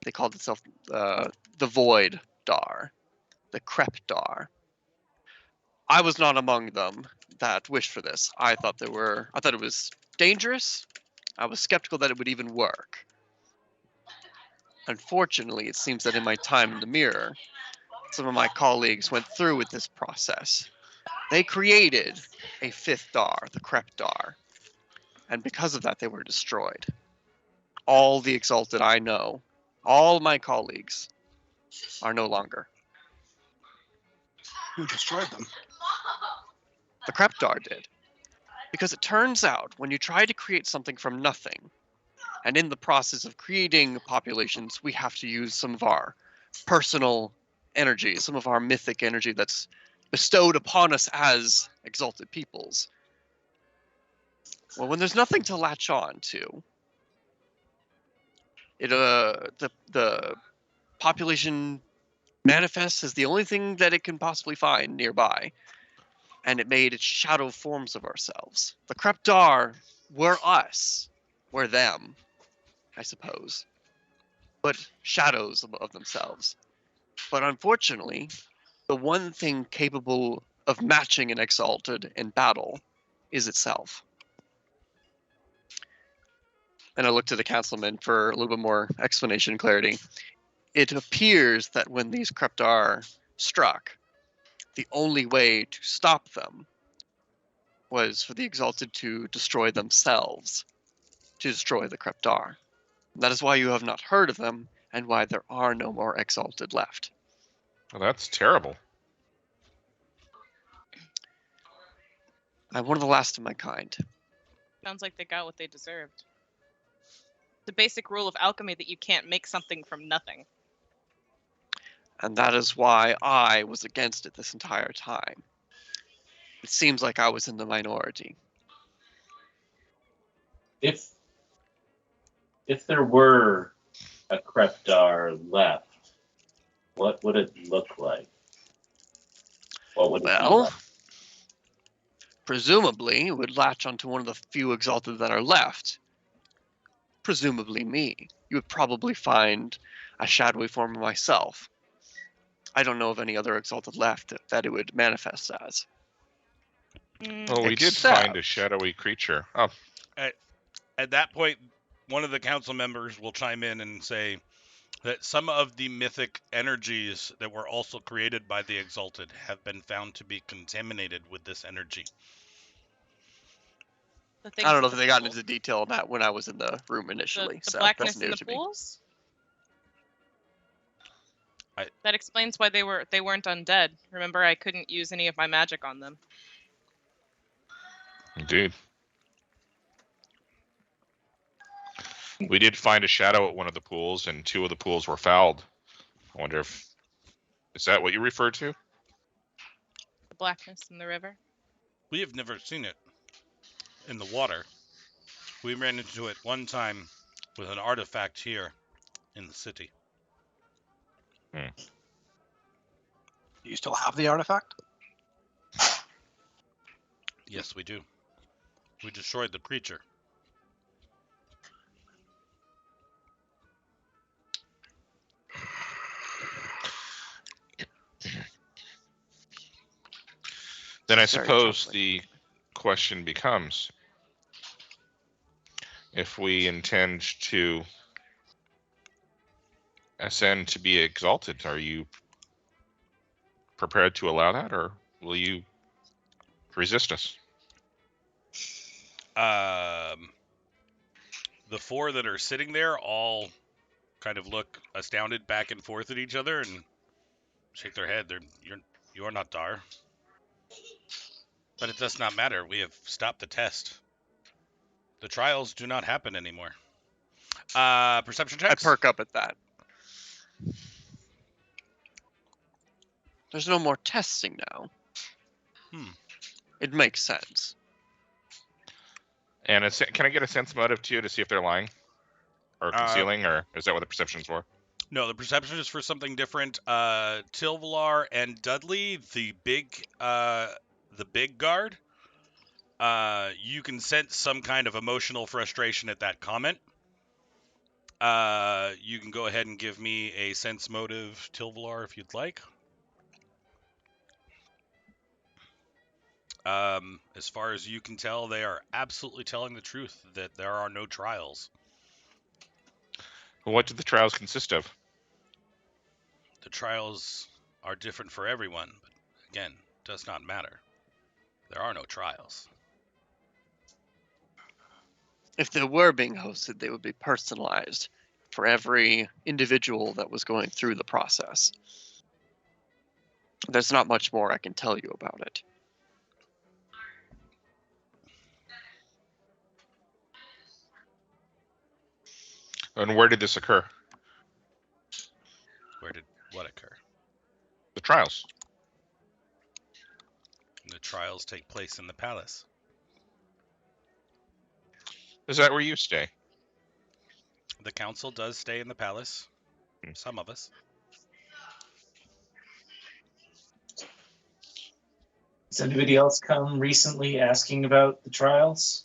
They called itself the Void Dar, the Krep Dar. I was not among them that wished for this. I thought it was dangerous. I was skeptical that it would even work. Unfortunately, it seems that in my time in the mirror, some of my colleagues went through with this process. They created a 5th Dar, the Krep Dar, and because of that, they were destroyed. All the Exalted I know, all my colleagues, are no longer. Who destroyed them? The Krep Dar did. Because it turns out, when you try to create something from nothing, and in the process of creating populations, we have to use some of our personal energy, some of our mythic energy that's bestowed upon us as exalted peoples. Well, when there's nothing to latch on to, the population manifests as the only thing that it can possibly find nearby, and it made its shadow forms of ourselves. The Krep Dar were us, were them, I suppose, but shadows of themselves. But unfortunately, the one thing capable of matching an Exalted in battle is itself. And I look to the councilman for a little bit more explanation and clarity. It appears that when these Krep Dar struck, the only way to stop them was for the Exalted to destroy themselves, to destroy the Krep Dar. That is why you have not heard of them, and why there are no more Exalted left. Well, that's terrible. I'm one of the last of my kind. Sounds like they got what they deserved. The basic rule of alchemy that you can't make something from nothing. And that is why I was against it this entire time. It seems like I was in the minority. If there were a Krep Dar left, what would it look like? What would it be Well, like? presumably it would latch onto one of the few Exalted that are left. Presumably me. You would probably find a shadowy form of myself. I don't know of any other Exalted left that it would manifest as. Well, we did Except- find a shadowy creature. Oh, At that point, one of the council members will chime in and say, that some of the mythic energies that were also created by the Exalted have been found to be contaminated with this energy. The I things don't know in if the they got pool? into detail on that when I was in the room the, initially. the So blackness that's in new the to me. pools. I- That explains why they weren't undead. Remember, I couldn't use any of my magic on them. Indeed. We did find a shadow at one of the pools, and 2 of the pools were fouled. I wonder if is that what you referred to? The blackness in the river. We have never seen it in the water. We ran into it one time with an artifact here in the city. Do you still have the artifact? Yes, we do. We destroyed the creature. Then I Very suppose troubling. the question becomes, if we intend to ascend to be exalted, are you prepared to allow that, or will you resist us? The 4 that are sitting there all kind of look astounded back and forth at each other and shake their head. You are not Dar. But it does not matter. We have stopped the test. The trials do not happen anymore. Perception I checks? perk up at that. There's no more testing now. It makes sense. And can I get a sense motive too to see if they're lying or concealing, or is that what the perception's for? No, the perception is for something different. Tilvalar and Dudley, the big guard, you can sense some kind of emotional frustration at that comment. You can go ahead and give me a sense motive, Tilvalar, if you'd like. As far as you can tell, they are absolutely telling the truth that there are no trials. Well, what do the trials consist of? The trials are different for everyone, but again, does not matter. There are no trials. If they were being hosted, they would be personalized for every individual that was going through the process. There's not much more I can tell you about it. And where did this occur? Where did what occur? The trials. The trials take place in the palace. Is that where you stay? The council does stay in the palace. Some of us. Has anybody else come recently asking about the trials?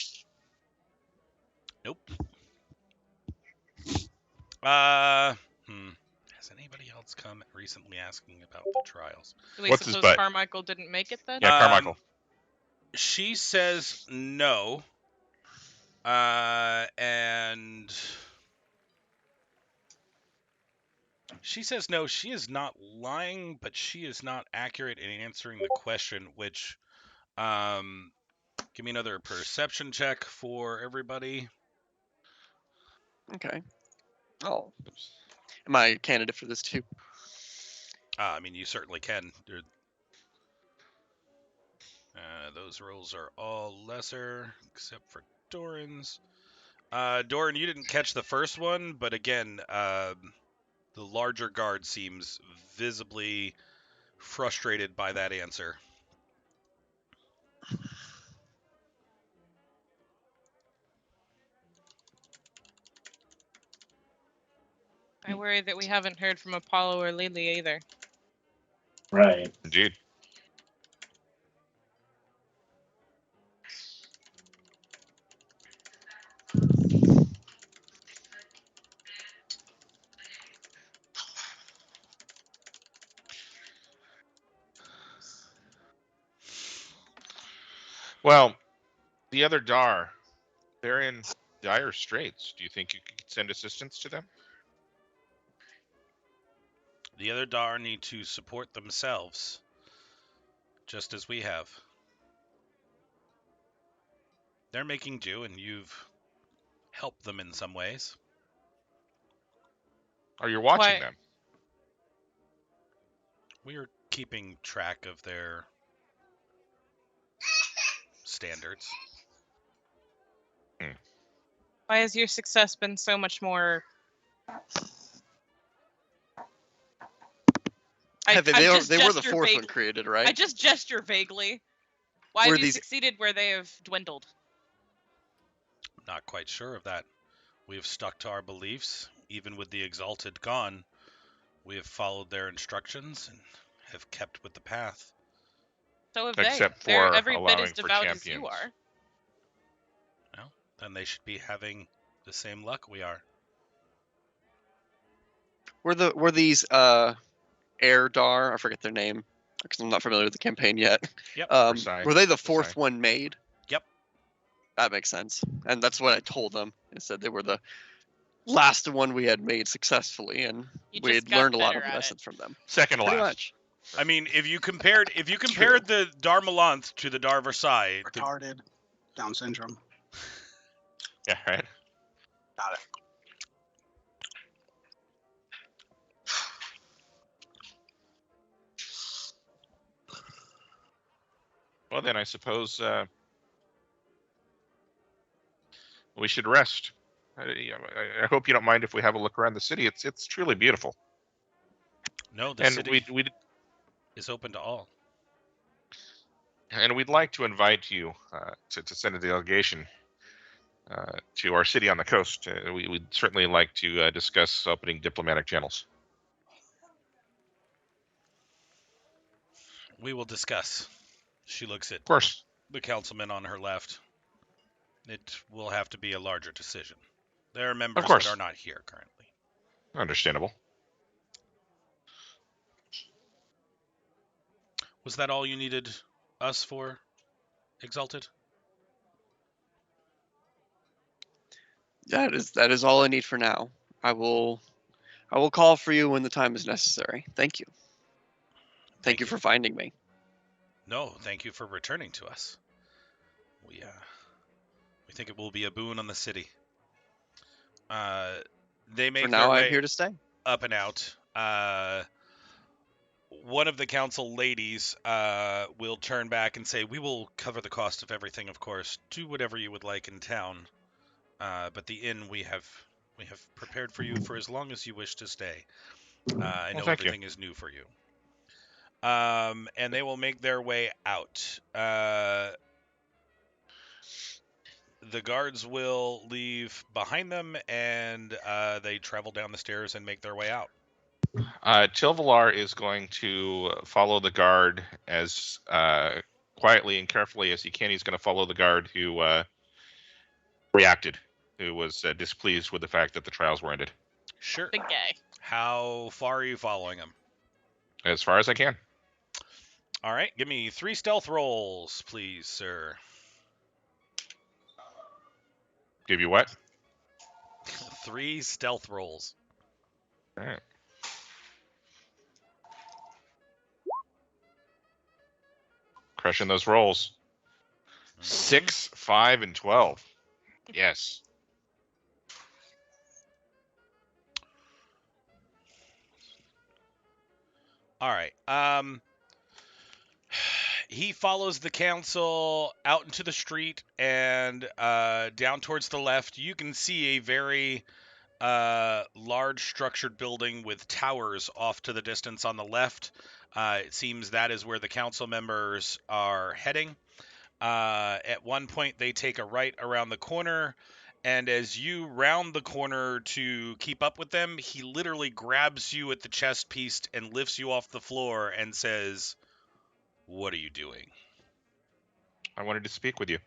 Nope. Has anybody else come recently asking about the trials? Do we What's his suppose butt? Carmichael didn't make it then? Yeah, Carmichael. She says no. And she says no. She is not lying, but she is not accurate in answering the question, which, give me another perception check for everybody. Okay. Oh. Am I a candidate for this too? I mean, you certainly can. Those rolls are all lesser, except for Doran's. Doran, you didn't catch the first one, but again, the larger guard seems visibly frustrated by that answer. I worry that we haven't heard from Apollo or Lily either. Right. Indeed. Well, the other Dar, they're in dire straits. Do you think you could send assistance to them? The other Dar need to support themselves, just as we have. They're making do, and you've helped them in some ways. Are you watching Why- them? We are keeping track of their standards. Why has your success been so much more? Heavy, I they just were the gesture fourth vague- one created, right? I just gesture vaguely. Why Were have you these- succeeded where they have dwindled? Not quite sure of that. We have stuck to our beliefs. Even with the Exalted gone, we have followed their instructions and have kept with the path. So have Except they. They're for every bit allowing as for devout as you champions. are. Then they should be having the same luck we are. Were these Air Dar? I forget their name because I'm not familiar with the campaign yet. Yep. Versailles. Were they the fourth Versailles. one made? Yep. That makes sense, and that's what I told them. I said they were the last one we had made successfully, and You we just had got learned a lot better of at it. lessons from them. Second to Pretty last. much. I mean, if you compared the Dar Malanth to the Dar Versailles, the, Retarded. Down syndrome. Yeah, right. Got it. Well, then I suppose we should rest. I hope you don't mind if we have a look around the city. It's truly beautiful. no, the And city we'd is open to all. we'd like to invite you to send a delegation to our city on the coast. We'd certainly like to discuss opening diplomatic channels. We will discuss. She looks at Of course. the councilman on her left. It will have to be a larger decision. There are members course. that are not here currently. Understandable. Was that all you needed us for, Exalted? That is all I need for now. I will call for you when the time is necessary. Thank you. Thank you for finding me. No, thank you for returning to us. We think it will be a boon on the city. They make For their now, way I'm here to stay. up and out. One of the council ladies will turn back and say, "We will cover the cost of everything, of course. Do whatever you would like in town, but the inn we have prepared for you for as long as you wish to stay. I know thank you. everything is new for you." And they will make their way out. The guards will leave behind them, and they travel down the stairs and make their way out. Tilvalar is going to follow the guard as quietly and carefully as he can. He's going to follow the guard who reacted, who was displeased with the fact that the trials were ended. Sure. Big gay. How far are you following him? As far as I can. All right, give me 3 stealth rolls, please, sir. Give you what? 3 stealth rolls. All right. Crushing those rolls. 6, 5, and 12. Yes. All right. He follows the council out into the street and down towards the left. You can see a very large structured building with towers off to the distance on the left. It seems that is where the council members are heading. At one point, they take a right around the corner, and as you round the corner to keep up with them, he literally grabs you at the chest piece and lifts you off the floor and says, "What are you doing? I wanted to speak with you.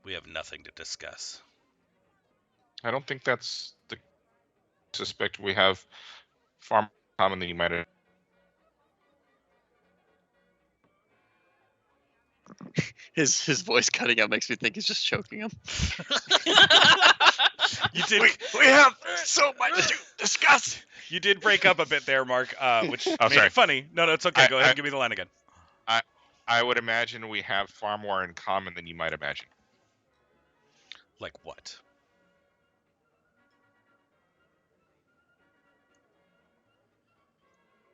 We have nothing to discuss." I don't think that's the suspect we have far more common than you might have. His voice cutting out makes me think he's just choking him. You did. We have so much to discuss. You did break up a bit there, Mark, which made sorry. it funny. No, it's okay. Go ahead I- and give me the line again. I would imagine we have far more in common than you might imagine. Like what?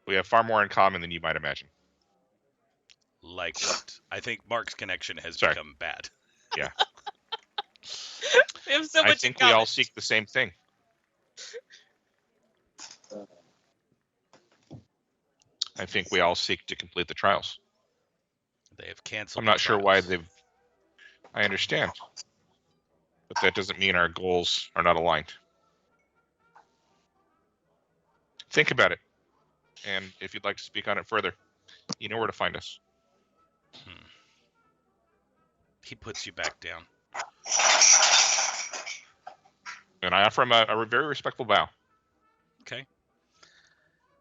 We have far more in common than you might imagine. Like what? I think Mark's connection has Sorry. become bad. We have so much I in think we common. all seek the same thing. I think we all seek to complete the trials. They have canceled. I'm not the sure why trials. they've. I understand, but that doesn't mean our goals are not aligned. Think about it, and if you'd like to speak on it further, you know where to find us. He puts you back down. And I offer him a very respectful bow. Okay.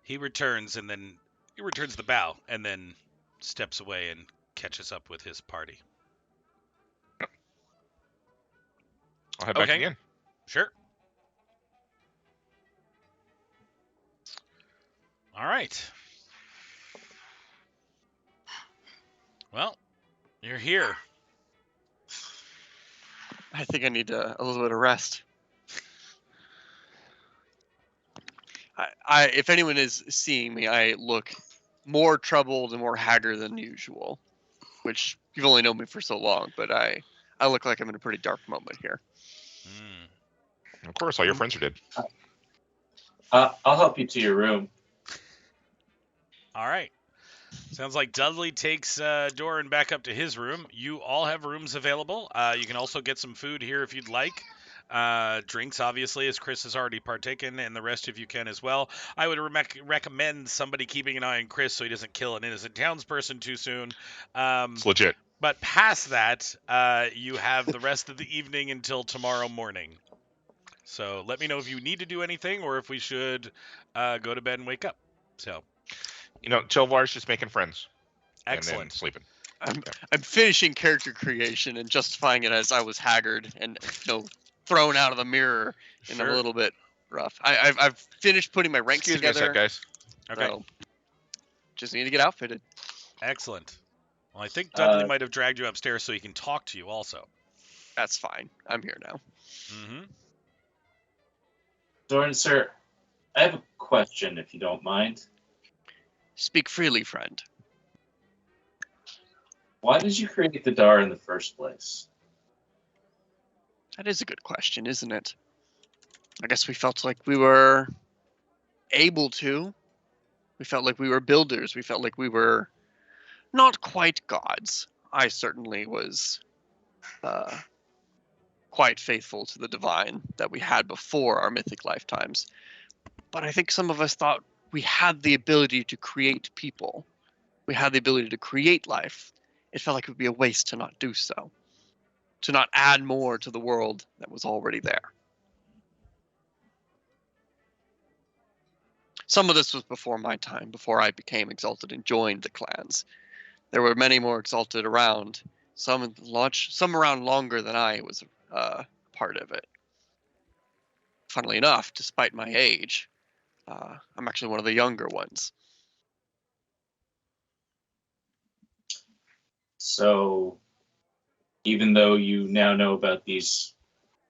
He returns the bow and then steps away and catches up with his party. I'll head back Okay. again. Sure. All right. Well, you're here. I think I need a little bit of rest. If anyone is seeing me, I look more troubled and more haggard than usual, which you've only known me for so long, but I look like I'm in a pretty dark moment here. Of course, all your friends are dead. I'll help you to your room. All right. Sounds like Dudley takes Doran back up to his room. You all have rooms available. You can also get some food here if you'd like. Drinks, obviously, as Chris has already partaken, and the rest of you can as well. I would recommend somebody keeping an eye on Chris so he doesn't kill an innocent townsperson too soon. It's legit. But past that, you have the rest of the evening until tomorrow morning. So let me know if you need to do anything or if we should go to bed and wake up. So You know, Tilvar's just making friends and then excellent. sleeping. I'm finishing character creation and justifying it as I was haggard and thrown out of the mirror and Sure. a little bit rough. I've finished putting my ranks Excuse me a together. sec, guys. Okay. So just need to get outfitted. Excellent. Well, I think Dudley might have dragged you upstairs so he can talk to you also. That's fine. I'm here now. Mm-hmm. Doran, sir, I have a question, if you don't mind. Speak freely, friend. Why did you create the Dar in the first place? That is a good question, isn't it? I guess we felt like we were able to. We felt like we were builders. We felt like we were not quite gods. I certainly was quite faithful to the divine that we had before our mythic lifetimes. But I think some of us thought we had the ability to create people. We had the ability to create life. It felt like it would be a waste to not do so. To not add more to the world that was already there. Some of this was before my time, before I became exalted and joined the clans. There were many more exalted around, some around longer than I was part of it. Funnily enough, despite my age, I'm actually one of the younger ones. So, even though you now know about these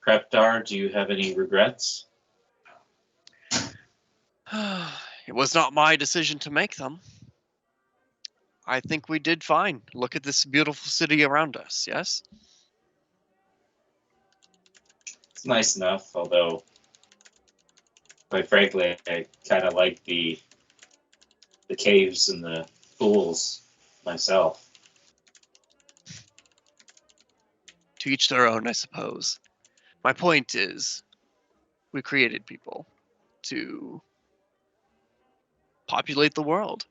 prep Dar, do you have any regrets? It was not my decision to make them. I think we did fine. Look at this beautiful city around us, yes? It's nice enough, although, quite frankly, I kind of like the caves and the pools myself. To each their own, I suppose. My point is, we created people to populate the world.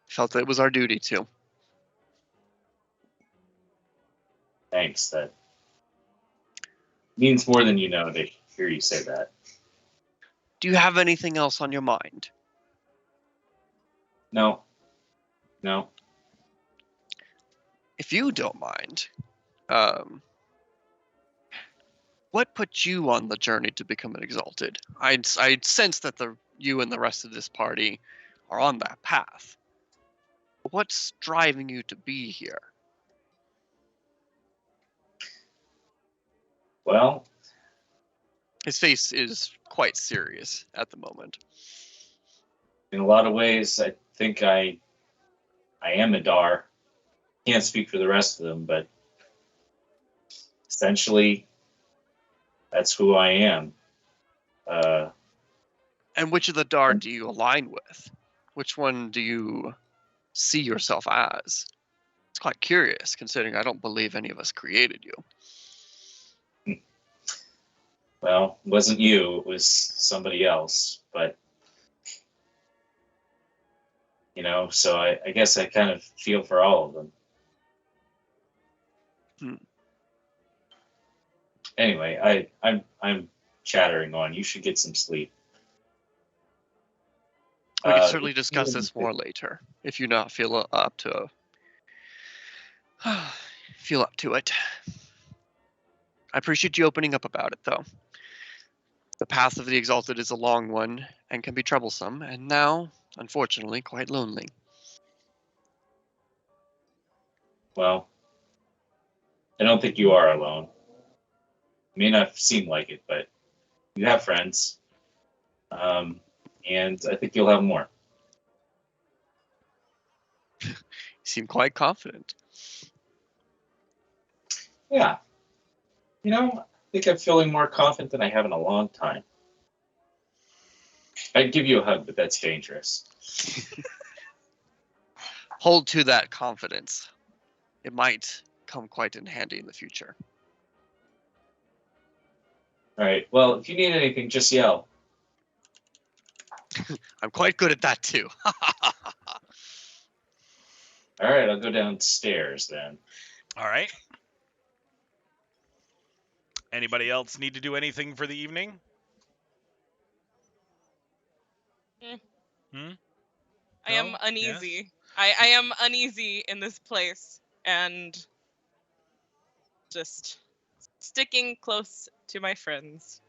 Felt that it was our duty to. Thanks. That means more than you know to hear you say that. Do you have anything else on your mind? No. If you don't mind, What put you on the journey to become an Exalted? I'd sense that you and the rest of this party are on that path. What's driving you to be here? Well, His face is quite serious at the moment. in a lot of ways, I think I am a Dar. Can't speak for the rest of them, but essentially, that's who I am. And which of the Dar do you align with? Which one do you see yourself as? It's quite curious, considering I don't believe any of us created you. Well, it wasn't you, it was somebody else. But, so I guess I kind of feel for all of them. Anyway, I'm chattering on. You should get some sleep. We can certainly discuss this more later, if you not feel up to it. I appreciate you opening up about it, though. The path of the Exalted is a long one and can be troublesome, and now, unfortunately, quite lonely. Well, I don't think you are alone. It may not seem like it, but you have friends. And I think you'll have more. You seem quite confident. Yeah. I think I'm feeling more confident than I have in a long time. I'd give you a hug, but that's dangerous. Hold to that confidence. It might come quite in handy in the future. All right. Well, if you need anything, just yell. I'm quite good at that, too. All right. I'll go downstairs then. All right. Anybody else need to do anything for the evening? I am No? uneasy. I am uneasy in this place and just sticking close to my friends.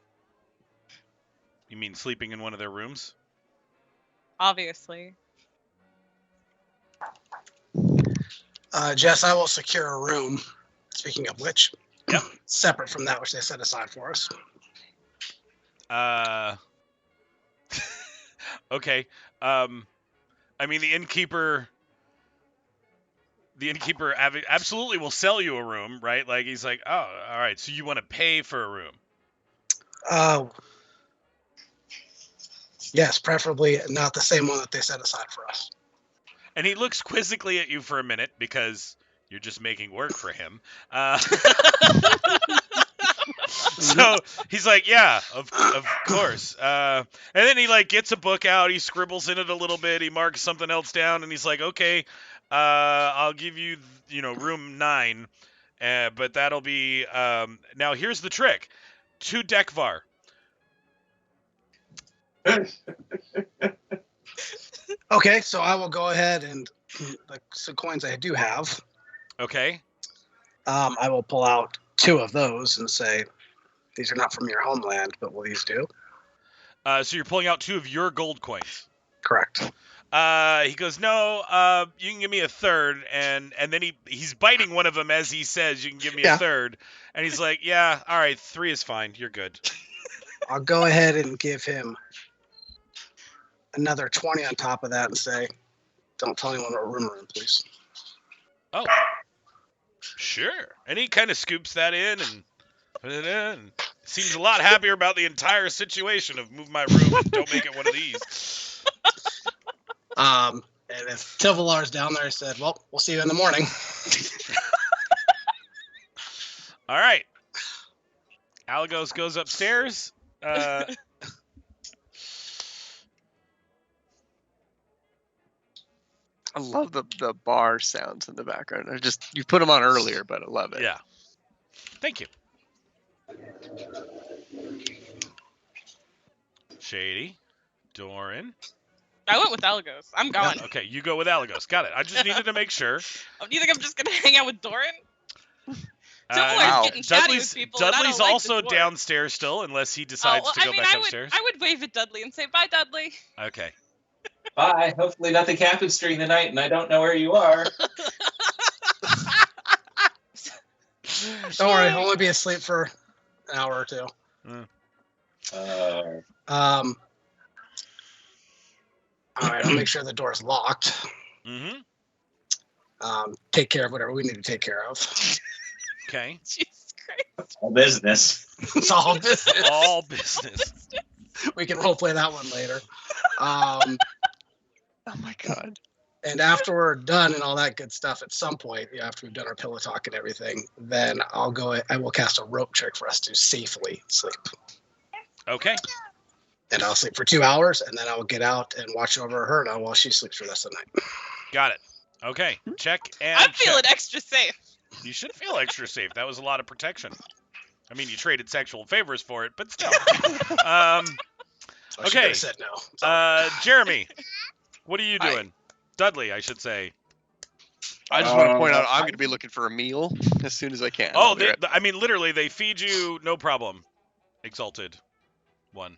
You mean sleeping in one of their rooms? Obviously. Jess, I will secure a room. Speaking of which, Yep. separate from that which they set aside for us. Okay. I mean, the innkeeper absolutely will sell you a room, right? Like, he's like, oh, all right, so you want to pay for a room? Yes, preferably not the same one that they set aside for us. And he looks quizzically at you for a minute because you're just making work for him. So he's like, yeah, of course. And then he gets a book out. He scribbles in it a little bit. He marks something else down, and he's like, okay, I'll give you, room 9, but that'll be. Now here's the trick: 2 Dekvar. Okay, so I will go ahead and the coins I do have. Okay. I will pull out 2 of those and say, these are not from your homeland, but will these do? So you're pulling out 2 of your gold coins. Correct. He goes, no, you can give me a third, and then he's biting one of them as he says, you can give me a third, and he's like, yeah, all right, 3 is fine, you're good. I'll go ahead and give him another 20 on top of that and say, don't tell anyone what room we're in, please. Oh, sure. And he kind of scoops that in and put it in. Seems a lot happier about the entire situation of move my room and don't make it one of these. And if Tivalar's down there, I said, well, we'll see you in the morning. All right. Alagos goes upstairs. I love the bar sounds in the background. You put them on earlier, but I love it. Yeah. Thank you. Shady. Doran. I went with Alagos. I'm going. Okay, you go with Alagos. Got it. I just needed to make sure. Do you think I'm just gonna hang out with Doran? Dumbledore's Wow. getting chatty with people. and I Dudley's don't like also the dwarf. downstairs still, unless he decides to go back upstairs. I would wave at Dudley and say, bye, Dudley. Okay. Bye. Hopefully nothing happens during the night and I don't know where you are. Don't worry, I'll only be asleep for an hour or two. All right, I'll make sure the door's locked. Mm-hmm. Take care of whatever we need to take care of. Okay. Jesus Christ. All business. It's all business. All business. We can roleplay that one later. Oh my god. And after we're done and all that good stuff, at some point, after we've done our pillow talk and everything, then I will cast a rope trick for us to safely sleep. Okay. And I'll sleep for 2 hours, and then I will get out and watch over her now while she sleeps for the rest of the night. Got it. Okay. Check and I'm check. feeling extra safe. You should feel extra safe. That was a lot of protection. I mean, you traded sexual favors for it, but still. Oh, she Okay. could've said no. Jeremy, what are you Hi. doing? Dudley, I should say. I just want to point out I'm going to be looking for a meal as soon as I can. Oh, I'll be right- I mean, literally, they feed you, no problem. Exalted one.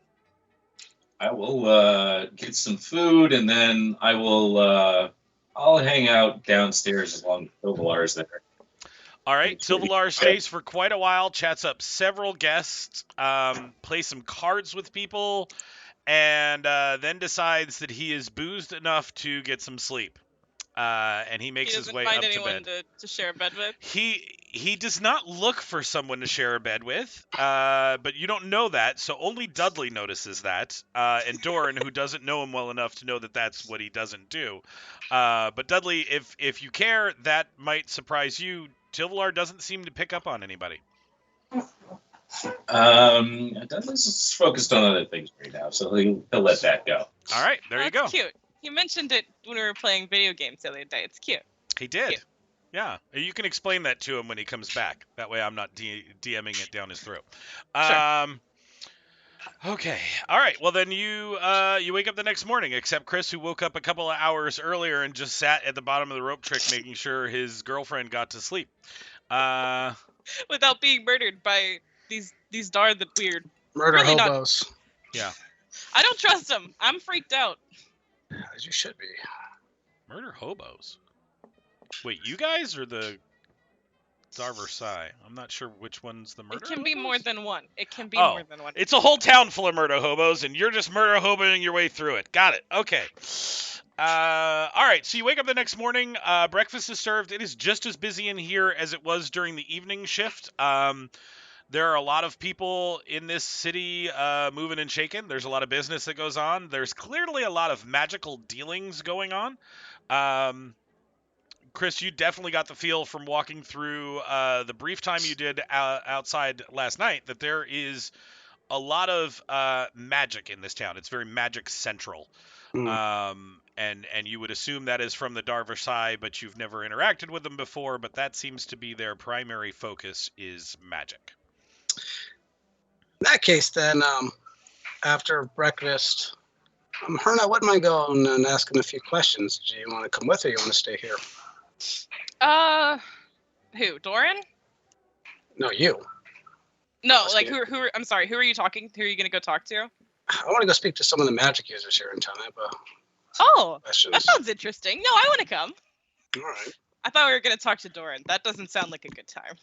I will get some food and then I'll hang out downstairs as long as Tovalar's there. All right, Thank you. Silvalar stays for quite a while, chats up several guests, plays some cards with people, and then decides that he is boozed enough to get some sleep. And he He makes his doesn't way find up to anyone bed. to share a bed with. He does not look for someone to share a bed with, but you don't know that, so only Dudley notices that, and Doran, who doesn't know him well enough to know that that's what he doesn't do. But Dudley, if you care, that might surprise you. Tilvalar doesn't seem to pick up on anybody. Dudley's focused on other things right now, so he'll let that go. All right, there you go. That's cute. He mentioned it when we were playing video games the other day. It's cute. He did. Cute. Yeah, you can explain that to him when he comes back. That way I'm not DMing it down his throat. Sure. Okay. All right. Well, then you wake up the next morning, except Chris, who woke up a couple of hours earlier and just sat at the bottom of the rope trick making sure his girlfriend got to sleep. Without being murdered by these Dar that weird. Murder Really not- hobos. I don't trust them. I'm freaked out. As you should be. Murder hobos. Wait, you guys or the Dar Versailles? I'm not sure which one's the murder It can be hobos? more than one. It can be Oh. more than one. It's a whole town full of murder hobos, and you're just murder hoboing your way through it. Got it. Okay. All right. So you wake up the next morning. Breakfast is served. It is just as busy in here as it was during the evening shift. There are a lot of people in this city moving and shaking. There's a lot of business that goes on. There's clearly a lot of magical dealings going on. Chris, you definitely got the feel from walking through the brief time you did outside last night that there is a lot of magic in this town. It's very magic central. And you would assume that is from the Dar Versailles, but you've never interacted with them before, but that seems to be their primary focus is magic. In that case, then, after breakfast, Herna, I wouldn't mind going and asking a few questions. Do you want to come with or you want to stay here? Who? Doran? No, you. No, Let's like do who are I'm sorry, who are you talking? Who are you gonna go talk to? I want to go speak to some of the magic users here in town. I have Oh, questions. that sounds interesting. No, I want to come. All right. I thought we were gonna talk to Doran. That doesn't sound like a good time.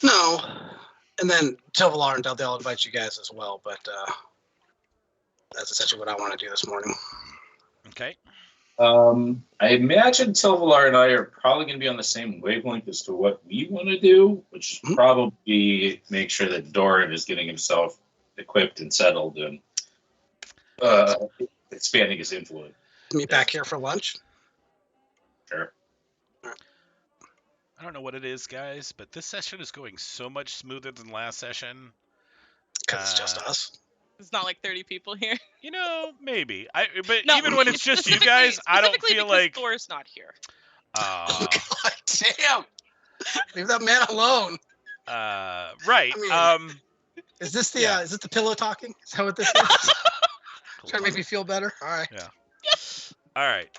No. And then Tilvalar and they'll invite you guys as well, but that's essentially what I want to do this morning. Okay. I imagine Tilvalar and I are probably going to be on the same wavelength as to what we want to do, which is probably make sure that Doran is getting himself equipped and settled and expanding his influence. Meet back here for lunch. Sure. I don't know what it is, guys, but this session is going so much smoother than last session. Because it's just us. It's not like 30 people here. You know, maybe. But No, even when it's just you specifically- guys, I don't specifically feel because like. Thor's not here. God damn! Leave that man alone. Right. I mean- Is this the Yeah. is this the pillow talking? Is that what this is? Trying to make me feel better. All right. All right.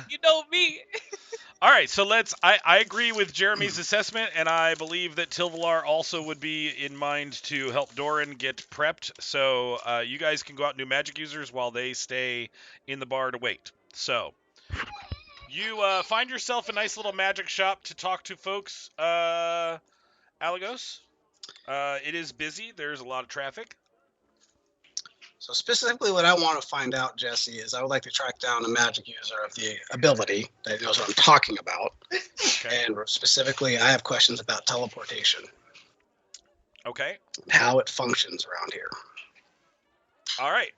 You know me. All right, so I agree with Jeremy's assessment, and I believe that Tilvalar also would be in mind to help Doran get prepped. So you guys can go out and do magic users while they stay in the bar to wait. So you find yourself a nice little magic shop to talk to folks. Alagos. It is busy. There's a lot of traffic. So specifically what I want to find out, Jesse, is I would like to track down a magic user of the ability that knows what I'm talking about. Okay. And specifically, I have questions about teleportation, Okay. how it functions around here. All right.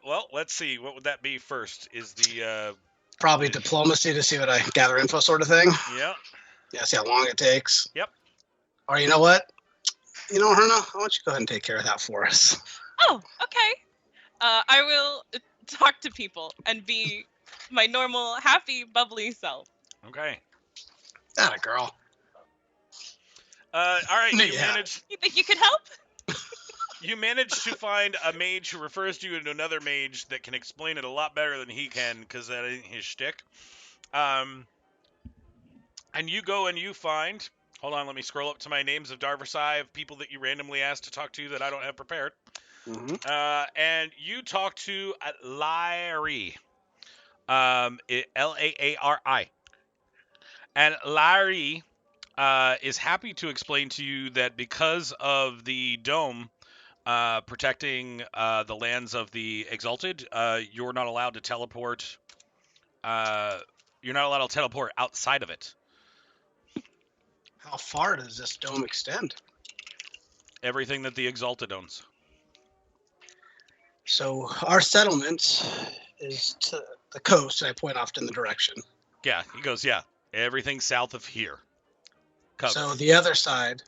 Well, let's see. What would that be first? Is the Probably diplomacy to see what I gather info sort of thing. yeah. Yeah, see how long it takes. Yep. Or you know what? You know, Herna, why don't you go ahead and take care of that for us? Oh, okay. I will talk to people and be my normal, happy, bubbly self. Okay. Atta girl. All right. You Yeah. manage. You think you could help? You manage to find a mage who refers you to another mage that can explain it a lot better than he can, because that ain't his shtick. And you go and you find. Hold on, let me scroll up to my names of Darversai of people that you randomly asked to talk to that I don't have prepared. Mm-hmm. And you talk to Larry. Laari. And Larry is happy to explain to you that because of the dome protecting the lands of the Exalted, you're not allowed to teleport. You're not allowed to teleport outside of it. How far does this dome extend? Everything that the Exalted owns. So our settlement is to the coast, and I point off in the direction. Yeah, he goes, yeah. Everything south of here. Covered. So the other side,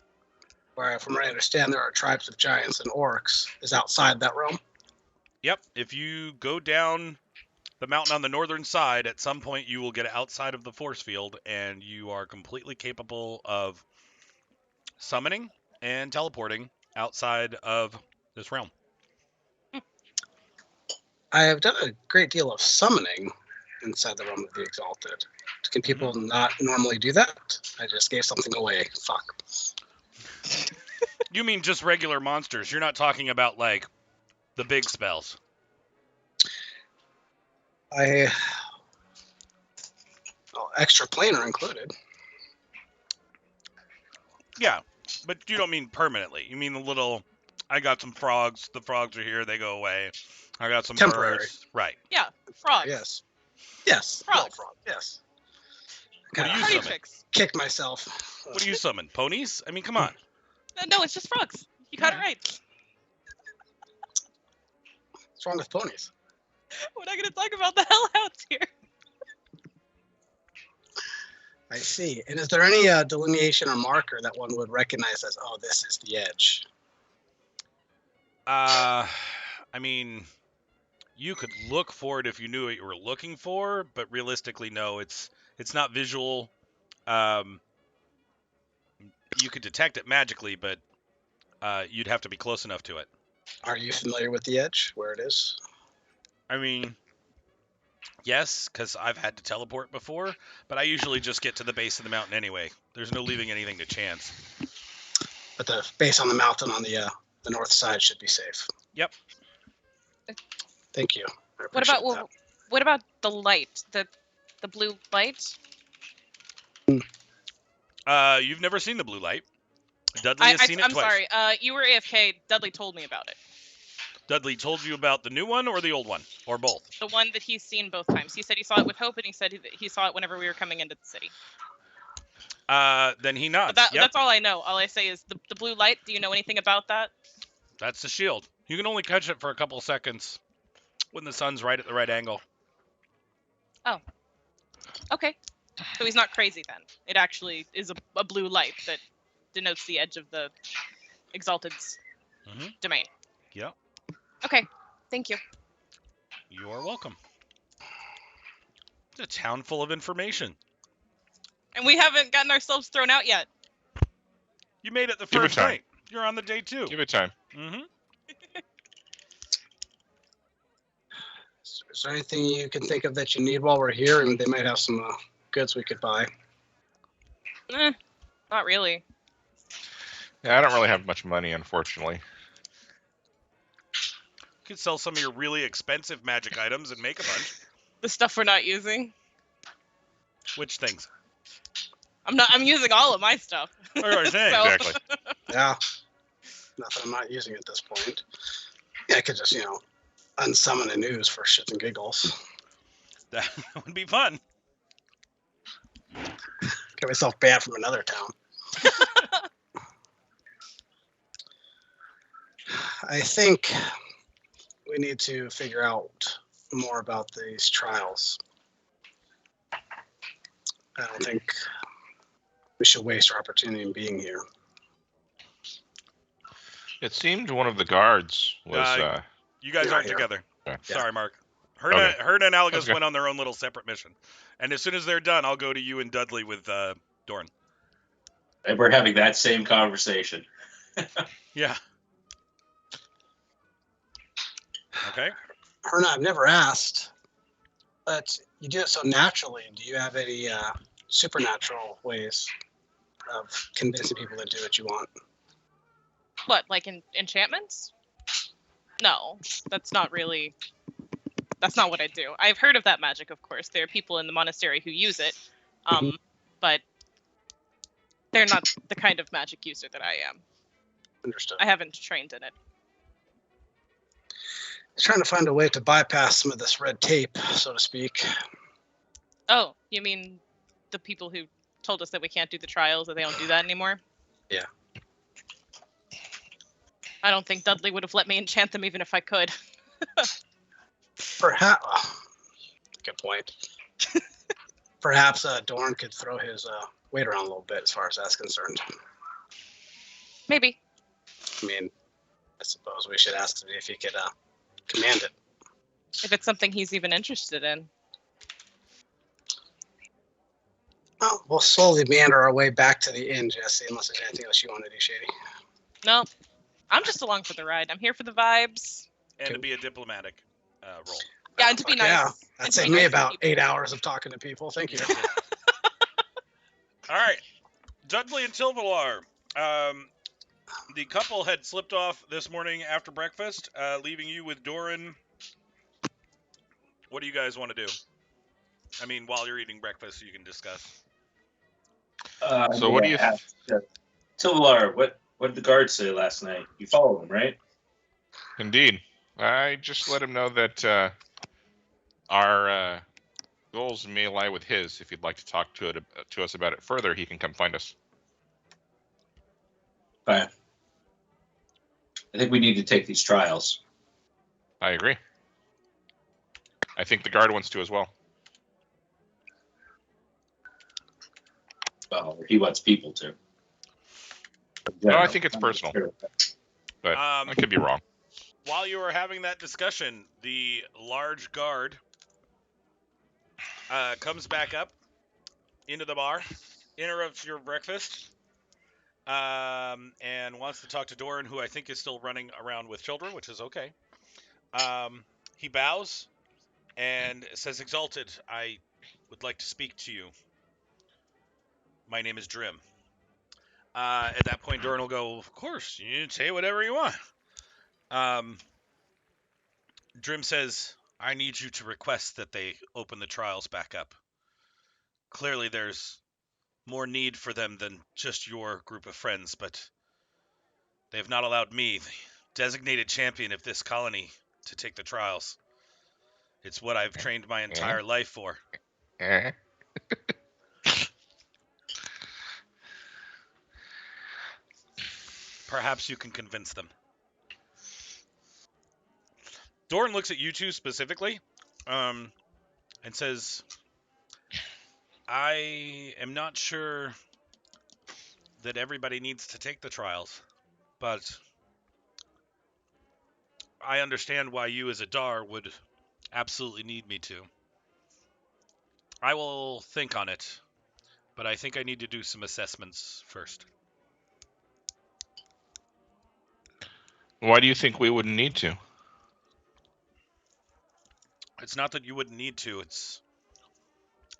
where from what I understand there are tribes of giants and orcs, is outside that realm. Yep. If you go down the mountain on the northern side, at some point you will get outside of the force field, and you are completely capable of summoning and teleporting outside of this realm. I have done a great deal of summoning inside the realm of the Exalted. Can people not normally do that? I just gave something away. Fuck. You mean just regular monsters? You're not talking about, like, the big spells. Extra planar included. Yeah, but you don't mean permanently. You mean the little, I got some frogs. The frogs are here. They go away. I got some Temporary. birds. Right. Yeah, frogs. Yes. Yes. Frog. Little frog. Yes. What do you Party summon? tricks. Kick myself. What do you summon? Ponies? I mean, come on. No, it's just frogs. You got it right. What's wrong with ponies? We're not going to talk about the hellhounds here. I see. And is there any delineation or marker that one would recognize as, oh, this is the edge? I mean, you could look for it if you knew what you were looking for, but realistically, no, it's not visual. You could detect it magically, but you'd have to be close enough to it. Are you familiar with the edge, where it is? I mean, yes, because I've had to teleport before, but I usually just get to the base of the mountain anyway. There's no leaving anything to chance. But the base on the mountain on the north side should be safe. Yep. Thank you. I What appreciate about that. what about the light? The blue light? You've never seen the blue light. Dudley has seen it I'm twice. sorry. You were AFK. Dudley told me about it. Dudley told you about the new one or the old one, or both? The one that he's seen both times. He said he saw it with Hope, and he said he saw it whenever we were coming into the city. Then he nods. But Yep. that's all I know. All I say is the blue light. Do you know anything about that? That's the shield. You can only catch it for a couple of seconds when the sun's right at the right angle. Okay. So he's not crazy then. It actually is a blue light that denotes the edge of the Exalted's domain. Yep. Okay. Thank you. You are welcome. It's a town full of information. And we haven't gotten ourselves thrown out yet. You made it the Give it first time. night. You're on the day 2. Give it time. Mm-hmm. Is there anything you can think of that you need while we're here? And they might have some goods we could buy. Not really. Yeah, I don't really have much money, unfortunately. You could sell some of your really expensive magic items and make a bunch. The stuff we're not using. Which things? I'm using all of my stuff. What are you saying? So- Exactly. Yeah. Not that I'm not using at this point. Yeah, I could just, unsummon the news for shits and giggles. That would be fun. Get myself banned from another town. I think we need to figure out more about these trials. I don't think we should waste our opportunity in being here. It seemed one of the guards was. You guys Not aren't here. together. Okay. Sorry, Mark. Okay. Herda and Algus Okay. went on their own little separate mission. And as soon as they're done, I'll go to you and Dudley with Dorn. And we're having that same conversation. Yeah. Okay. Herna, I've never asked, but you do it so naturally. Do you have any supernatural ways of convincing people to do what you want? What, like enchantments? No, that's not what I do. I've heard of that magic, of course. There are people in the monastery who use it, but they're not the kind of magic user that I am. Understood. I haven't trained in it. Trying to find a way to bypass some of this red tape, so to speak. Oh, you mean the people who told us that we can't do the trials, that they don't do that anymore? Yeah. I don't think Dudley would have let me enchant them even if I could. Perhaps. Good point. Perhaps Dorn could throw his weight around a little bit as far as that's concerned. Maybe. I mean, I suppose we should ask him if he could command it. If it's something he's even interested in. Well, we'll slowly meander our way back to the inn, Jesse, unless there's anything else you want to do, Shady. No, I'm just along for the ride. I'm here for the vibes. And to be a diplomatic role. Yeah, and to be Fuck nice. Yeah, And that to saved be me nice to about people. 8 hours of talking to people. Thank you. All right. Dudley and Tilvalar. The couple had slipped off this morning after breakfast, leaving you with Doran. What do you guys want to do? I mean, while you're eating breakfast, you can discuss. So what do you? Tilvalar, what did the guards say last night? You followed them, right? Indeed. I just let him know that our goals may lie with his. If you'd like to talk to us about it further, he can come find us. Fine. I think we need to take these trials. I agree. I think the guard wants to as well. Well, he wants people to. No, I think it's personal. But Um, I could be wrong. While you were having that discussion, the large guard comes back up into the bar, interrupts your breakfast, and wants to talk to Doran, who I think is still running around with children, which is okay. He bows and says, "Exalted, I would like to speak to you. My name is Drim." At that point, Doran will go, "Of course, you say whatever you want." Drim says, "I need you to request that they open the trials back up. Clearly there's more need for them than just your group of friends, but they have not allowed me, the designated champion of this colony, to take the trials. It's what I've trained my entire life for." Eh? Perhaps you can convince them. Doran looks at you two specifically, and says, "I am not sure that everybody needs to take the trials, but I understand why you as a Dar would absolutely need me to. I will think on it, but I think I need to do some assessments first." Why do you think we wouldn't need to? It's not that you wouldn't need to, it's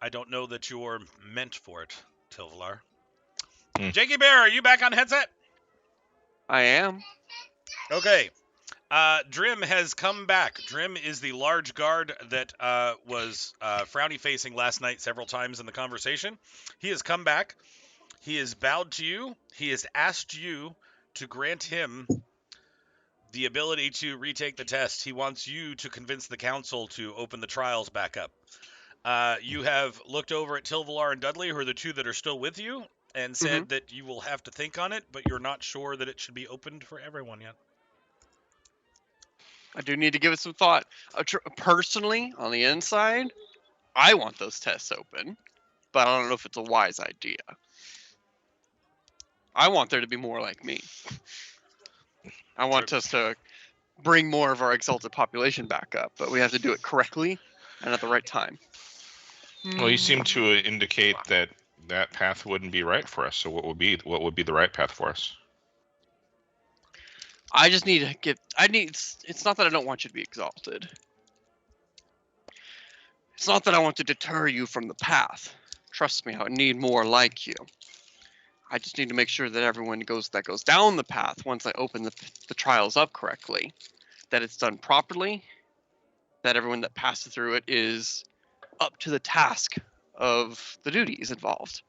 I don't know that you're meant for it, Tilvalar. Hmm. Jakey Bear, are you back on headset? I am. Okay. Drim has come back. Drim is the large guard that was frowny facing last night several times in the conversation. He has come back. He has bowed to you. He has asked you to grant him the ability to retake the test. He wants you to convince the council to open the trials back up. You have looked over at Tilvalar and Dudley, who are the two that are still with you, and said that you will have to think on it, but you're not sure that it should be opened for everyone yet. I do need to give it some thought. Personally, on the inside, I want those tests open, but I don't know if it's a wise idea. I want there to be more like me. I want us to bring more of our exalted population back up, but we have to do it correctly and at the right time. Well, you seem to indicate that that path wouldn't be right for us. So what would be the right path for us? I just need to get. It's not that I don't want you to be exalted. It's not that I want to deter you from the path. Trust me, I need more like you. I just need to make sure that everyone that goes down the path, once I open the trials up correctly, that it's done properly, that everyone that passes through it is up to the task of the duties involved.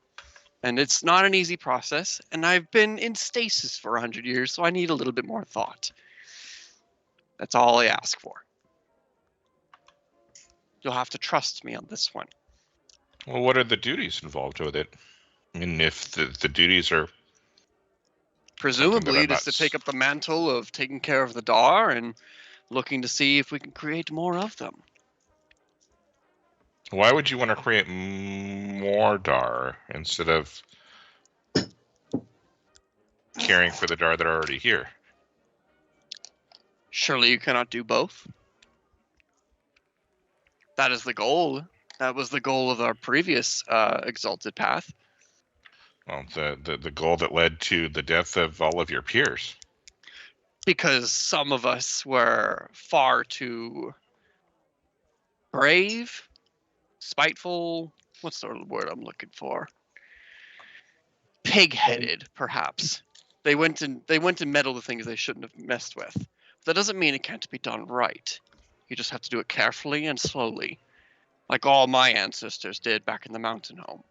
And it's not an easy process, and I've been in stasis for 100 years, so I need a little bit more thought. That's all I ask for. You'll have to trust me on this one. Well, what are the duties involved with it? I mean, if the duties are Presumably, I'm it is to not take up the mantle of taking care of the Dar and looking to see if we can create more of them. Why would you want to create more Dar instead of caring for the Dar that are already here? Surely you cannot do both. That is the goal. That was the goal of our previous exalted path. Well, the goal that led to the death of all of your peers. Because some of us were far too brave, spiteful. What's the word I'm looking for? Pig-headed, perhaps. They went and meddled with things they shouldn't have messed with. That doesn't mean it can't be done right. You just have to do it carefully and slowly, like all my ancestors did back in the mountain home.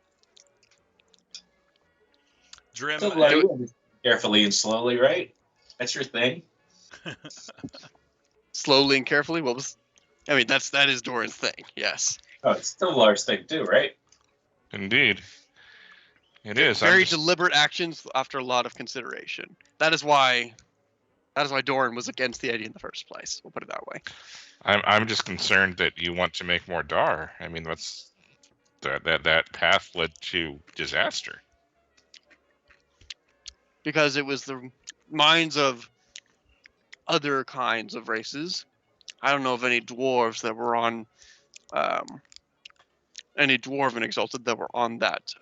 Drim, So, like, carefully and slowly, right? That's your thing. Slowly and carefully. That is Doran's thing. Yes. Oh, it's still Lars' thing too, right? Indeed. It is. Very deliberate actions after a lot of consideration. That is why Doran was against the idea in the first place. We'll put it that way. I'm just concerned that you want to make more Dar. I mean, that path led to disaster. Because it was the minds of other kinds of races. I don't know of any dwarves that were on, any dwarven exalted that were on that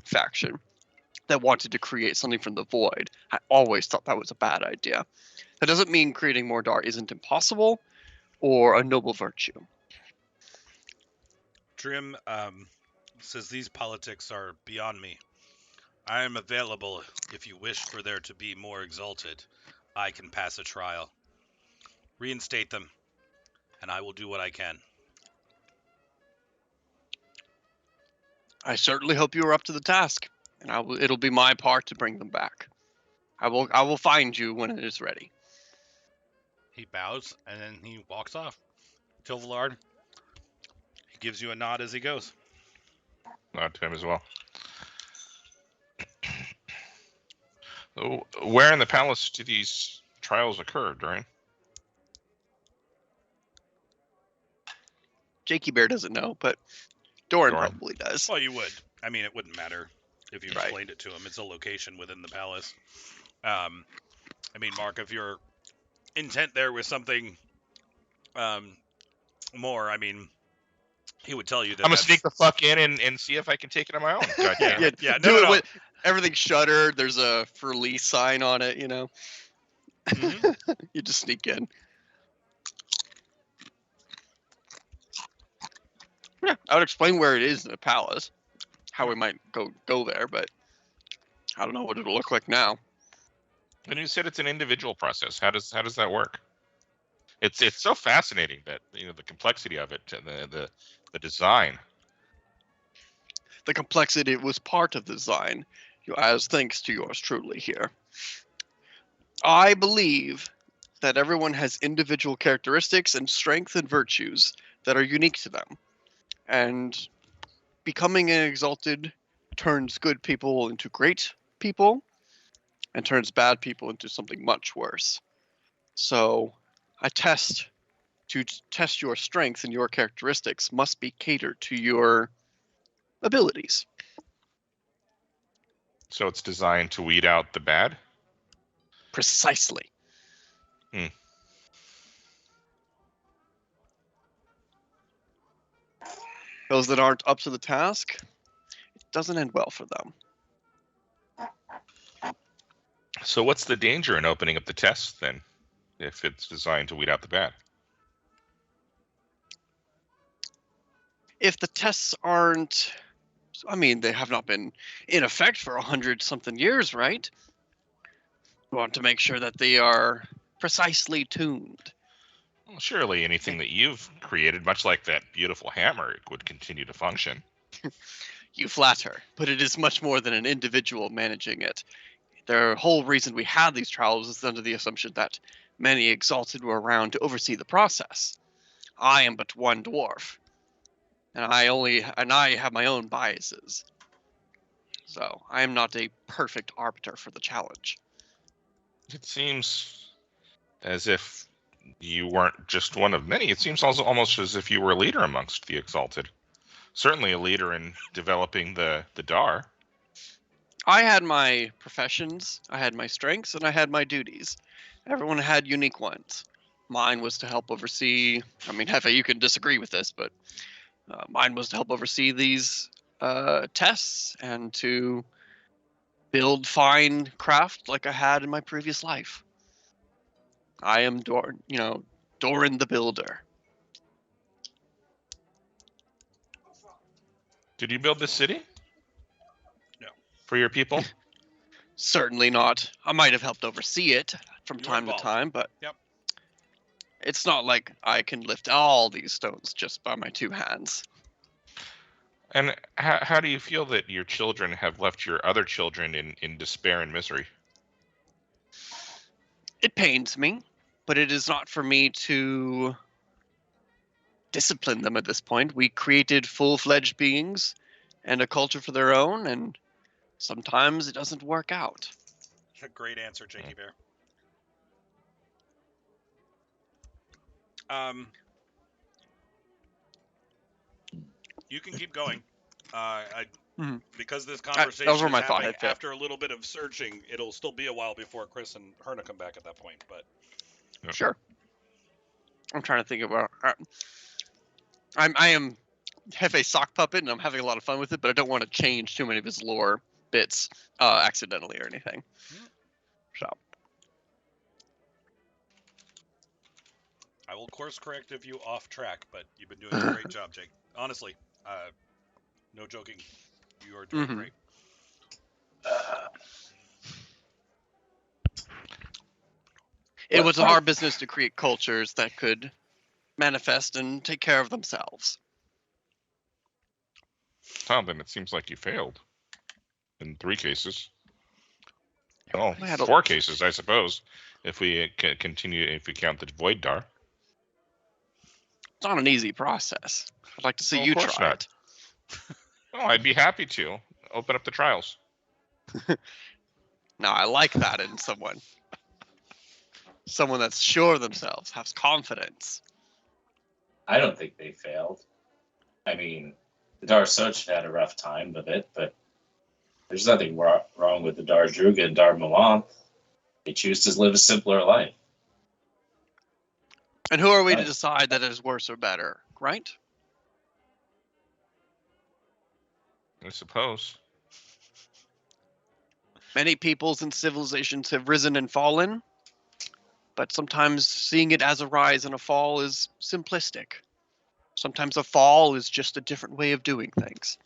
faction that wanted to create something from the void. I always thought that was a bad idea. That doesn't mean creating more Dar isn't impossible or a noble virtue. Drim says these politics are beyond me. I am available if you wish for there to be more exalted. I can pass a trial. Reinstate them, and I will do what I can. I certainly hope you are up to the task, and it'll be my part to bring them back. I will find you when it is ready. He bows, and then he walks off. Tilvalar, he gives you a nod as he goes. Nod to him as well. Where in the palace do these trials occur, Dorian? Jakey Bear doesn't know, but Doran probably does. Well, you would. I mean, it wouldn't matter if you explained it to him. It's a location within the palace. I mean, Mark, if your intent there was something more, I mean, he would tell you that. I'm gonna sneak the fuck in and see if I can take it on my own. God damn it. Yeah, do it no. with everything shuttered. There's a for lease sign on it, you know. Mm-hmm. You just sneak in. Yeah, I would explain where it is in the palace, how we might go there, but I don't know what it'll look like now. And you said it's an individual process. How does that work? It's so fascinating that the complexity of it, and the design. The complexity was part of the design, as thanks to yours truly here. I believe that everyone has individual characteristics and strengths and virtues that are unique to them. And becoming an exalted turns good people into great people and turns bad people into something much worse. So a test to test your strength and your characteristics must be catered to your abilities. So it's designed to weed out the bad? Precisely. Those that aren't up to the task, it doesn't end well for them. So what's the danger in opening up the test then, if it's designed to weed out the bad? If the tests aren't, I mean, they have not been in effect for 100-something years, right? We want to make sure that they are precisely tuned. Well, surely anything that you've created, much like that beautiful hammer, would continue to function. You flatter, but it is much more than an individual managing it. The whole reason we had these trials is under the assumption that many exalted were around to oversee the process. I am but one dwarf, and I have my own biases. So I am not a perfect arbiter for the challenge. It seems as if you weren't just one of many. It seems also almost as if you were a leader amongst the exalted. Certainly a leader in developing the Dar. I had my professions, I had my strengths, and I had my duties. Everyone had unique ones. Mine was to help oversee, I mean, Hefe, you can disagree with this, but mine was to help oversee these tests and to build fine craft like I had in my previous life. I am Doran the Builder. Did you build this city? No. For your people? Certainly not. I might have helped oversee it from You were time to involved. time, but Yep. it's not like I can lift all these stones just by my two hands. And how do you feel that your children have left your other children in despair and misery? It pains me, but it is not for me to discipline them at this point. We created full-fledged beings and a culture for their own, and sometimes it doesn't work out. Great answer, Jakey Bear. You can keep going. Mhm. Because this conversation those were is my thought, happening Hefe. after a little bit of searching, it'll still be a while before Chris and Herna come back at that point. But Sure. I'm trying to think about. I am have a sock puppet, and I'm having a lot of fun with it, but I don't want to change too many of his lore bits accidentally or anything. So I will course correct if you off track. But you've been doing a great job, Jake. Honestly, no joking. You are doing Mhm. great. it was our business to create cultures that could manifest and take care of themselves. Tom, then it seems like you failed. In 3 cases. Oh, I had a- 4 cases, I suppose, if we if we count the Void Dar. It's not an easy process. I'd like to see Well, of you course try not. it. Oh, I'd be happy to. Open up the trials. No, I like that in someone. Someone that's sure of themselves, has confidence. I don't think they failed. I mean, the Dar Soch had a rough time with it, but there's nothing wrong with the Dar Druga and Dar Milan. They choose to live a simpler life. And who are we to Right. decide that it is worse or better, right? I suppose. Many peoples and civilizations have risen and fallen, but sometimes seeing it as a rise and a fall is simplistic. Sometimes a fall is just a different way of doing things.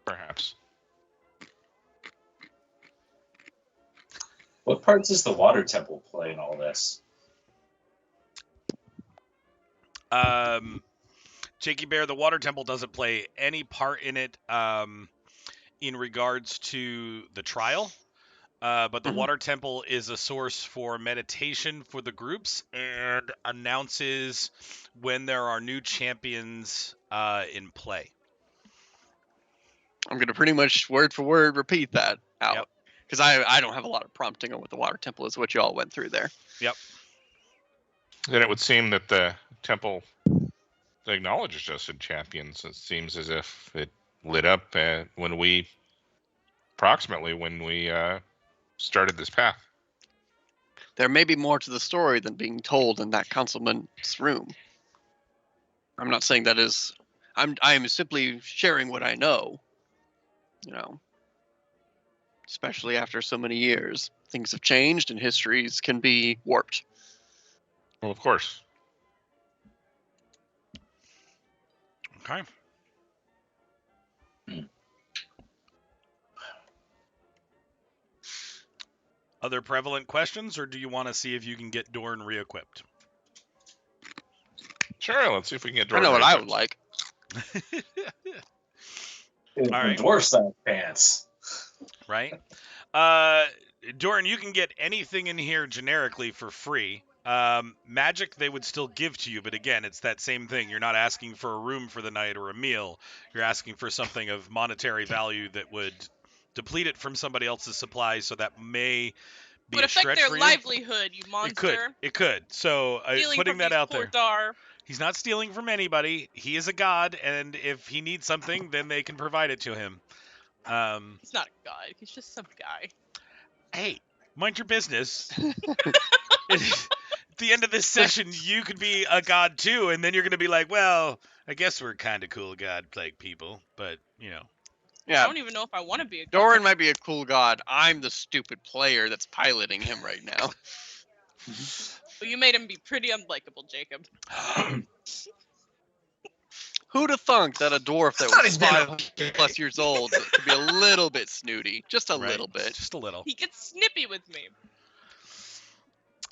Perhaps. What part does the water temple play in all this? Jakey Bear, the water temple doesn't play any part in it in regards to the trial. But the Mhm. water temple is a source for meditation for the groups and announces when there are new champions in play. I'm going to pretty much word for word repeat that out. Yep. Because I don't have a lot of prompting on what the water temple is, what you all went through there. Yep. Then it would seem that the temple acknowledges us as champions. It seems as if it lit up when we started this path. There may be more to the story than being told in that councilman's room. I'm not saying that is... I am simply sharing what I know. You know, especially after so many years. Things have changed and histories can be warped. Well, of course. Okay. Other prevalent questions, or do you want to see if you can get Dorn re-equipped? Sure, let's see if we can get I know what I would like. All right. Dwarf style pants. Right? Doran, you can get anything in here generically for free. Magic they would still give to you, but again, it's that same thing. You're not asking for a room for the night or a meal. You're asking for something of monetary value that would deplete it from somebody else's supplies, so that may be Would a affect stretch their for you. livelihood, you It monster. could. So Stealing putting from that these out poor there. Dar. He's not stealing from anybody. He is a god, and if he needs something, then they can provide it to him. He's not a god. He's just some guy. Hey, mind your business. At the end of this session, you could be a god too, and then you're going to be like, well, I guess we're kind of cool god-like people, but, you know. I Yeah, don't even know if I want to be a god. Doran might be a cool god. I'm the stupid player that's piloting him right now. But you made him be pretty unlikable, Jacob. Who'd have thunk that a dwarf that thought was he's been 500 plus years old could be a little bit snooty? Just a Right. little bit. Just a little. He gets snippy with me.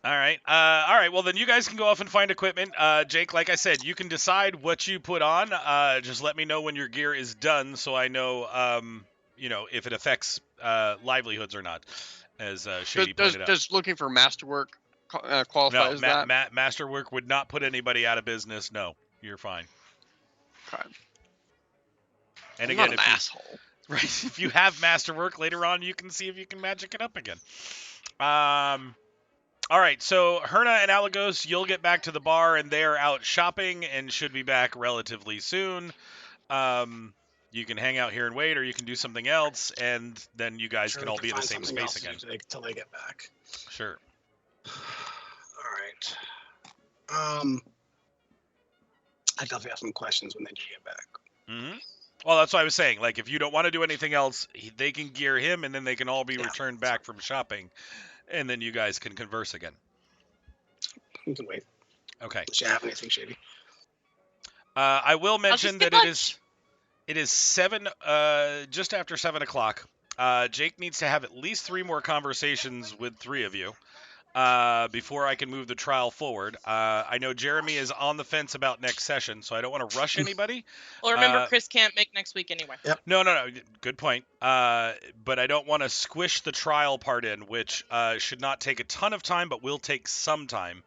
All right. Well, then you guys can go off and find equipment. Jake, like I said, you can decide what you put on. Just let me know when your gear is done, so I know, if it affects livelihoods or not. As Shady pointed out. Does looking for masterwork qualify No, as that? Masterwork would not put anybody out of business. No, you're fine. Okay. And I'm again, not an if you, asshole. right, if you have Masterwork later on, you can see if you can magic it up again. All right, so Herna and Alagos, you'll get back to the bar, and they're out shopping and should be back relatively soon. You can hang out here and wait, or you can do something else, and then you guys Sure, can we all be in the find same something space else to again. do till they get back. Sure. All right. I definitely have some questions when they do get back. Mm-hmm. Well, that's what I was saying. Like, if you don't want to do anything else, they can gear him, and then they can all be returned back from shopping, and then you guys can converse again. You can wait. Okay. Unless you have anything shady. I will I'll mention just get that lunch. it is just after 7 o'clock. Jake needs to have at least 3 more conversations with 3 of you before I can move the trial forward. I know Jeremy is on the fence about next session, so I don't want to rush anybody. Well, remember, Uh, Chris can't make next week anyway. No. Good point. But I don't want to squish the trial part in, which should not take a ton of time, but will take some time.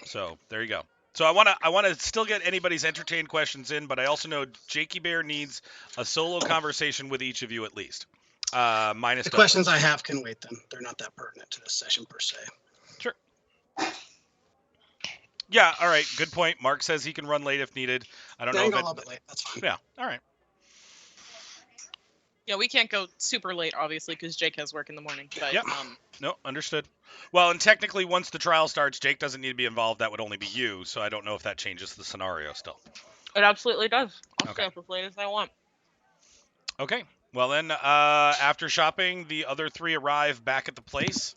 So there you go. So I want to still get anybody's entertained questions in, but I also know Jakey Bear needs a solo conversation with each of you at least. Minus The Doug. questions I have can wait then. They're not that pertinent to this session per se. Sure. Yeah, all right. Good point. Mark says he can run late if needed. I don't They know can if go a it, little bit late. That's fine. yeah, all right. Yeah, we can't go super late, obviously, because Jake has work in the morning. But Yep. No, understood. Well, and technically, once the trial starts, Jake doesn't need to be involved. That would only be you, so I don't know if that changes the scenario still. it absolutely does. I'll Okay. stay up as late as I want. Okay. Well, then, after shopping, the other 3 arrive back at the place.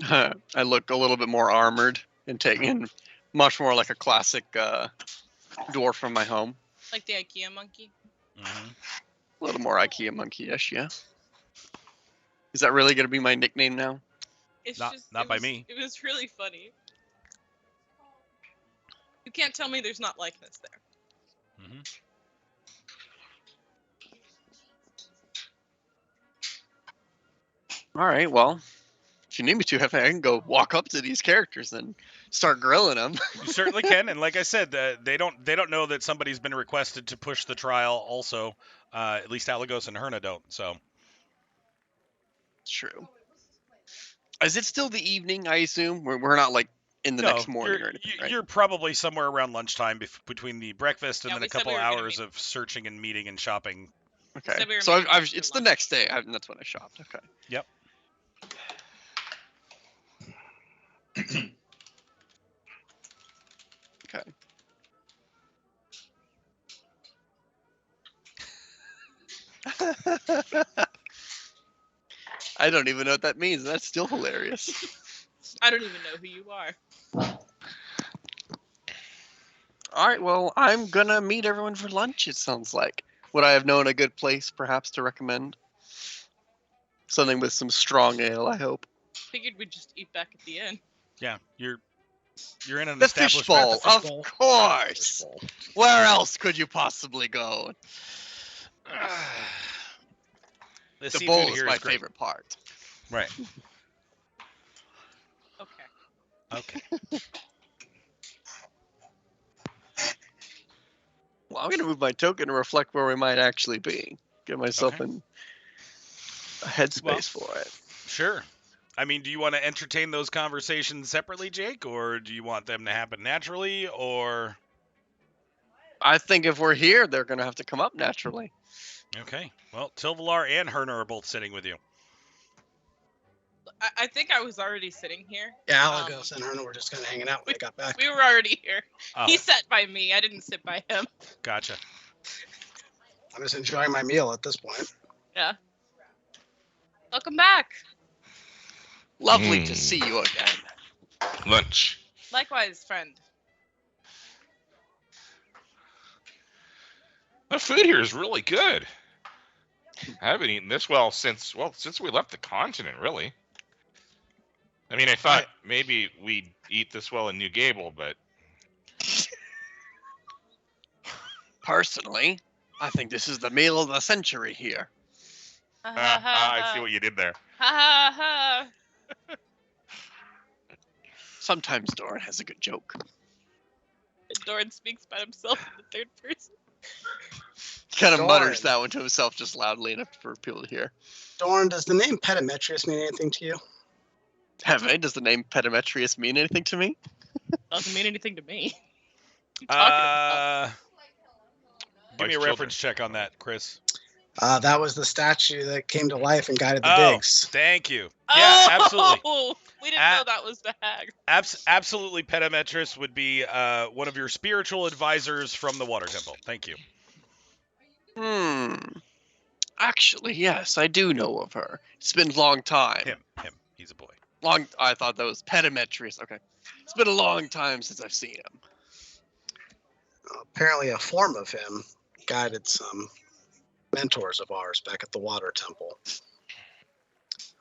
I look a little bit more armored and taking much more like a classic dwarf from my home. Like the IKEA monkey. Mhm. A little more IKEA monkey-ish, yeah. Is that really going to be my nickname now? It's Not just by me. It was really funny. You can't tell me there's not likeness there. Mhm. All right, well, if you need me to, I can go walk up to these characters and start grilling them. You certainly can, and like I said, they don't know that somebody's been requested to push the trial. Also, at least Alagos and Herna don't. So True. Is it still the evening, I assume? We're not, like, in the next morning or anything, right? You're probably somewhere around lunchtime between the breakfast and Yeah, then we a said couple we were gonna hours meet. of searching and meeting and shopping. Okay. So we were So meeting for it's the lunch. next day. That's when I shopped. Okay. Yep. Okay. I don't even know what that means. That's still hilarious. I don't even know who you are. All right, well, I'm gonna meet everyone for lunch, it sounds like. Would I have known a good place, perhaps, to recommend? Something with some strong ale, I hope. Figured we'd just eat back at the inn. Yeah, you're in an The established fishbowl, The of fishbowl. course. Where else could you possibly go? The The seafood bowl is here my great. favorite part. Right. Okay. Okay. Well, I'm gonna move my token to reflect where we might actually be. Get myself Okay. in a headspace Well, for it. Sure. I mean, do you want to entertain those conversations separately, Jake, or do you want them to happen naturally, or? I think if we're here, they're gonna have to come up naturally. Okay. Well, Tilvalar and Herner are both sitting with you. I think I was already sitting here. Yeah, Alagos and Herna were just kind of hanging out when they got back. We were already here. Oh, He sat by me. I didn't sit by him. gotcha. I'm just enjoying my meal at this point. Welcome back. Lovely to see you again. Lunch. Likewise, friend. The food here is really good. I haven't eaten this well since we left the continent, really. I mean, I thought maybe we'd eat this well in New Gable, but Personally, I think this is the meal of the century here. I see what you did there. Ha ha ha. Sometimes Doran has a good joke. Doran speaks by himself in the third person. He kind of Doran. mutters that one to himself just loudly enough for people to hear. Dorn, does the name Petametrius mean anything to you? Heaven, does the name Petametrius mean anything to me? Doesn't mean anything to me. What are you talking about? Give me a Vice reference check on that, Chris. That was the statue that came to life and guided the Oh, digs. thank you. Yeah, absolutely. Oh, we didn't know that was the hag. Absolutely, Petametrius would be one of your spiritual advisors from the Water Temple. Thank you. Actually, yes, I do know of her. It's been a long time. Him. He's a boy. I thought that was Petametrius. Okay. It's been a long time since I've seen him. Apparently, a form of him guided some mentors of ours back at the Water Temple.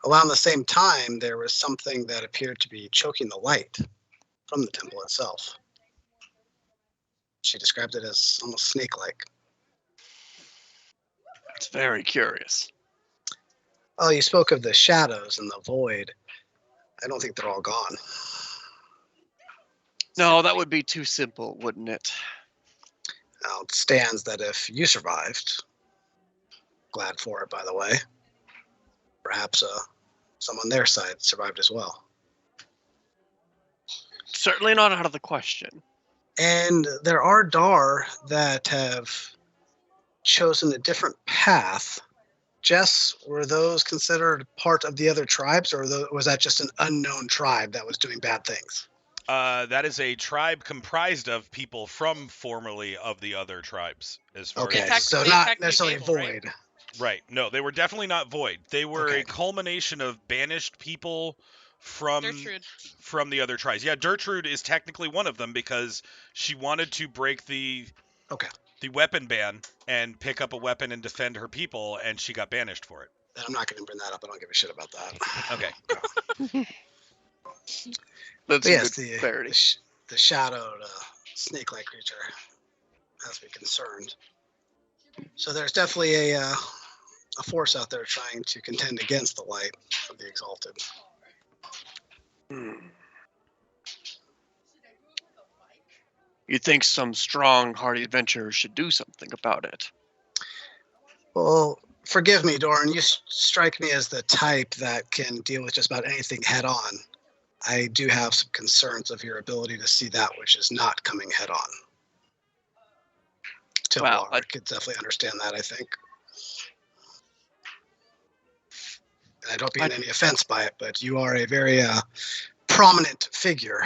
Around the same time, there was something that appeared to be choking the light from the temple itself. She described it as almost snake-like. It's very curious. Oh, you spoke of the shadows and the void. I don't think they're all gone. No, that would be too simple, wouldn't it? Now, it stands that if you survived, glad for it, by the way, perhaps someone their side survived as well. Certainly not out of the question. And there are Dar that have chosen a different path. Jess, were those considered part of the other tribes, or was that just an unknown tribe that was doing bad things? That is a tribe comprised of people from formerly of the other tribes. As far Okay, as so They not attacked necessarily New Gable, right? void. Right. No, they were definitely not void. They were Okay. a culmination of banished people from Gertrude. from the other tries. Yeah, Gertrude is technically one of them because she wanted to break the weapon ban and pick up a weapon and defend her people, and she got banished for it. And I'm not going to bring that up. I don't give a shit about that. Okay. That's But yes, some good clarity. the shadowed snake-like creature has me concerned. So there's definitely a force out there trying to contend against the light of the Exalted. You think some strong, hardy adventurer should do something about it? Well, forgive me, Doran. You strike me as the type that can deal with just about anything head on. I do have some concerns of your ability to see that which is not coming head on. Well, I could definitely understand that, I think. And I don't mean any offense by it, but you are a very prominent figure.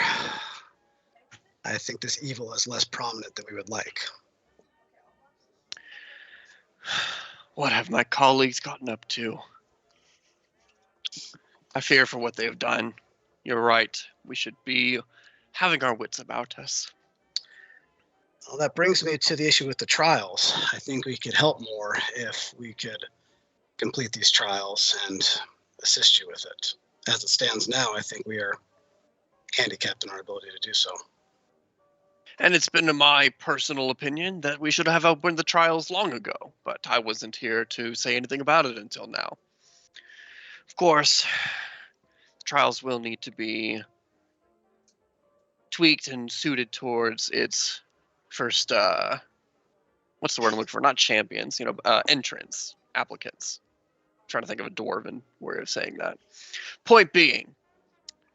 I think this evil is less prominent than we would like. What have my colleagues gotten up to? I fear for what they have done. You're right. We should be having our wits about us. Well, that brings me to the issue with the trials. I think we could help more if we could complete these trials and assist you with it. As it stands now, I think we are handicapped in our ability to do so. And it's been my personal opinion that we should have opened the trials long ago, but I wasn't here to say anything about it until now. Of course, the trials will need to be tweaked and suited towards its first, what's the word I'm looking for? Not champions, entrants, applicants. I'm trying to think of a dwarven way of saying that. Point being,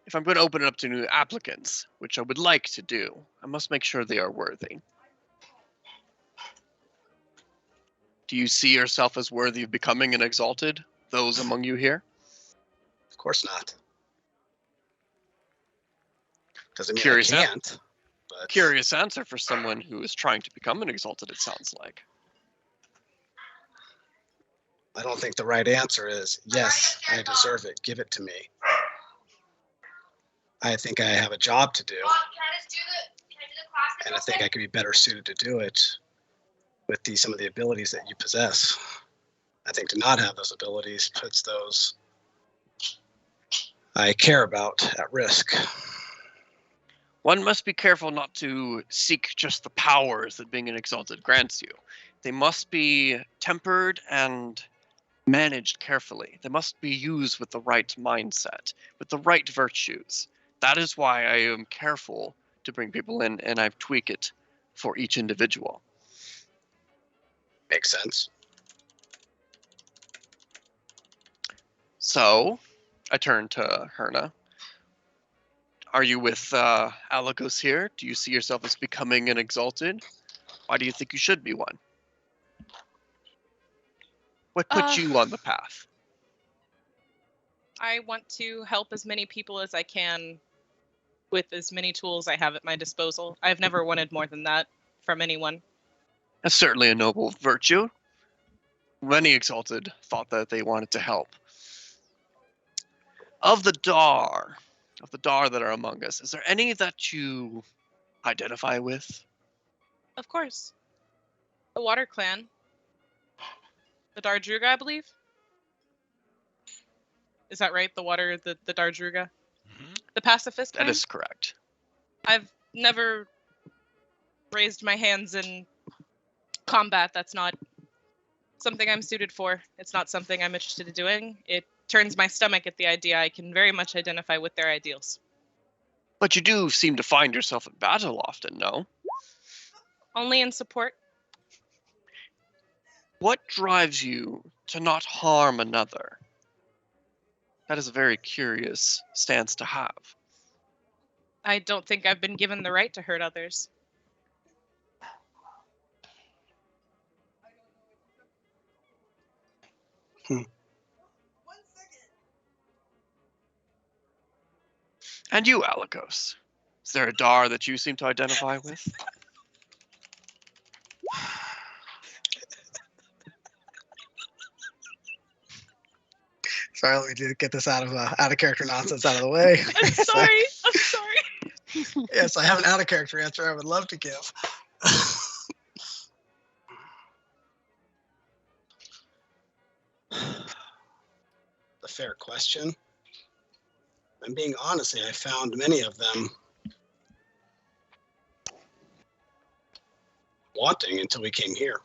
if I'm going to open it up to new applicants, which I would like to do, I must make sure they are worthy. Do you see yourself as worthy of becoming an Exalted, those among you here? Of course not. Doesn't mean Curious I can't. But Curious answer for someone who is trying to become an Exalted, it sounds like. I don't think the right answer is, yes, I deserve it. Give it to me. I think I have a job to do. And I think I could be better suited to do it with some of the abilities that you possess. I think to not have those abilities puts those I care about at risk. One must be careful not to seek just the powers that being an Exalted grants you. They must be tempered and managed carefully. They must be used with the right mindset, with the right virtues. That is why I am careful to bring people in, and I tweak it for each individual. Makes sense. So, I turn to Herna. Are you with Alagos here? Do you see yourself as becoming an Exalted? Why do you think you should be one? What put you on the path? I want to help as many people as I can with as many tools I have at my disposal. I've never wanted more than that from anyone. That's certainly a noble virtue. Many Exalted thought that they wanted to help. Of the Dar that are among us, is there any that you identify with? Of course. The Water Clan. The Dardruga, I believe. Is that right? The Dardruga? Mm-hmm. The pacifist That clan? is correct. I've never raised my hands in combat. That's not something I'm suited for. It's not something I'm interested in doing. It turns my stomach at the idea. I can very much identify with their ideals. But you do seem to find yourself in battle often, no? Only in support. What drives you to not harm another? That is a very curious stance to have. I don't think I've been given the right to hurt others. And you, Alagos? Is there a Dar that you seem to identify with? Sorry, let me get this out of character nonsense out of the way. I'm sorry. I'm sorry. Yes, I have an out of character answer I would love to give. A fair question. I'm being honest, I found many of them wanting until we came here.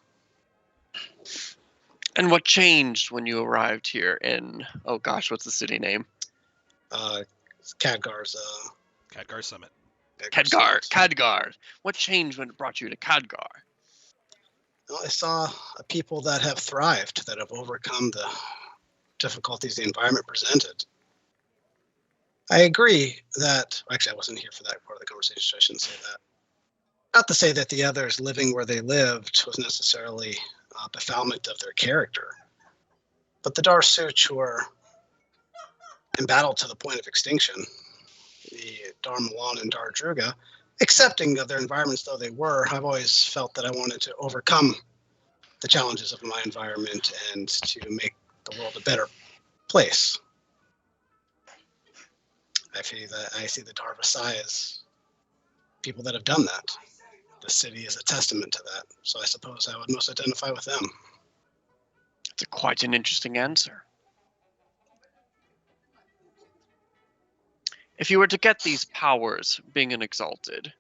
And what changed when you arrived here in, oh gosh, what's the city name? Khadgar's Khadgar Summit. Khadgar. What changed when it brought you to Khadgar? Well, I saw a people that have thrived, that have overcome the difficulties the environment presented. I agree that, actually, I wasn't here for that part of the conversation, so I shouldn't say that. Not to say that the others living where they lived was necessarily befoulment of their character, but the Dar Such were embattled to the point of extinction. The Dar Malan and Dar Druga, accepting of their environments though they were, I've always felt that I wanted to overcome the challenges of my environment and to make the world a better place. I see the Dar Vasai as people that have done that. The city is a testament to that, so I suppose I would most identify with them. It's quite an interesting answer. If you were to get these powers, being an exalted,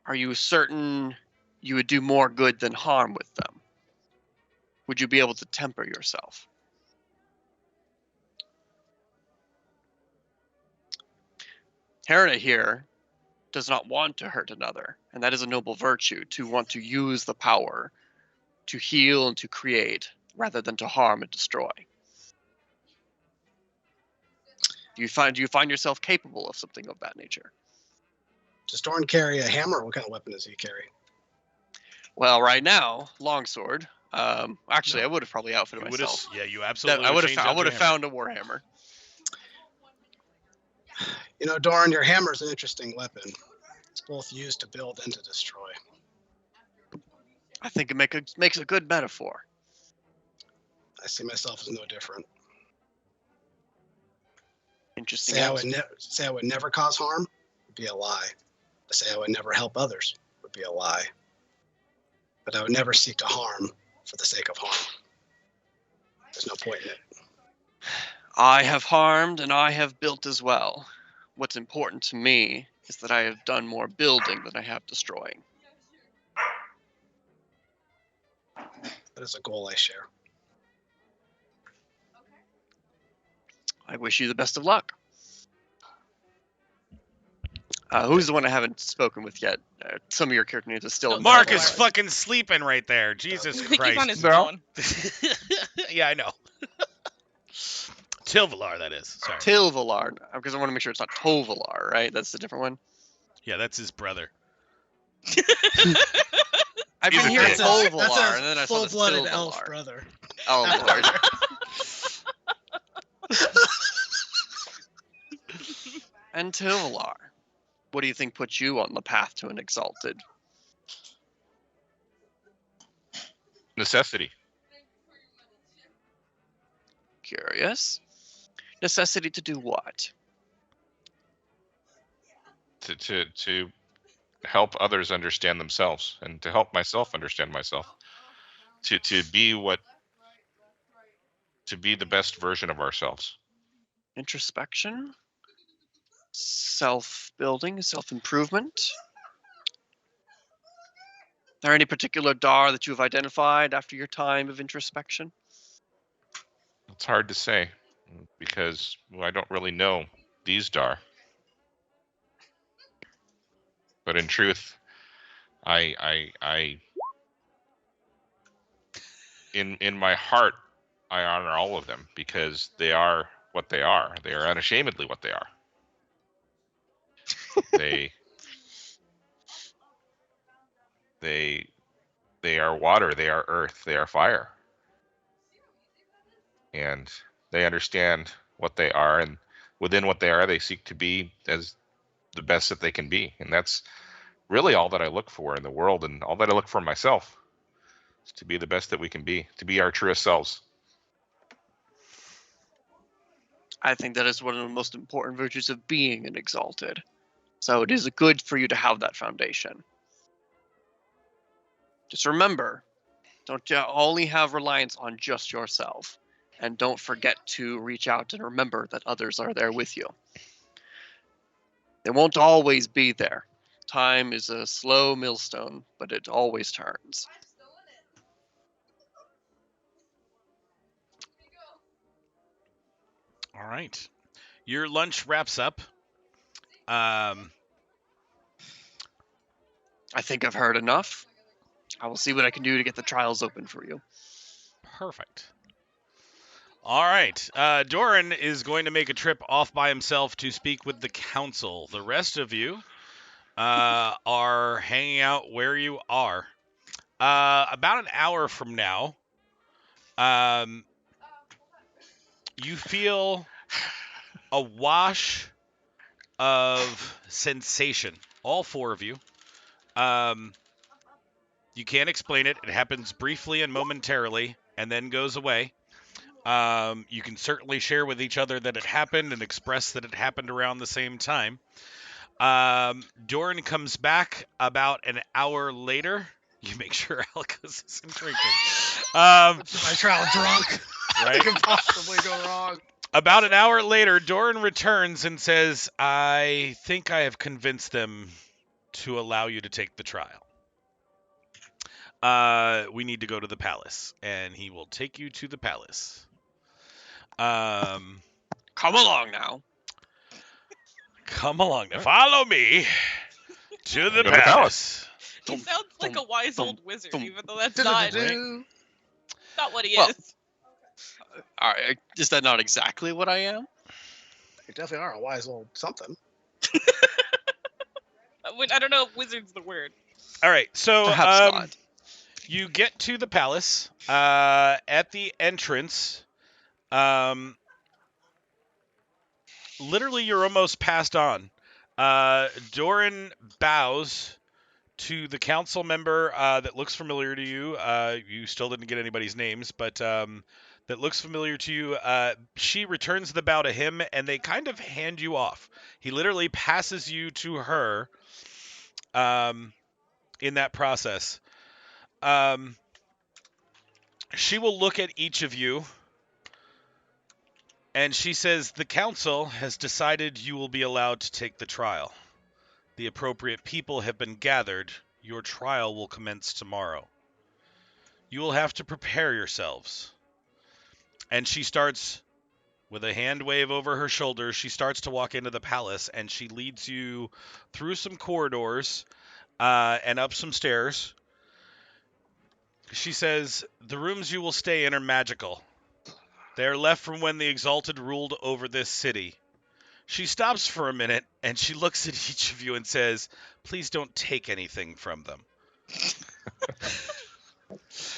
are you certain you would do more good than harm with them? Would you be able to temper yourself? Herna here does not want to hurt another, and that is a noble virtue, to want to use the power to heal and to create, rather than to harm and destroy. Do you find yourself capable of something of that nature? Does Dorn carry a hammer? What kind of weapon does he carry? Well, right now, longsword. Actually, I would have probably outfitted myself. Yeah, you absolutely. I would have found a warhammer. You know, Dorn, your hammer is an interesting weapon. It's both used to build and to destroy. I think it makes a good metaphor. I see myself as no different. Interesting. Say I would never cause harm would be a lie. To say I would never help others would be a lie. But I would never seek to harm for the sake of harm. There's no point in it. I have harmed and I have built as well. What's important to me is that I have done more building than I have destroying. That is a goal I share. I wish you the best of luck. Who's the one I haven't spoken with yet? Some of your character names are still. Mark is fucking sleeping right there. Jesus I think he's on his Christ. phone. Yeah, I know. Tilvalar, that is. Sorry. Tilvalar, because I want to make sure it's not Tovalar, right? That's the different one. Yeah, that's his brother. I've He's been a hearing kid. Tovalar, and then I saw this full-blooded Tilvalar. elf brother. Oh Lord. And Tilvalar, what do you think puts you on the path to an exalted? Necessity. Curious. Necessity to do what? To help others understand themselves, and to help myself understand myself. To be the best version of ourselves. Introspection? Self-building? Self-improvement? Are there any particular Dar that you have identified after your time of introspection? It's hard to say, because I don't really know these Dar. But in truth, I in my heart, I honor all of them, because they are what they are. They are unashamedly what they are. They are water, they are earth, they are fire. And they understand what they are, and within what they are, they seek to be as the best that they can be. And that's really all that I look for in the world, and all that I look for myself. to be the best that we can be, to be our truest selves. I think that is one of the most important virtues of being an exalted. So it is good for you to have that foundation. Just remember, don't only have reliance on just yourself. And don't forget to reach out and remember that others are there with you. They won't always be there. Time is a slow millstone, but it always turns. All right. Your lunch wraps up. I think I've heard enough. I will see what I can do to get the trials open for you. Perfect. All right. Doran is going to make a trip off by himself to speak with the council. The rest of you are hanging out where you are. About an hour from now, you feel a wash of sensation. All four of you. You can't explain it. It happens briefly and momentarily and then goes away. You can certainly share with each other that it happened and express that it happened around the same time. Doran comes back about an hour later. You make sure Alcus isn't drinking. My trial drunk. Right? What could possibly go wrong? About an hour later, Doran returns and says, I think I have convinced them to allow you to take the trial. We need to go to the palace, and he will take you to the palace. Come along now. Come along now. Follow me to the Go to the palace. He sounds like a wise thump, old wizard, thump. even though that's not what he Well, is. All right, is that not exactly what I am? You definitely are a wise old something. I don't know if wizard's the word. All right, so Perhaps not. you get to the palace. At the entrance, literally you're almost passed on. Doran bows to the council member that looks familiar to you. You still didn't get anybody's names, but that looks familiar to you. She returns the bow to him, and they kind of hand you off. He literally passes you to her in that process. She will look at each of you, and she says, the council has decided you will be allowed to take the trial. The appropriate people have been gathered. Your trial will commence tomorrow. You will have to prepare yourselves. And she starts, with a hand wave over her shoulder, she starts to walk into the palace, and she leads you through some corridors and up some stairs. She says, the rooms you will stay in are magical. They are left from when the Exalted ruled over this city. She stops for a minute, and she looks at each of you and says, please don't take anything from them.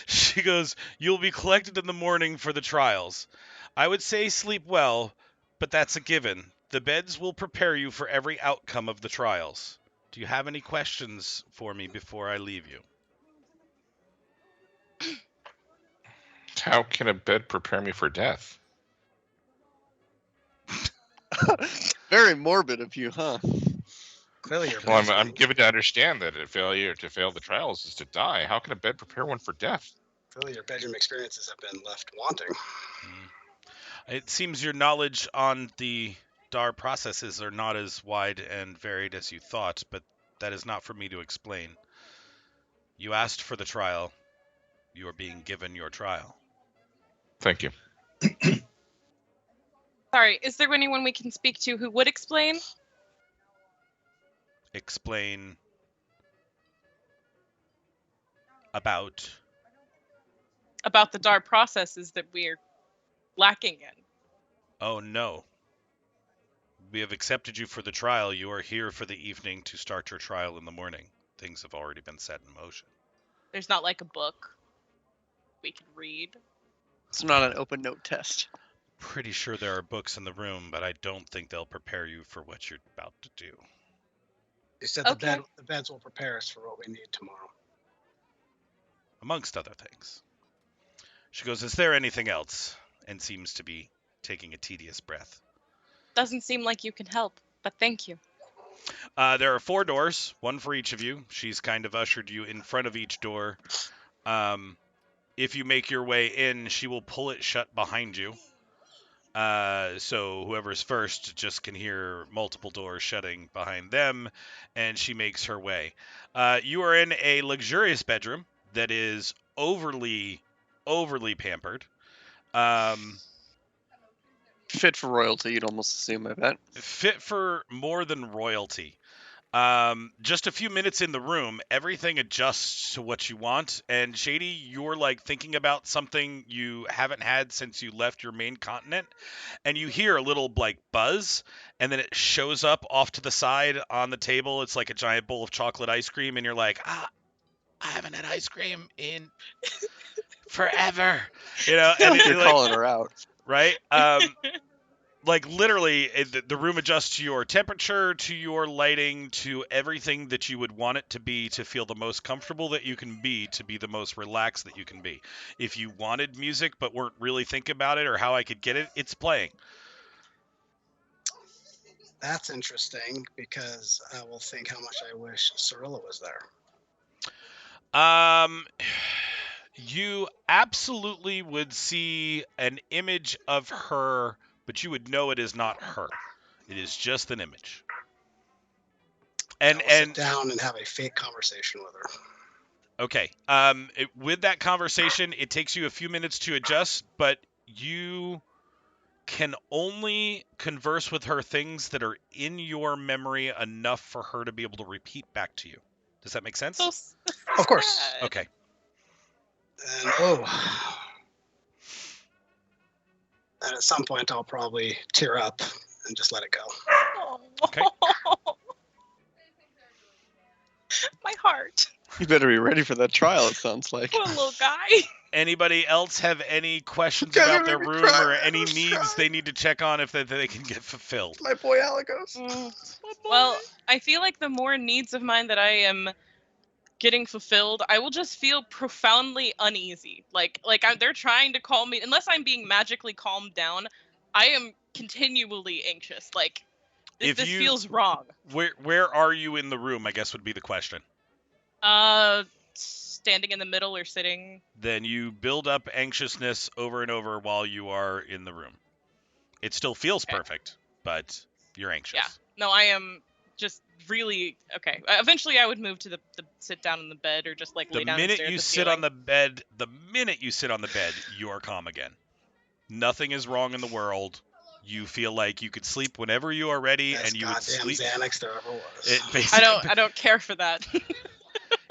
She goes, you'll be collected in the morning for the trials. I would say sleep well, but that's a given. The beds will prepare you for every outcome of the trials. Do you have any questions for me before I leave you? How can a bed prepare me for death? Very morbid of you, huh? Clearly, you're. Well, I'm given to understand that to fail the trials is to die. How can a bed prepare one for death? Clearly, your bedroom experiences have been left wanting. It seems your knowledge on the DAR processes are not as wide and varied as you thought, but that is not for me to explain. You asked for the trial. You are being given your trial. Thank you. Sorry, is there anyone we can speak to who would explain? Explain about About the DAR processes that we're lacking in. Oh, no. We have accepted you for the trial. You are here for the evening to start your trial in the morning. Things have already been set in motion. There's not like a book we can read. It's not an open note test. Pretty sure there are books in the room, but I don't think they'll prepare you for what you're about to do. You said Okay. the beds will prepare us for what we need tomorrow. amongst other things. She goes, "Is there anything else?" And seems to be taking a tedious breath. Doesn't seem like you can help, but thank you. There are 4 doors, one for each of you. She's kind of ushered you in front of each door. If you make your way in, she will pull it shut behind you. So whoever's first just can hear multiple doors shutting behind them, and she makes her way. You are in a luxurious bedroom that is overly pampered. Fit for royalty, you'd almost assume, I bet. Fit for more than royalty. Just a few minutes in the room, everything adjusts to what you want. And Shady, you're like thinking about something you haven't had since you left your main continent, and you hear a little like buzz, and then it shows up off to the side on the table. It's like a giant bowl of chocolate ice cream, and you're like, I haven't had ice cream in forever, and You're like, calling her out. right? Like literally, the room adjusts to your temperature, to your lighting, to everything that you would want it to be to feel the most comfortable that you can be, to be the most relaxed that you can be. If you wanted music but weren't really thinking about it or how I could get it, it's playing. That's interesting because I will think how much I wish Cirilla was there. You absolutely would see an image of her, but you would know it is not her. It is just an image. And sit down and have a fake conversation with her. Okay. With that conversation, it takes you a few minutes to adjust, but you can only converse with her things that are in your memory enough for her to be able to repeat back to you. Does that make sense? Of course. Okay. And and at some point I'll probably tear up and just let it go. Okay. My heart. You better be ready for that trial, it sounds like. Poor little guy. Anybody else have any questions Guys, about I'm their gonna room cry. or any I'm needs crying. they need to check on if they can get fulfilled? My boy Aligos. Well, I feel like the more needs of mine that I am getting fulfilled, I will just feel profoundly uneasy. They're trying to calm me. Unless I'm being magically calmed down, I am continually anxious. Like, this feels wrong. Where are you in the room, I guess would be the question. Standing in the middle or sitting. Then you build up anxiousness over and over while you are in the room. It still feels perfect, but you're anxious. Yeah. No, I am just really okay. Eventually, I would move to the sit down in the bed or just like lay down. The minute and you stare sit at on the bed, you are calm again. Nothing is wrong in the world. You feel like you could sleep whenever you are ready, Best and you would goddamn sleep. Xanax there ever was. It basically, I don't care for that.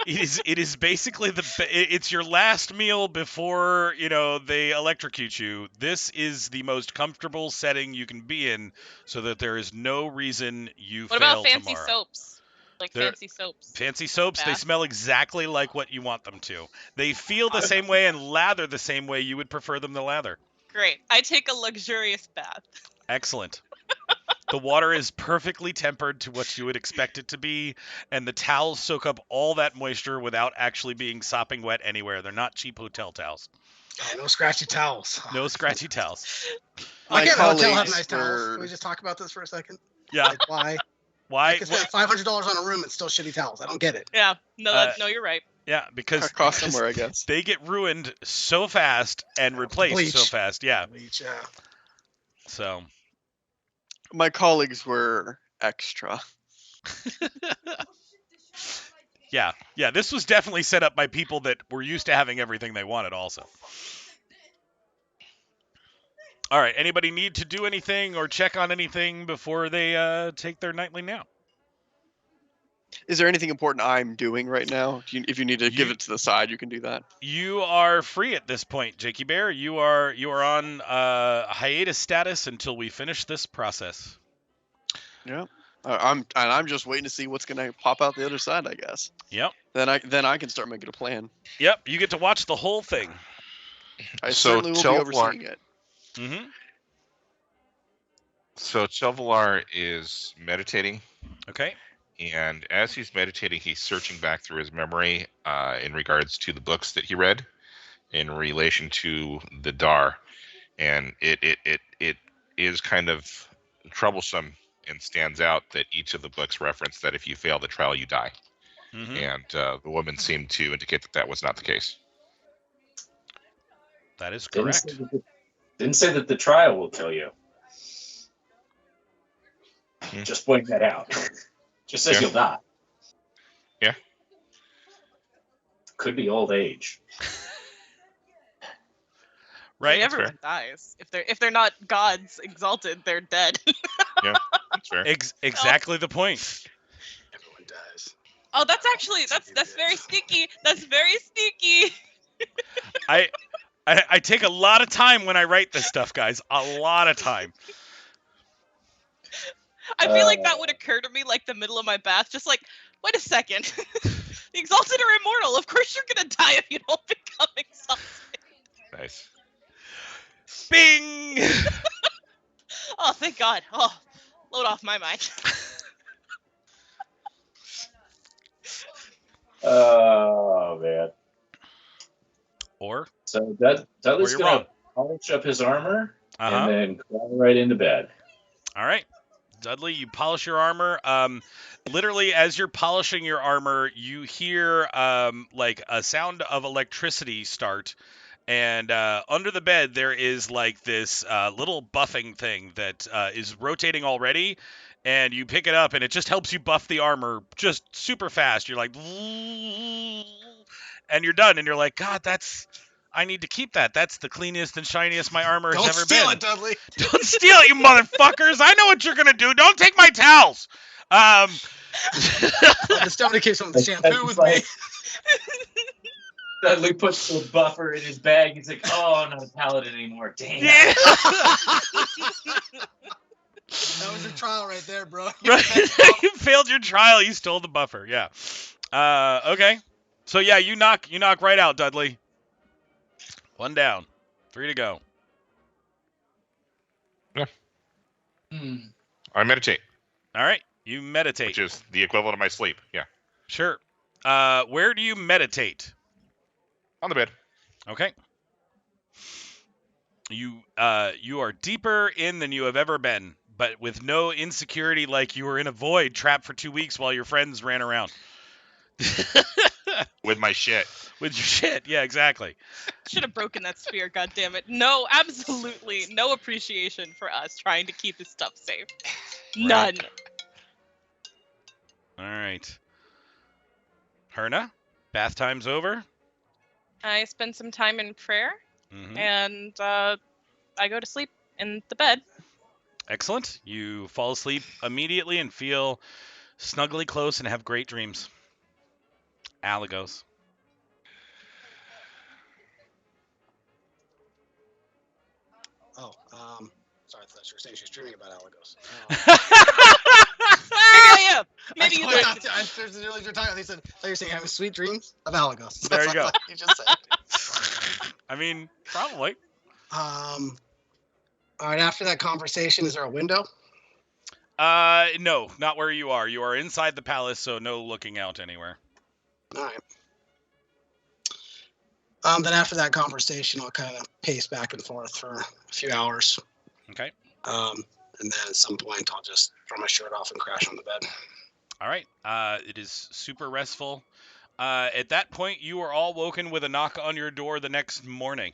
It is basically it's your last meal before they electrocute you. This is the most comfortable setting you can be in, so that there is no reason you What fail about fancy tomorrow. soaps? Fancy soaps. Fancy soaps, they Bath. smell exactly like what you want them to. They feel the same way and lather the same way you would prefer them to lather. Great. I take a luxurious bath. Excellent. The water is perfectly tempered to what you would expect it to be, and the towels soak up all that moisture without actually being sopping wet anywhere. They're not cheap hotel towels. Oh, no scratchy towels. No scratchy towels. Why My can't a hotel have colleagues nice towels? were- Can we just talk about this for a second? Yeah. Like, why? I Why? can spend $500 on a room and still shitty towels. I don't get it. Yeah. No, Uh, no, you're right. Yeah, because Cost somewhere, I guess. they get ruined so fast and replaced Bleach. so fast. Yeah. Bleach, So. My colleagues were extra. Yeah. This was definitely set up by people that were used to having everything they wanted also. All right. Anybody need to do anything or check on anything before they take their nightly nap? Is there anything important I'm doing right now? If you need to give it to the side, you can do that. You are free at this point, Jakey Bear. You are on hiatus status until we finish this process. Yeah. I'm just waiting to see what's gonna pop out the other side, I guess. Yep. Then I can start making a plan. Yep. You get to watch the whole thing. I So certainly will be Telvar- overseeing it. Mm-hmm. So Telvalar is meditating, Okay. And as he's meditating, he's searching back through his memory in regards to the books that he read in relation to the Dar. And it is kind of troublesome and stands out that each of the books reference that if you fail the trial, you die. Mm-hmm. And the woman seemed to indicate that that was not the case. That is Didn't correct. didn't say that the trial will kill you. Just pointing that out. Just says Yeah. you'll die. Yeah. Could be old age. Right? Like, everyone dies. If they're not gods exalted, they're dead. That's fair. Exactly the point. Everyone dies. Oh, that's very sneaky. That's very sneaky. I take a lot of time when I write this stuff, guys. A lot of time. I feel like that would occur to me like the middle of my bath, just like, wait a second. The exalted are immortal. Of course you're gonna die if you don't become exalted. Nice. Bing! Oh, thank God. Oh, load off my mind. Oh man. Or? So Dudley's you're gonna wrong. polish up his armor Uh-huh. and then crawl right into bed. All right. Dudley, you polish your armor. Literally, as you're polishing your armor, you hear like a sound of electricity start. And under the bed, there is like this little buffing thing that is rotating already. And you pick it up, and it just helps you buff the armor just super fast. You're like, and you're done. And you're like, God, I need to keep that. That's the cleanest and shiniest my armor has Don't ever steal been. it, Dudley. Don't steal it, you motherfuckers! I know what you're gonna do. Don't take my towels. The Stomach keeps on the shampoo with me. Dudley puts the buffer in his bag. He's like, "Oh, I'm not a paladin anymore. Damn." Yeah. That was your trial right there, bro. Right. You failed your trial. You stole the buffer. Yeah. Okay. So yeah, you knock right out, Dudley. 1 down. 3 to go. I meditate, All right. You meditate. which is the equivalent of my sleep. Yeah. Sure. Where do you meditate? On the bed. Okay. You are deeper in than you have ever been, but with no insecurity like you were in a void trapped for 2 weeks while your friends ran around. With my shit. With your shit. Yeah, exactly. Should have broken that spear, God damn it. No, absolutely no appreciation for us trying to keep this stuff safe. None. All right. Herna, bath time's over. I spend some time in prayer, Mhm. and I go to sleep in the bed. Excellent. You fall asleep immediately and feel snugly close and have great dreams. Alagos. Oh, sorry, I thought you were saying she was dreaming about Alagos. Yeah. Maybe you like it. I said you're saying having sweet dreams of Alagos. There you go. You just said. I mean, probably. All right. After that conversation, is there a window? No, not where you are. You are inside the palace, so no looking out anywhere. All right. Then after that conversation, I'll kind of pace back and forth for a few hours. Okay. And then at some point, I'll just throw my shirt off and crash on the bed. All right. It is super restful. At that point, you are all woken with a knock on your door the next morning.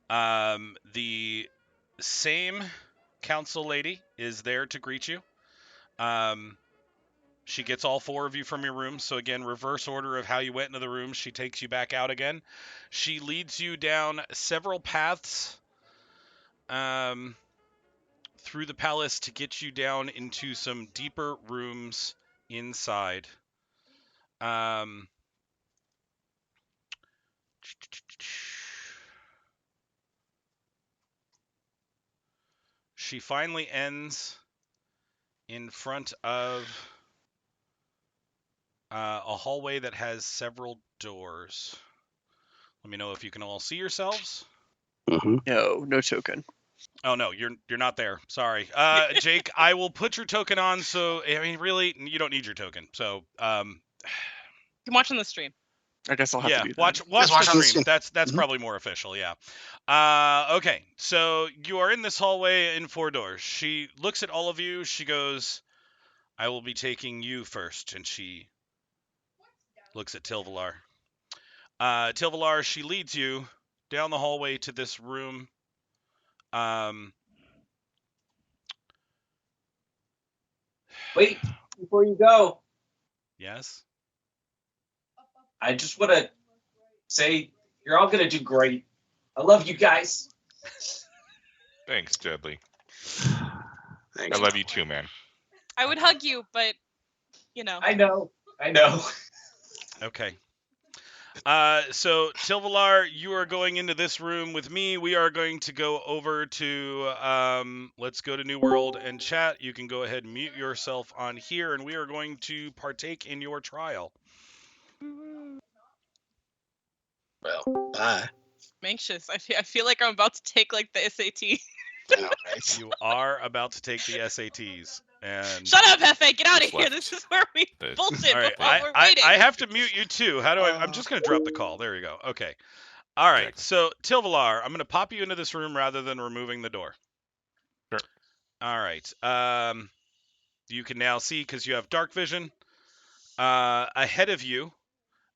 The same council lady is there to greet you. She gets all 4 of you from your rooms. So again, reverse order of how you went into the room. She takes you back out again. She leads you down several paths through the palace to get you down into some deeper rooms inside. She finally ends in front of a hallway that has several doors. Let me know if you can all see yourselves. Mm-hmm. No token. Oh no, you're not there. Sorry, Jake. I will put your token on. So I mean, really, you don't need your token. So You can watch on the stream. I guess I'll have yeah, to do that. watch Just the watch on the stream. stream. That's Mhm. probably more official. Yeah. Okay. So you are in this hallway in 4 doors. She looks at all of you. She goes, "I will be taking you first," and she looks at Tilvalar. Tilvalar, she leads you down the hallway to this room. Wait, before you go, Yes. I just want to say you're all going to do great. I love you guys. Thanks, Dudley. Thanks. I love you too, man. I would hug you, but you know. I know. Okay. So Tilvalar, you are going into this room with me. We are going to go over to let's go to New World and chat. You can go ahead and mute yourself on here, and we are going to partake in your trial. Well, bye. I'm anxious. I feel like I'm about to take like the SAT. I know, right? You are about to take the SATs, and Shut up, Hefe. Get out of Just here. left. This is where we The- bullshit all right, while we're I waiting. have to mute you too. How do I'm just gonna drop the call. There you go. Okay. All right. Okay. So Tilvalar, I'm gonna pop you into this room rather than removing the door. Sure. All right. You can now see because you have dark vision. Ahead of you,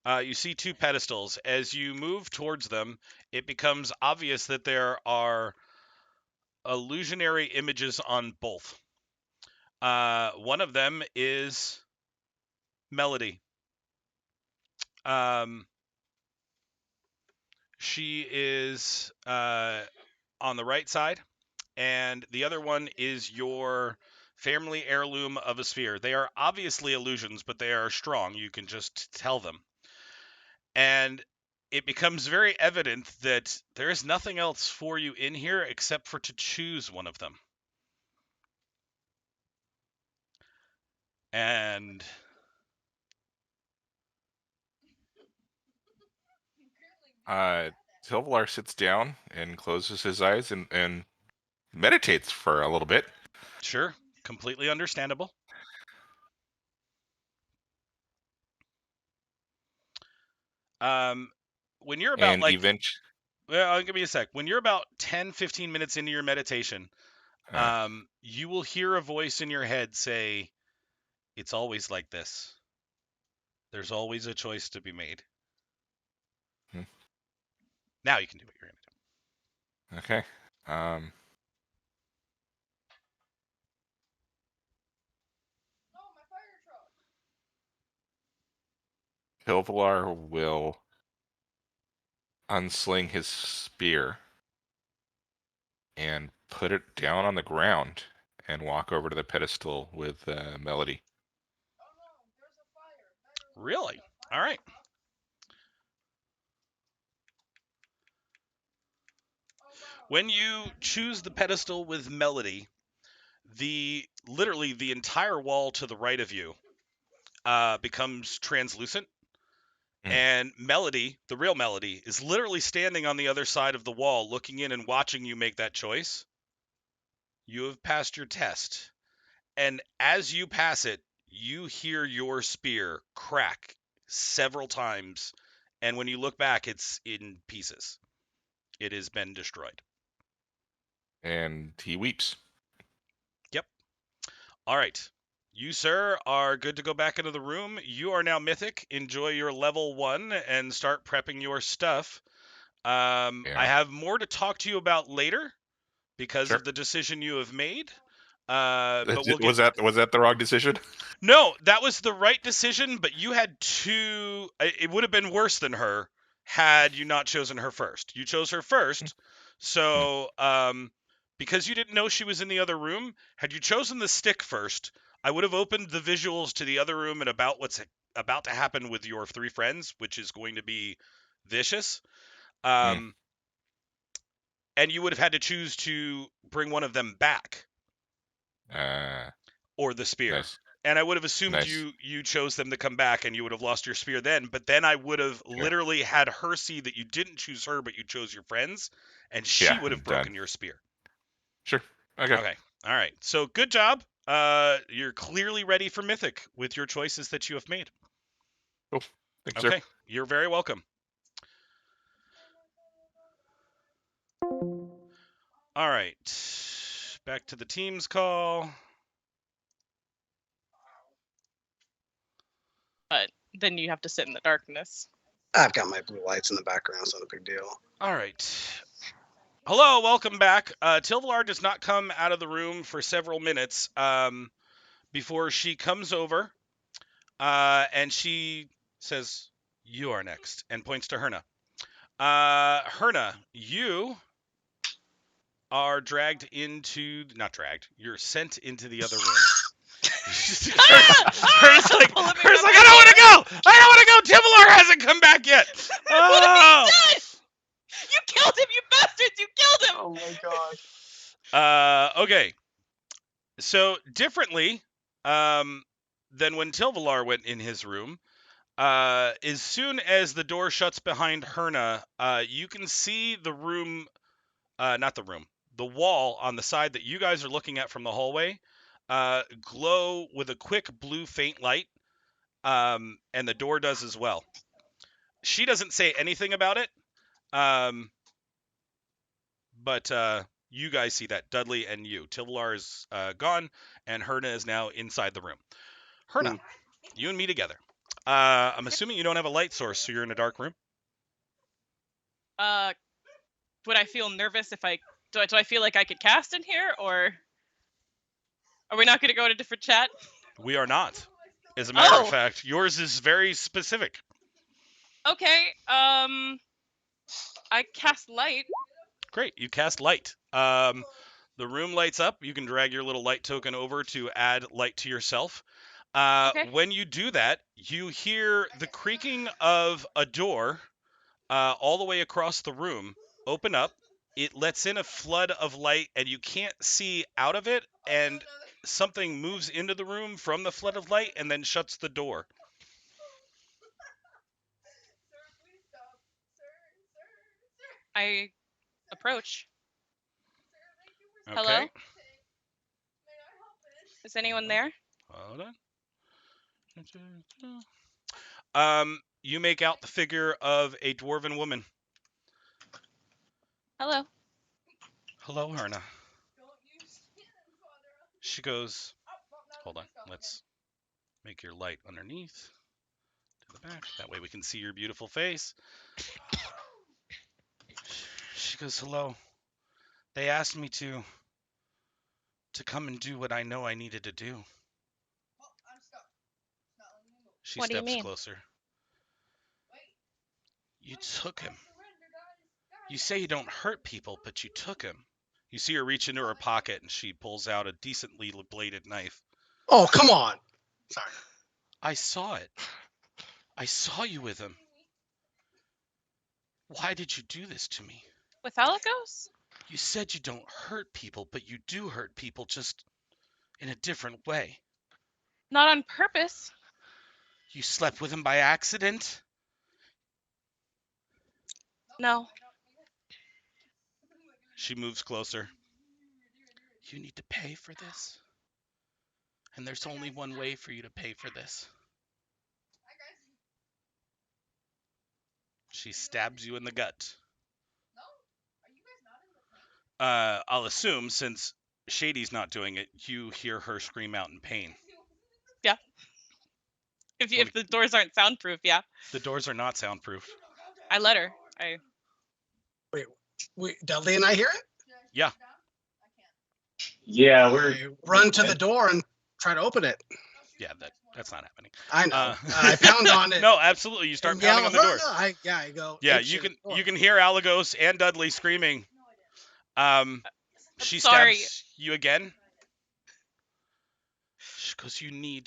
you see 2 pedestals. As you move towards them, it becomes obvious that there are illusionary images on both. One of them is Melody. She is on the right side, and the other one is your family heirloom of a sphere. They are obviously illusions, but they are strong. You can just tell them. And it becomes very evident that there is nothing else for you in here except for to choose one of them. And Tilvalar sits down and closes his eyes and meditates for a little bit. sure, completely understandable. When you're about And well, give me a sec. When you're about 10, 15 minutes into your meditation, you will hear a voice in your head say, "It's always like this. There's always a choice to be made." Now you can do what you're going to do. Okay. Tilvalar will unsling his spear and put it down on the ground and walk over to the pedestal with Melody. Really? All right. When you choose the pedestal with Melody, literally the entire wall to the right of you becomes translucent. And Melody, the real Melody, is literally standing on the other side of the wall looking in and watching you make that choice. You have passed your test. And as you pass it, you hear your spear crack several times. And when you look back, it's in pieces. It has been destroyed. And he weeps. Yep. All right. You, sir, are good to go back into the room. You are now mythic. Enjoy your level 1 and start prepping your stuff. I have more to talk to you about later because Sure. of the decision you have made. But was that the wrong decision? No, that was the right decision, but you had 2. It would have been worse than her had you not chosen her first. You chose her first. So, because you didn't know she was in the other room, had you chosen the stick first, I would have opened the visuals to the other room and about what's about to happen with your 3 friends, which is going to be vicious. And you would have had to choose to bring one of them back. Or the spear. Nice. And I would have assumed Nice. you chose them to come back and you would have lost your spear then. But then I would have literally had her see that you didn't choose her, but you chose your friends. And she would have broken your spear. Sure. Okay. Okay. All right. So good job. You're clearly ready for Mythic with your choices that you have made. Cool. Thanks, Okay. sir. You're very welcome. All right. Back to the team's call. But then you have to sit in the darkness. I've got my blue lights in the background. It's not a big deal. All right. Hello, welcome back. Tilvalar does not come out of the room for several minutes before she comes over and she says, "You are next," and points to Herna. Herna, you are not dragged. You're sent into the other room. Herna's like, I don't want to go. I don't want to go. Tilvalar hasn't come back yet. What have you done? You killed him, you bastards! You killed him! Oh my god. Okay. So differently than when Tilvalar went in his room, as soon as the door shuts behind Herna, you can see the room, the wall on the side that you guys are looking at from the hallway, glow with a quick blue faint light, and the door does as well. She doesn't say anything about it, but you guys see that, Dudley and you. Tilvalar is gone, and Herna is now inside the room. Herna, you and me together. I'm assuming you don't have a light source, so you're in a dark room? Would I feel nervous if do I feel like I could cast in here, or are we not going to go to a different chat? We are not. As a matter of fact, yours is very specific. Okay, I cast light. Great, you cast light. The room lights up. You can drag your little light token over to add light to yourself. Okay. When you do that, you hear the creaking of a door all the way across the room open up. It lets in a flood of light, and you can't see out of it, and something moves into the room from the flood of light and then shuts the door. I approach. Okay. Hello? Is anyone there? Hold on. You make out the figure of a dwarven woman. Hello. Hello, Herna. She goes, hold on, let's make your light underneath to the back. That way we can see your beautiful face. She goes, hello. They asked me to come and do what I know I needed to do. She What do you steps mean? closer. You took him. You say you don't hurt people, but you took him. You see her reach into her pocket, and she pulls out a decently bladed knife. Oh, come on. Sorry. I saw it. I saw you with him. Why did you do this to me? With Alagos? You said you don't hurt people, but you do hurt people, just in a different way. Not on purpose. You slept with him by accident? No. She moves closer. You need to pay for this. And there's only one way for you to pay for this. She stabs you in the gut. I'll assume, since Shady's not doing it, you hear her scream out in pain. Yeah. If the doors aren't soundproof, yeah. The doors are not soundproof. I let her. Wait, Dudley and I hear it? Yeah. Yeah, I run to the door and try to open it. Yeah, that's not happening. I know. I pound on it. No, absolutely. You start pounding on the door. I go. Yeah, you can hear Alagos and Dudley screaming. She sorry. stabs you again. She goes, you need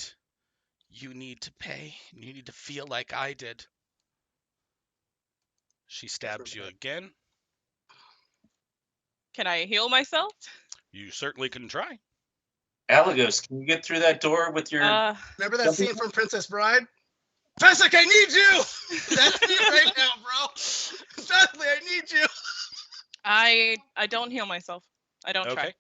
to pay. You need to feel like I did. She stabs you again. Can I heal myself? You certainly can try. Alagos, can you get through that door with your... Remember that scene from Princess Bride? Fessick, I need you! That's me right now, bro. Dudley, I need you. I don't heal myself. I don't try. Okay.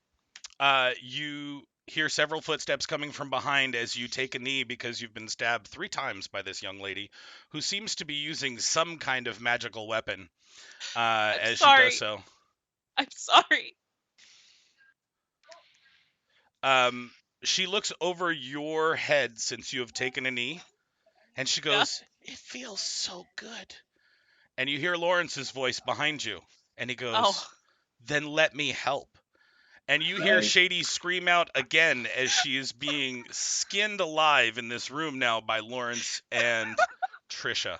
You hear several footsteps coming from behind as you take a knee because you've been stabbed 3 times by this young lady, who seems to be using some kind of magical weapon as she sorry. does so. I'm sorry. She looks over your head since you have taken a knee, and she goes, "It feels so good." And you hear Lawrence's voice behind you, and he goes, Oh. "Then let me help." And you hear Right. Shady scream out again as she is being skinned alive in this room now by Lawrence and Trisha.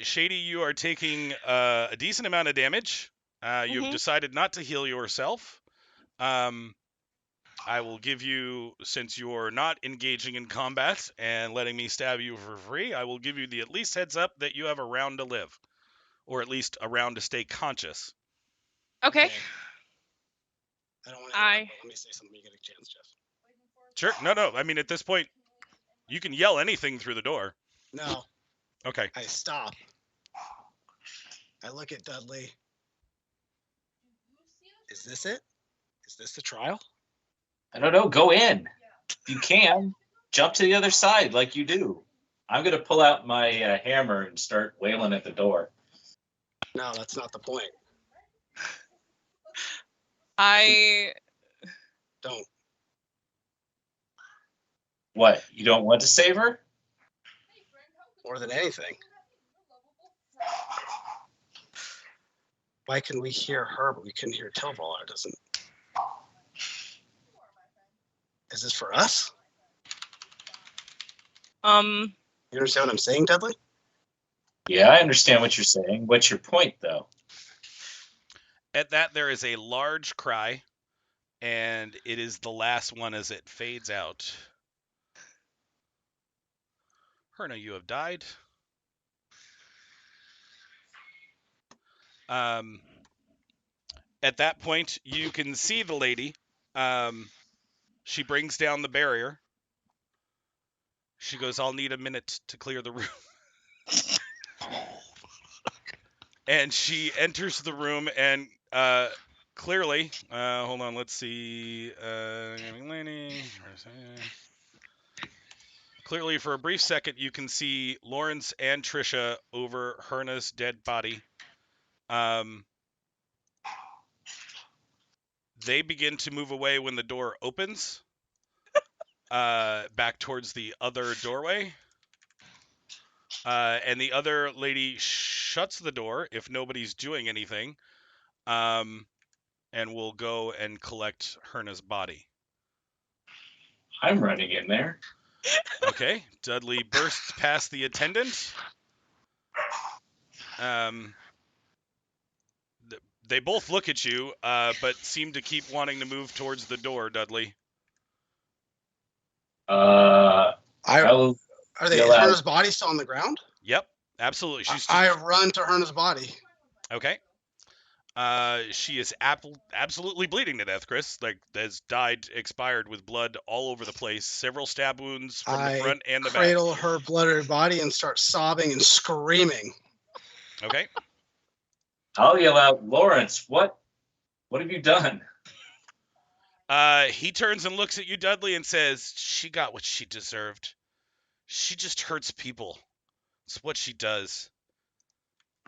Shady, you are taking a decent amount of damage. You've Mhm. decided not to heal yourself. I will give you, since you're not engaging in combat and letting me stab you for free, I will give you the at least heads up that you have a round to live, or at least a round to stay conscious. Okay. I don't want to. I- Let me say something. You get a chance, Jeff. Sure. No. I mean, at this point, you can yell anything through the door. No, Okay. I stop. I look at Dudley. Is this it? Is this the trial? I don't know. Go in. You can jump to the other side like you do. I'm gonna pull out my hammer and start wailing at the door. No, that's not the point. I Don't. What? You don't want to save her? More than anything. Why can we hear her, but we couldn't hear Tilvalar? Doesn't. Is this for us? You understand what I'm saying, Dudley? Yeah, I understand what you're saying. What's your point, though? At that, there is a large cry, and it is the last one as it fades out. Herna, you have died. At that point, you can see the lady. She brings down the barrier. She goes, "I'll need a minute to clear the room." And she enters the room and clearly, hold on, let's see. Clearly, for a brief second, you can see Lawrence and Trisha over Herna's dead body. They begin to move away when the door opens, back towards the other doorway. And the other lady shuts the door if nobody's doing anything, and will go and collect Herna's body. I'm running in there. Okay, Dudley bursts past the attendant. They both look at you, but seem to keep wanting to move towards the door, Dudley. I will. Are they? Yell Is out. Herna's body still on the ground? Yep, absolutely. She's I run to Herna's body. okay. She is absolutely bleeding to death, Chris. Like, has died, expired with blood all over the place. Several stab wounds from the front and the back. Cradle her blooded body and start sobbing and screaming. Okay. I'll yell out, Lawrence, what have you done? He turns and looks at you, Dudley, and says, "She got what she deserved. She just hurts people. It's what she does."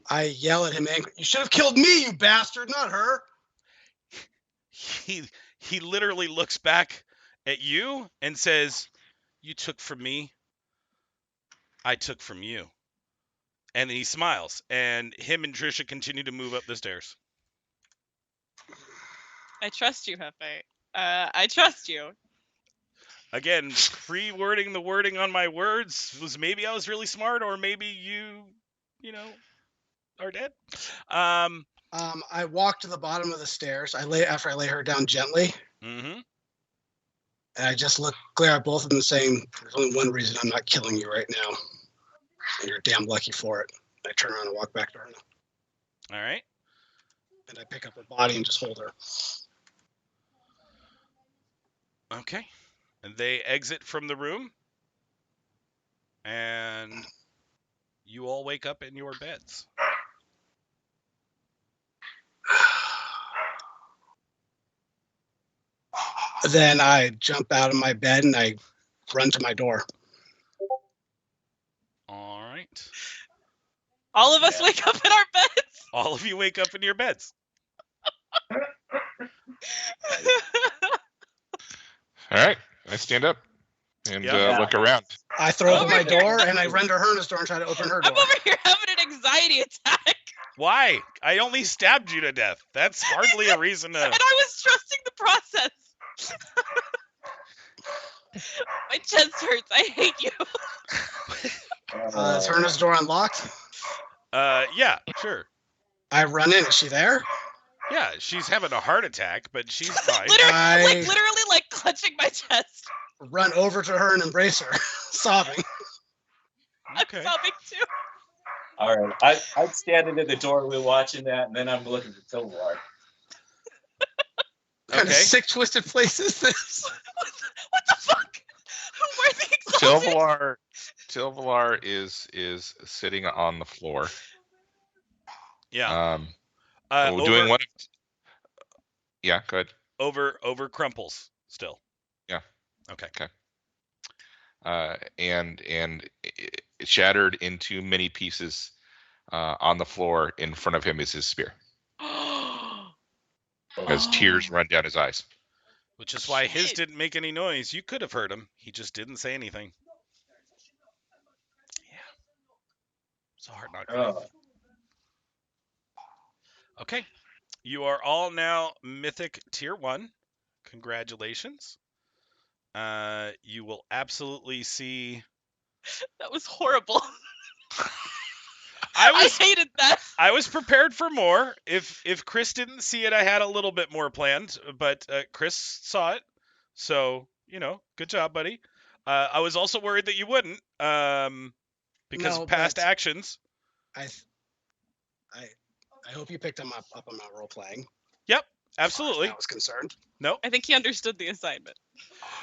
I yell at him angrily. You should have killed me, you bastard, not her. He literally looks back at you and says, "You took from me, I took from you." And he smiles, and him and Trisha continue to move up the stairs. I trust you, Hefe. I trust you. Again, pre-wording the wording on my words was maybe I was really smart, or maybe you know, are dead. I walk to the bottom of the stairs. After I lay her down gently. Mm-hmm. And I just glare at both of them saying, "There's only one reason I'm not killing you right now. And you're damn lucky for it." I turn around and walk back to her. All right. And I pick up her body and just hold her. Okay. And they exit from the room. And you all wake up in your beds. Then I jump out of my bed and I run to my door. All right. All of us Yeah. wake up in our beds. All of you wake up in your beds. All right, I stand up and Yeah. look around. I throw open Over my here. door and I run to Herna's door and try to open her I'm door. over here having an anxiety attack, Why? I only stabbed you to death. That's hardly a reason and to. I was trusting the process. My chest hurts. I hate you. Is Herna's door unlocked? Yeah, sure. I run in. Is she there? Yeah, she's having a heart attack, but she's fine. literally, like clutching my chest. Run over to her and embrace her, sobbing. Okay. I'm sobbing too. All right, I'm standing at the doorway watching that, and then I'm looking for Silvar. What kind of Okay. sick, twisted place is this? What the fuck? Who are they exalted? Tilvalar is sitting on the floor. Yeah. Doing over, one. Yeah, go ahead. over crumples still. Yeah. Okay. And it shattered into many pieces on the floor. In front of him is his spear, as tears run down his eyes. Which is why his Shit. didn't make any noise. You could have heard him. He just didn't say anything. Yeah. It's a hard knock. Oh, Okay. You are all now Mythic Tier 1. Congratulations. You will absolutely see... That was horrible. I hated that. I was prepared for more. If Chris didn't see it, I had a little bit more planned, but Chris saw it. So, good job, buddy. I was also worried that you wouldn't, because No, of past but- actions. I hope you picked him up on my role playing. Absolutely. I was concerned. I think he understood the assignment.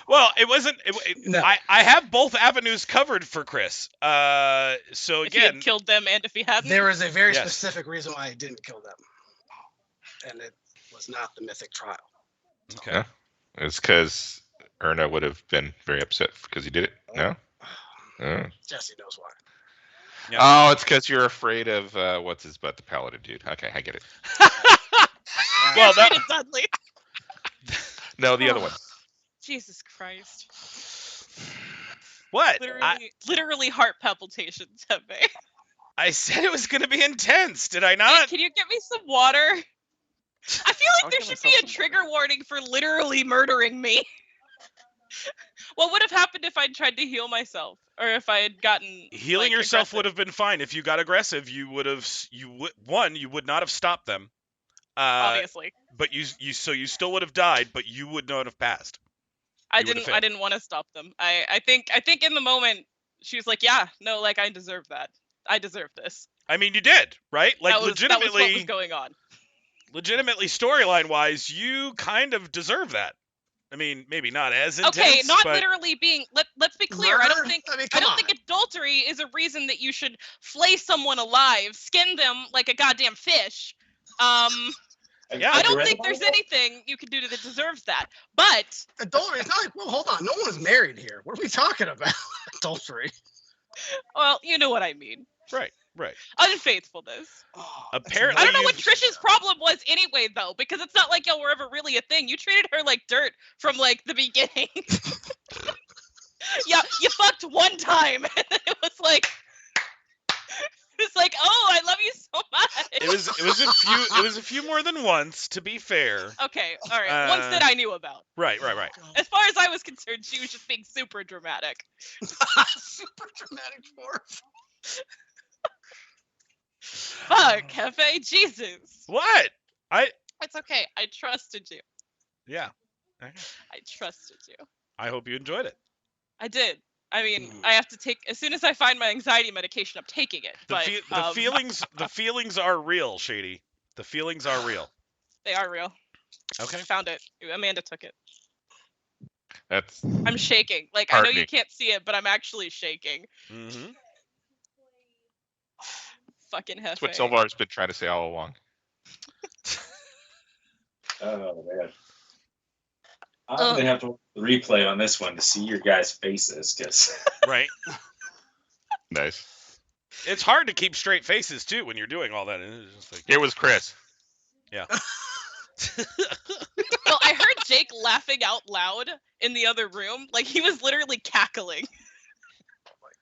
Well, it wasn't. No. I have both avenues covered for Chris. So If he had again, killed them and if he hadn't. There is a very Yes. specific reason why I didn't kill them, and it was not the mythic trial. okay. Yeah. It's because Erna would have been very upset because he did it. No. Oh. Jesse knows why. Yeah. Oh, it's because you're afraid of what's his butt, the paladin dude. Okay, I get it. Well, that- Hated Dudley. No, the other one. Jesus Christ. What? Literally heart palpitations, Hefe. I said it was going to be intense. Did I Hey, not? can you get me some water? I feel I'll like there get should be myself a some trigger warning for literally murdering me. What would have happened if I'd tried to heal myself? Or if I had gotten Healing like, yourself aggressive? would have been fine. If you got aggressive, you would not have stopped them. Obviously. But you still would have died, but you would not have passed. I you would've didn't failed. want to stop them. I think in the moment she was like, yeah, no, like I deserve that. I deserve this. I mean, you did, right? Like that was what was legitimately, going on. storyline wise, you kind of deserve that. I mean, maybe not as intense. Okay, not but literally being. Let's be clear. I don't Murder? think. I mean, I come don't on. think adultery is a reason that you should flay someone alive, skin them like a goddamn fish. Yeah, I Have you don't read think the there's Bible? anything you can do that deserves that. But Adultery. It's not like, well, hold on. No one's married here. What are we talking about? Adultery. well, you know what I mean. right. Unfaithfulness. Oh, Apparently I don't know you- what Trish's problem was anyway, though, because it's not like y'all were ever really a thing. You treated her like dirt from like the beginning. Yeah, you fucked one time, and then it was like, oh, I love you so much. It was a few more than once, to be fair. Okay, all right. Once that I knew about. Right. As far as I was concerned, she was just being super dramatic. Super dramatic force. Fuck, Hefe, Jesus. What? It's okay. I trusted you. Yeah. I trusted you. I hope you enjoyed it. I did. I mean, I have to take as soon as I find my anxiety medication, I'm taking it. The feelings are real, Shady. The feelings are real. They are real. Okay. Found it. Amanda took it. That's I'm shaking. Like I know you Heartening. can't see it, but I'm actually shaking. Mm-hmm. Fucking Hefe. what Silvar's been trying to say all along. Oh man. I'm gonna have to watch the replay on this one to see your guys' faces, because Right. Nice. It's hard to keep straight faces too when you're doing all that. It's just like, It was Chris. Well, I heard Jake laughing out loud in the other room. Like, he was literally cackling.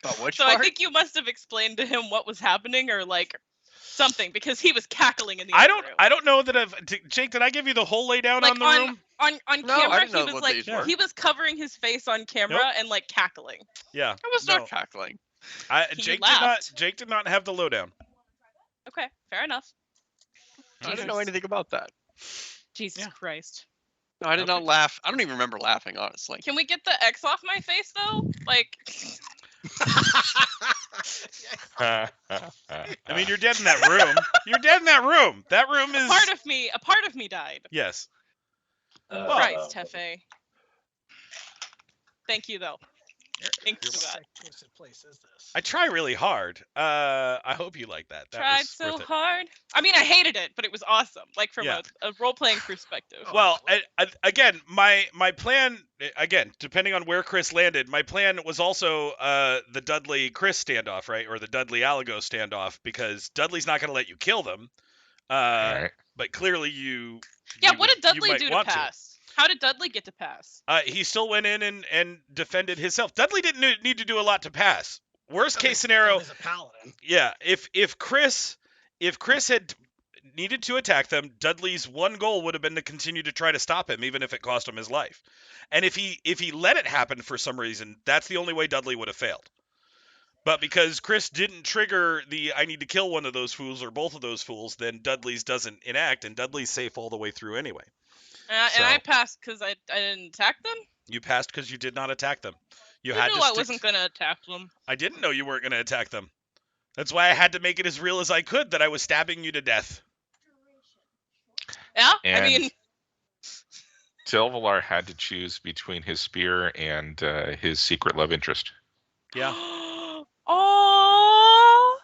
But which So part? I think you must have explained to him what was happening or, like, something, because he was cackling in the I other don't room. I don't know that Jake, did I give you the whole laydown Like, on the room? On No, I camera, didn't know he was what like, these were. he was covering his face on camera Nope. and, like, cackling. Yeah. I was no. not cackling. He laughed. Jake did not have the lowdown. Okay, fair enough. I didn't know Jesus. anything about that. Jesus Yeah. Christ. No, I did not laugh. I don't even remember laughing, honestly. Can we get the X off my face, though? Like, I mean, you're dead in that room. You're dead in that room. That room is a part of me died. Yes. Christ, Hefe. Thank you, though. Thanks for that. Exclusive place is this? I try really hard. I hope you like that. That Tried was so worth it. hard. I mean, I hated it, but it was awesome. Like, from Yeah. a role-playing perspective. Well, again, my plan, again, depending on where Chris landed, my plan was also the Dudley-Chris standoff, right? Or the Dudley-Alago standoff, because Dudley's not going to let you kill them. All right. But clearly you... Yeah, you what would- did you Dudley might do to want pass? How did Dudley get to pass? He still went in and defended himself. Dudley didn't need to do a lot to pass. Worst case scenario, He's a paladin. yeah, if Chris had needed to attack them, Dudley's one goal would have been to continue to try to stop him, even if it cost him his life. And if he let it happen for some reason, that's the only way Dudley would have failed. But because Chris didn't trigger the I need to kill one of those fools or both of those fools, then Dudley's doesn't enact, and Dudley's safe all the way through anyway. And I So- passed because I didn't attack them? You passed because you did not attack them. You I had knew to I stick- wasn't going to attack them. I didn't know you weren't going to attack them. That's why I had to make it as real as I could that I was stabbing you to death. Yeah? And- I mean, Tilvalar had to choose between his spear and his secret love interest. Yeah. Oh,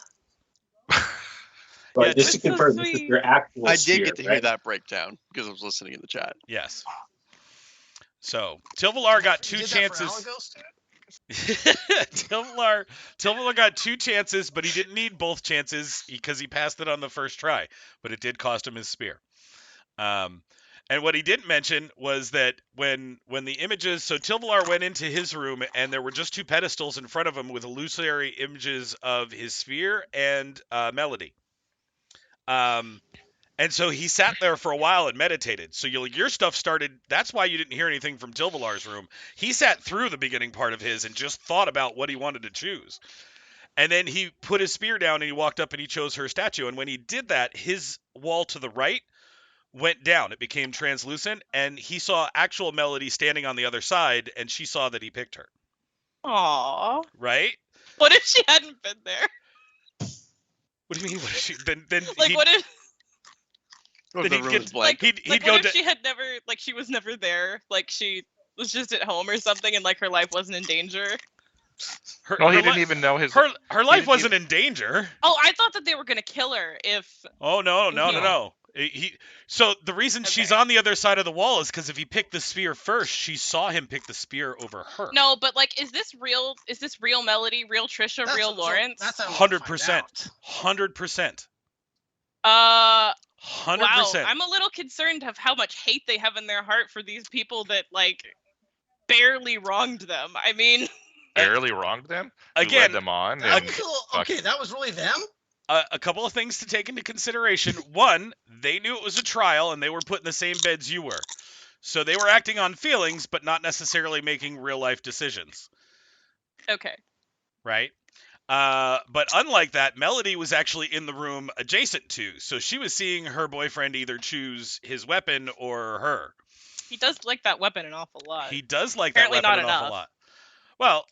But Yeah, just to that's so confirm, this is sweet. your actual I did spear, get to hear right? that breakdown because I was listening in the chat. Yes. So Tilvalar got You two did that for chances. Alagos, dude? Tilvalar got two chances, but he didn't need both chances because he passed it on the first try. But it did cost him his spear. And what he didn't mention was that when the images, so Tilvalar went into his room and there were just two pedestals in front of him with illusory images of his spear and Melody. And so he sat there for a while and meditated. So your stuff started. That's why you didn't hear anything from Tilvalar's room. He sat through the beginning part of his and just thought about what he wanted to choose. And then he put his spear down and he walked up and he chose her statue. And when he did that, his wall to the right went down. It became translucent, and he saw actual Melody standing on the other side, and she saw that he picked her. aw. Right? What if she hadn't been there? What do you mean? What is she? Then Like, he'd- what if, What if Then the he'd room get- is blank? he'd like, go what to if she had never, like, she was never there? Like, she was just at home or something, and like her life wasn't in danger. her, No, he her didn't li- even know his. her life didn't wasn't in danger. Oh, I thought that they were gonna kill her if. Oh no. No. So the reason she's Okay. on the other side of the wall is because if he picked the spear first, she saw him pick the spear over her. No, but like, is this real? Is this real Melody? Real Trisha? Real Lawrence? That's what I wanna 100%. find out. 100%. Wow. 100%. I'm a little concerned of how much hate they have in their heart for these people that like barely wronged them. I mean, barely wronged them. Who led Again, them on. That And was okay, that was really them? a couple of things to take into consideration. One, they knew it was a trial and they were put in the same beds you were. So they were acting on feelings, but not necessarily making real life decisions, okay. right? But unlike that, Melody was actually in the room adjacent to. So she was seeing her boyfriend either choose his weapon or her. He does like that weapon an awful lot. He does like Apparently that weapon not an awful enough. lot. Well,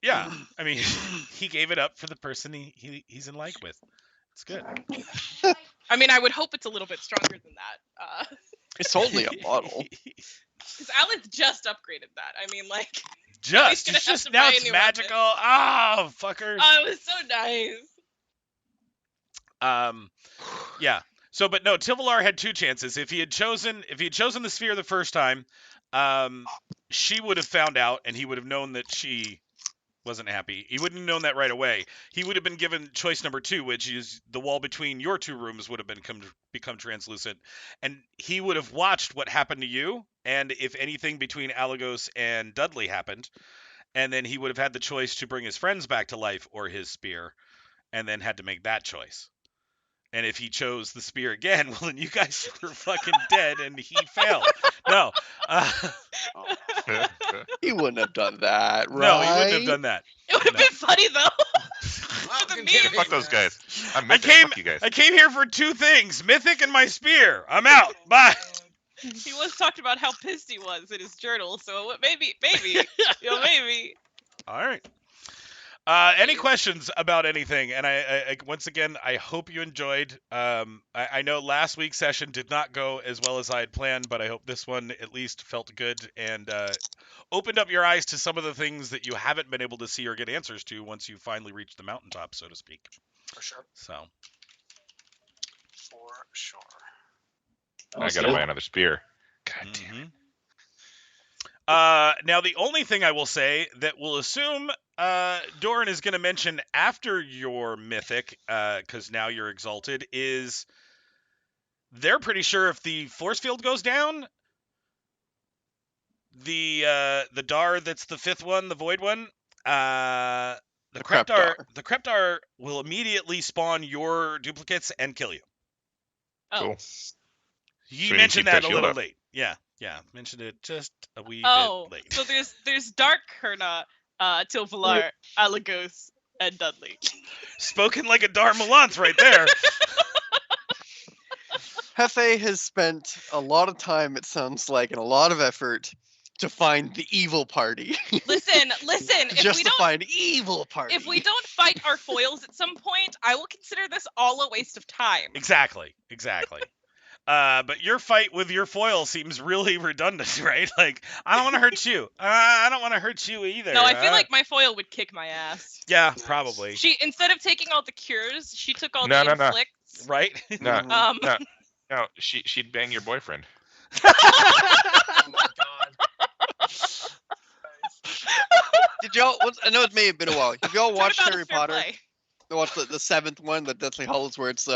yeah. I mean, he gave it up for the person he's in like with. It's good. I mean, I would hope it's a little bit stronger than that. It's only a bottle. Because Alex just upgraded that. I mean, like, Just, gonna it's have just to now buy a it's new weapon. magical. Oh, fuckers. oh, it was so nice. Yeah. So, but no, Tilvalar had two chances. If he had chosen the sphere the first time, she would have found out, and he would have known that she wasn't happy. He wouldn't have known that right away. He would have been given choice number 2, which is the wall between your 2 rooms would have become translucent, and he would have watched what happened to you, and if anything between Alagos and Dudley happened, and then he would have had the choice to bring his friends back to life or his spear, and then had to make that choice. And if he chose the spear again, well, then you guys were fucking dead, and he failed. No, He wouldn't have done that, right? no, he wouldn't have done that. It would have No. been funny though. For the meme. Fuck those guys. I'm I Mythic. came- Fuck you guys. I came here for 2 things: Mythic and my spear. I'm out. Bye. He was talked about how pissed he was in his journal, so maybe, maybe. All right. Any questions about anything? And I once again, I hope you enjoyed. I know last week's session did not go as well as I had planned, but I hope this one at least felt good and opened up your eyes to some of the things that you haven't been able to see or get answers to once you finally reach the mountaintop, so to speak. For sure. So, For sure. I gotta buy another spear. God damn. mhm. Now the only thing I will say that we'll assume Doran is going to mention after your mythic, because now you're exalted, is they're pretty sure if the force field goes down, the Dar that's the 5th one, the void one, the Kreptar, the Kreptar will immediately spawn your duplicates and kill you. Oh. Cool. You So you mentioned keep that that a shield little up. late. Yeah, mentioned it just a wee Oh, bit late. so there's Dark Herna, Tilvalar, Alagos, and Dudley. Spoken like a Dar Malanth right there. Hefe has spent a lot of time, it sounds like, and a lot of effort to find the evil party. Listen. If we don't, Justify an evil party. if we don't fight our foils at some point, I will consider this all a waste of time. Exactly. But your fight with your foil seems really redundant, right? Like, I don't want to hurt you. I don't want to hurt you either. No, I feel like my foil would kick my ass. Yeah, probably. She, instead of taking all the cures, she took all No, the no. inflicts. Right? No, Mhm. no, she'd bang your boyfriend. Oh my god. Did y'all? I know it may have been a while. Have y'all Turn watched about a Harry fair Potter? play. Watch the 7th one, the Deathly Hallows, where it's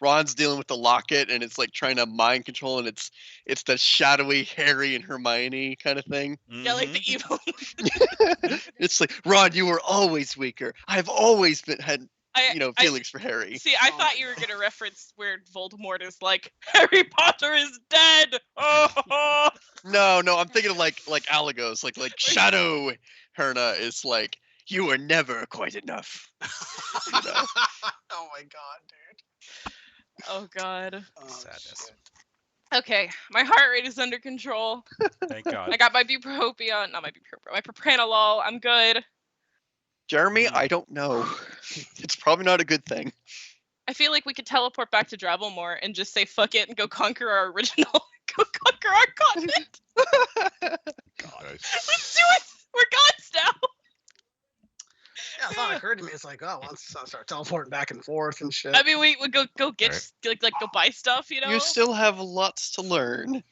Ron's dealing with the locket and it's like trying to mind control, and it's the shadowy Harry and Hermione kind of thing. Yeah, like Mhm. the evil. It's like, Ron, you were always weaker. I've always had I feelings for Harry. see. I thought you were gonna reference where Voldemort is like, Harry Potter is dead. Oh. No, I'm thinking of like Alagos, like Shadow Herna is like, you were never quite enough. You know? Oh my god, dude. Oh God. Oh, Sadness. shit. Okay, my heart rate is under control. Thank God. I got my bupropion, not my bupropion, my propranolol. I'm good. Jeremy, Mm. I don't know. It's probably not a good thing. I feel like we could teleport back to Dravelmore and just say fuck it and go conquer our original, go conquer our continent. Nice. Let's do it. We're gods now. Yeah, the thought occurred to me. It's like, oh, once I start teleporting back and forth and shit. I mean, we would go get Right. like go buy stuff, you know. You still have lots to learn.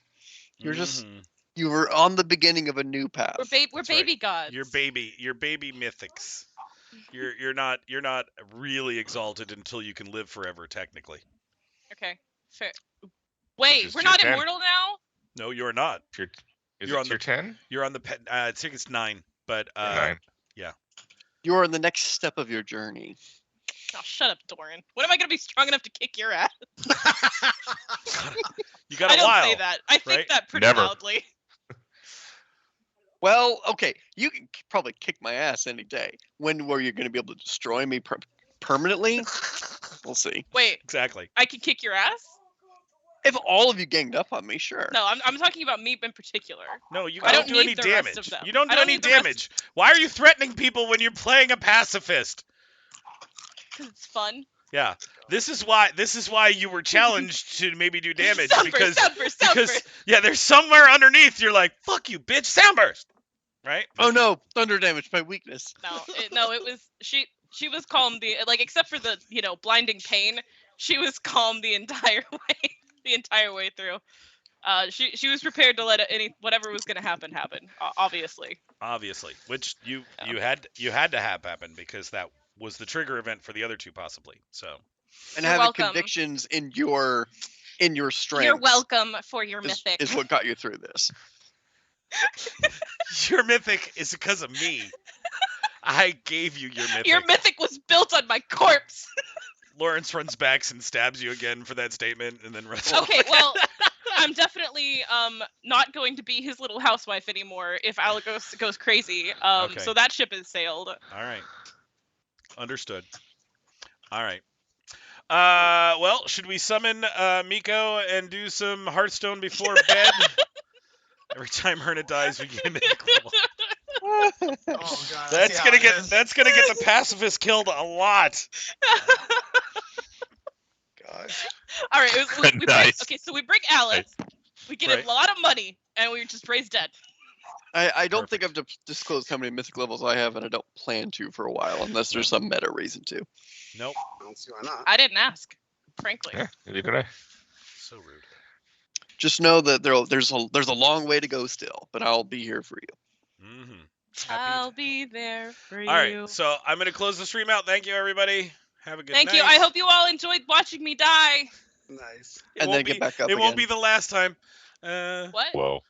You're just Mhm. you were on the beginning of a new path. we're That's right. baby gods. Your baby mythics. You're not really exalted until you can live forever, technically. Okay, fair. Wait, is we're tier not 10. immortal now. No, you're not. Is You're it on the- tier 10? You're on the I think it's 9, but 9. You are in the next step of your journey. Oh, shut up, Doran. When am I gonna be strong enough to kick your ass? you got I a don't while. say that. I think right? that pretty Never. loudly. Well, okay, you can probably kick my ass any day. When were you going to be able to destroy me permanently? We'll see. Wait, Exactly. I can kick your ass? If all of you ganged up on me, sure. No, I'm talking about me in particular. No, you I don't don't do need any the rest damage. of them. You don't I do don't any need the rest- damage. Why are you threatening people when you're playing a pacifist? Because it's fun. Yeah. This is why you were challenged to maybe do damage because Soundburst. yeah, there's somewhere underneath you're like, fuck you, bitch, soundburst. Right? Oh no, thunder damage, my weakness. No, it was she was calm except for the blinding pain. She was calm the entire way through. She was prepared to let whatever was going to happen happen. Obviously. Obviously, which you Yeah. you had to have happen because that was the trigger event for the other two possibly. So And You're having welcome. convictions in your strength You're welcome for your is, mythic. is what got you through this. your mythic is because of me. I gave you your mythic. Your mythic was built on my corpse. Lawrence runs back and stabs you again for that statement, and then runs off. Okay, well, I'm definitely not going to be his little housewife anymore if Alagos goes crazy. Okay. So that ship is sailed. All right. Understood. All right. Well, should we summon Miko and do some Hearthstone before bed? Every time Herna dies, we get a mythic level. Oh god. That's gonna get the pacifist killed a lot. God. All right, we Nice. okay, so we bring Alice. We get Right. a lot of money, and we just raise dead. I don't think I've disclosed how many mythic levels I have, and I don't plan to for a while, unless there's some meta reason to. Nope. I don't see why not. I didn't ask, frankly. Yeah, neither did I. So rude. Just know that there's a long way to go still, but I'll be here for you. Mm-hmm. I'll be there for you. All right, so I'm gonna close the stream out. Thank you, everybody. Have a good Thank night. you. I hope you all enjoyed watching me die. Nice. It And won't then get be- back up It won't again. be the last time. What? Whoa.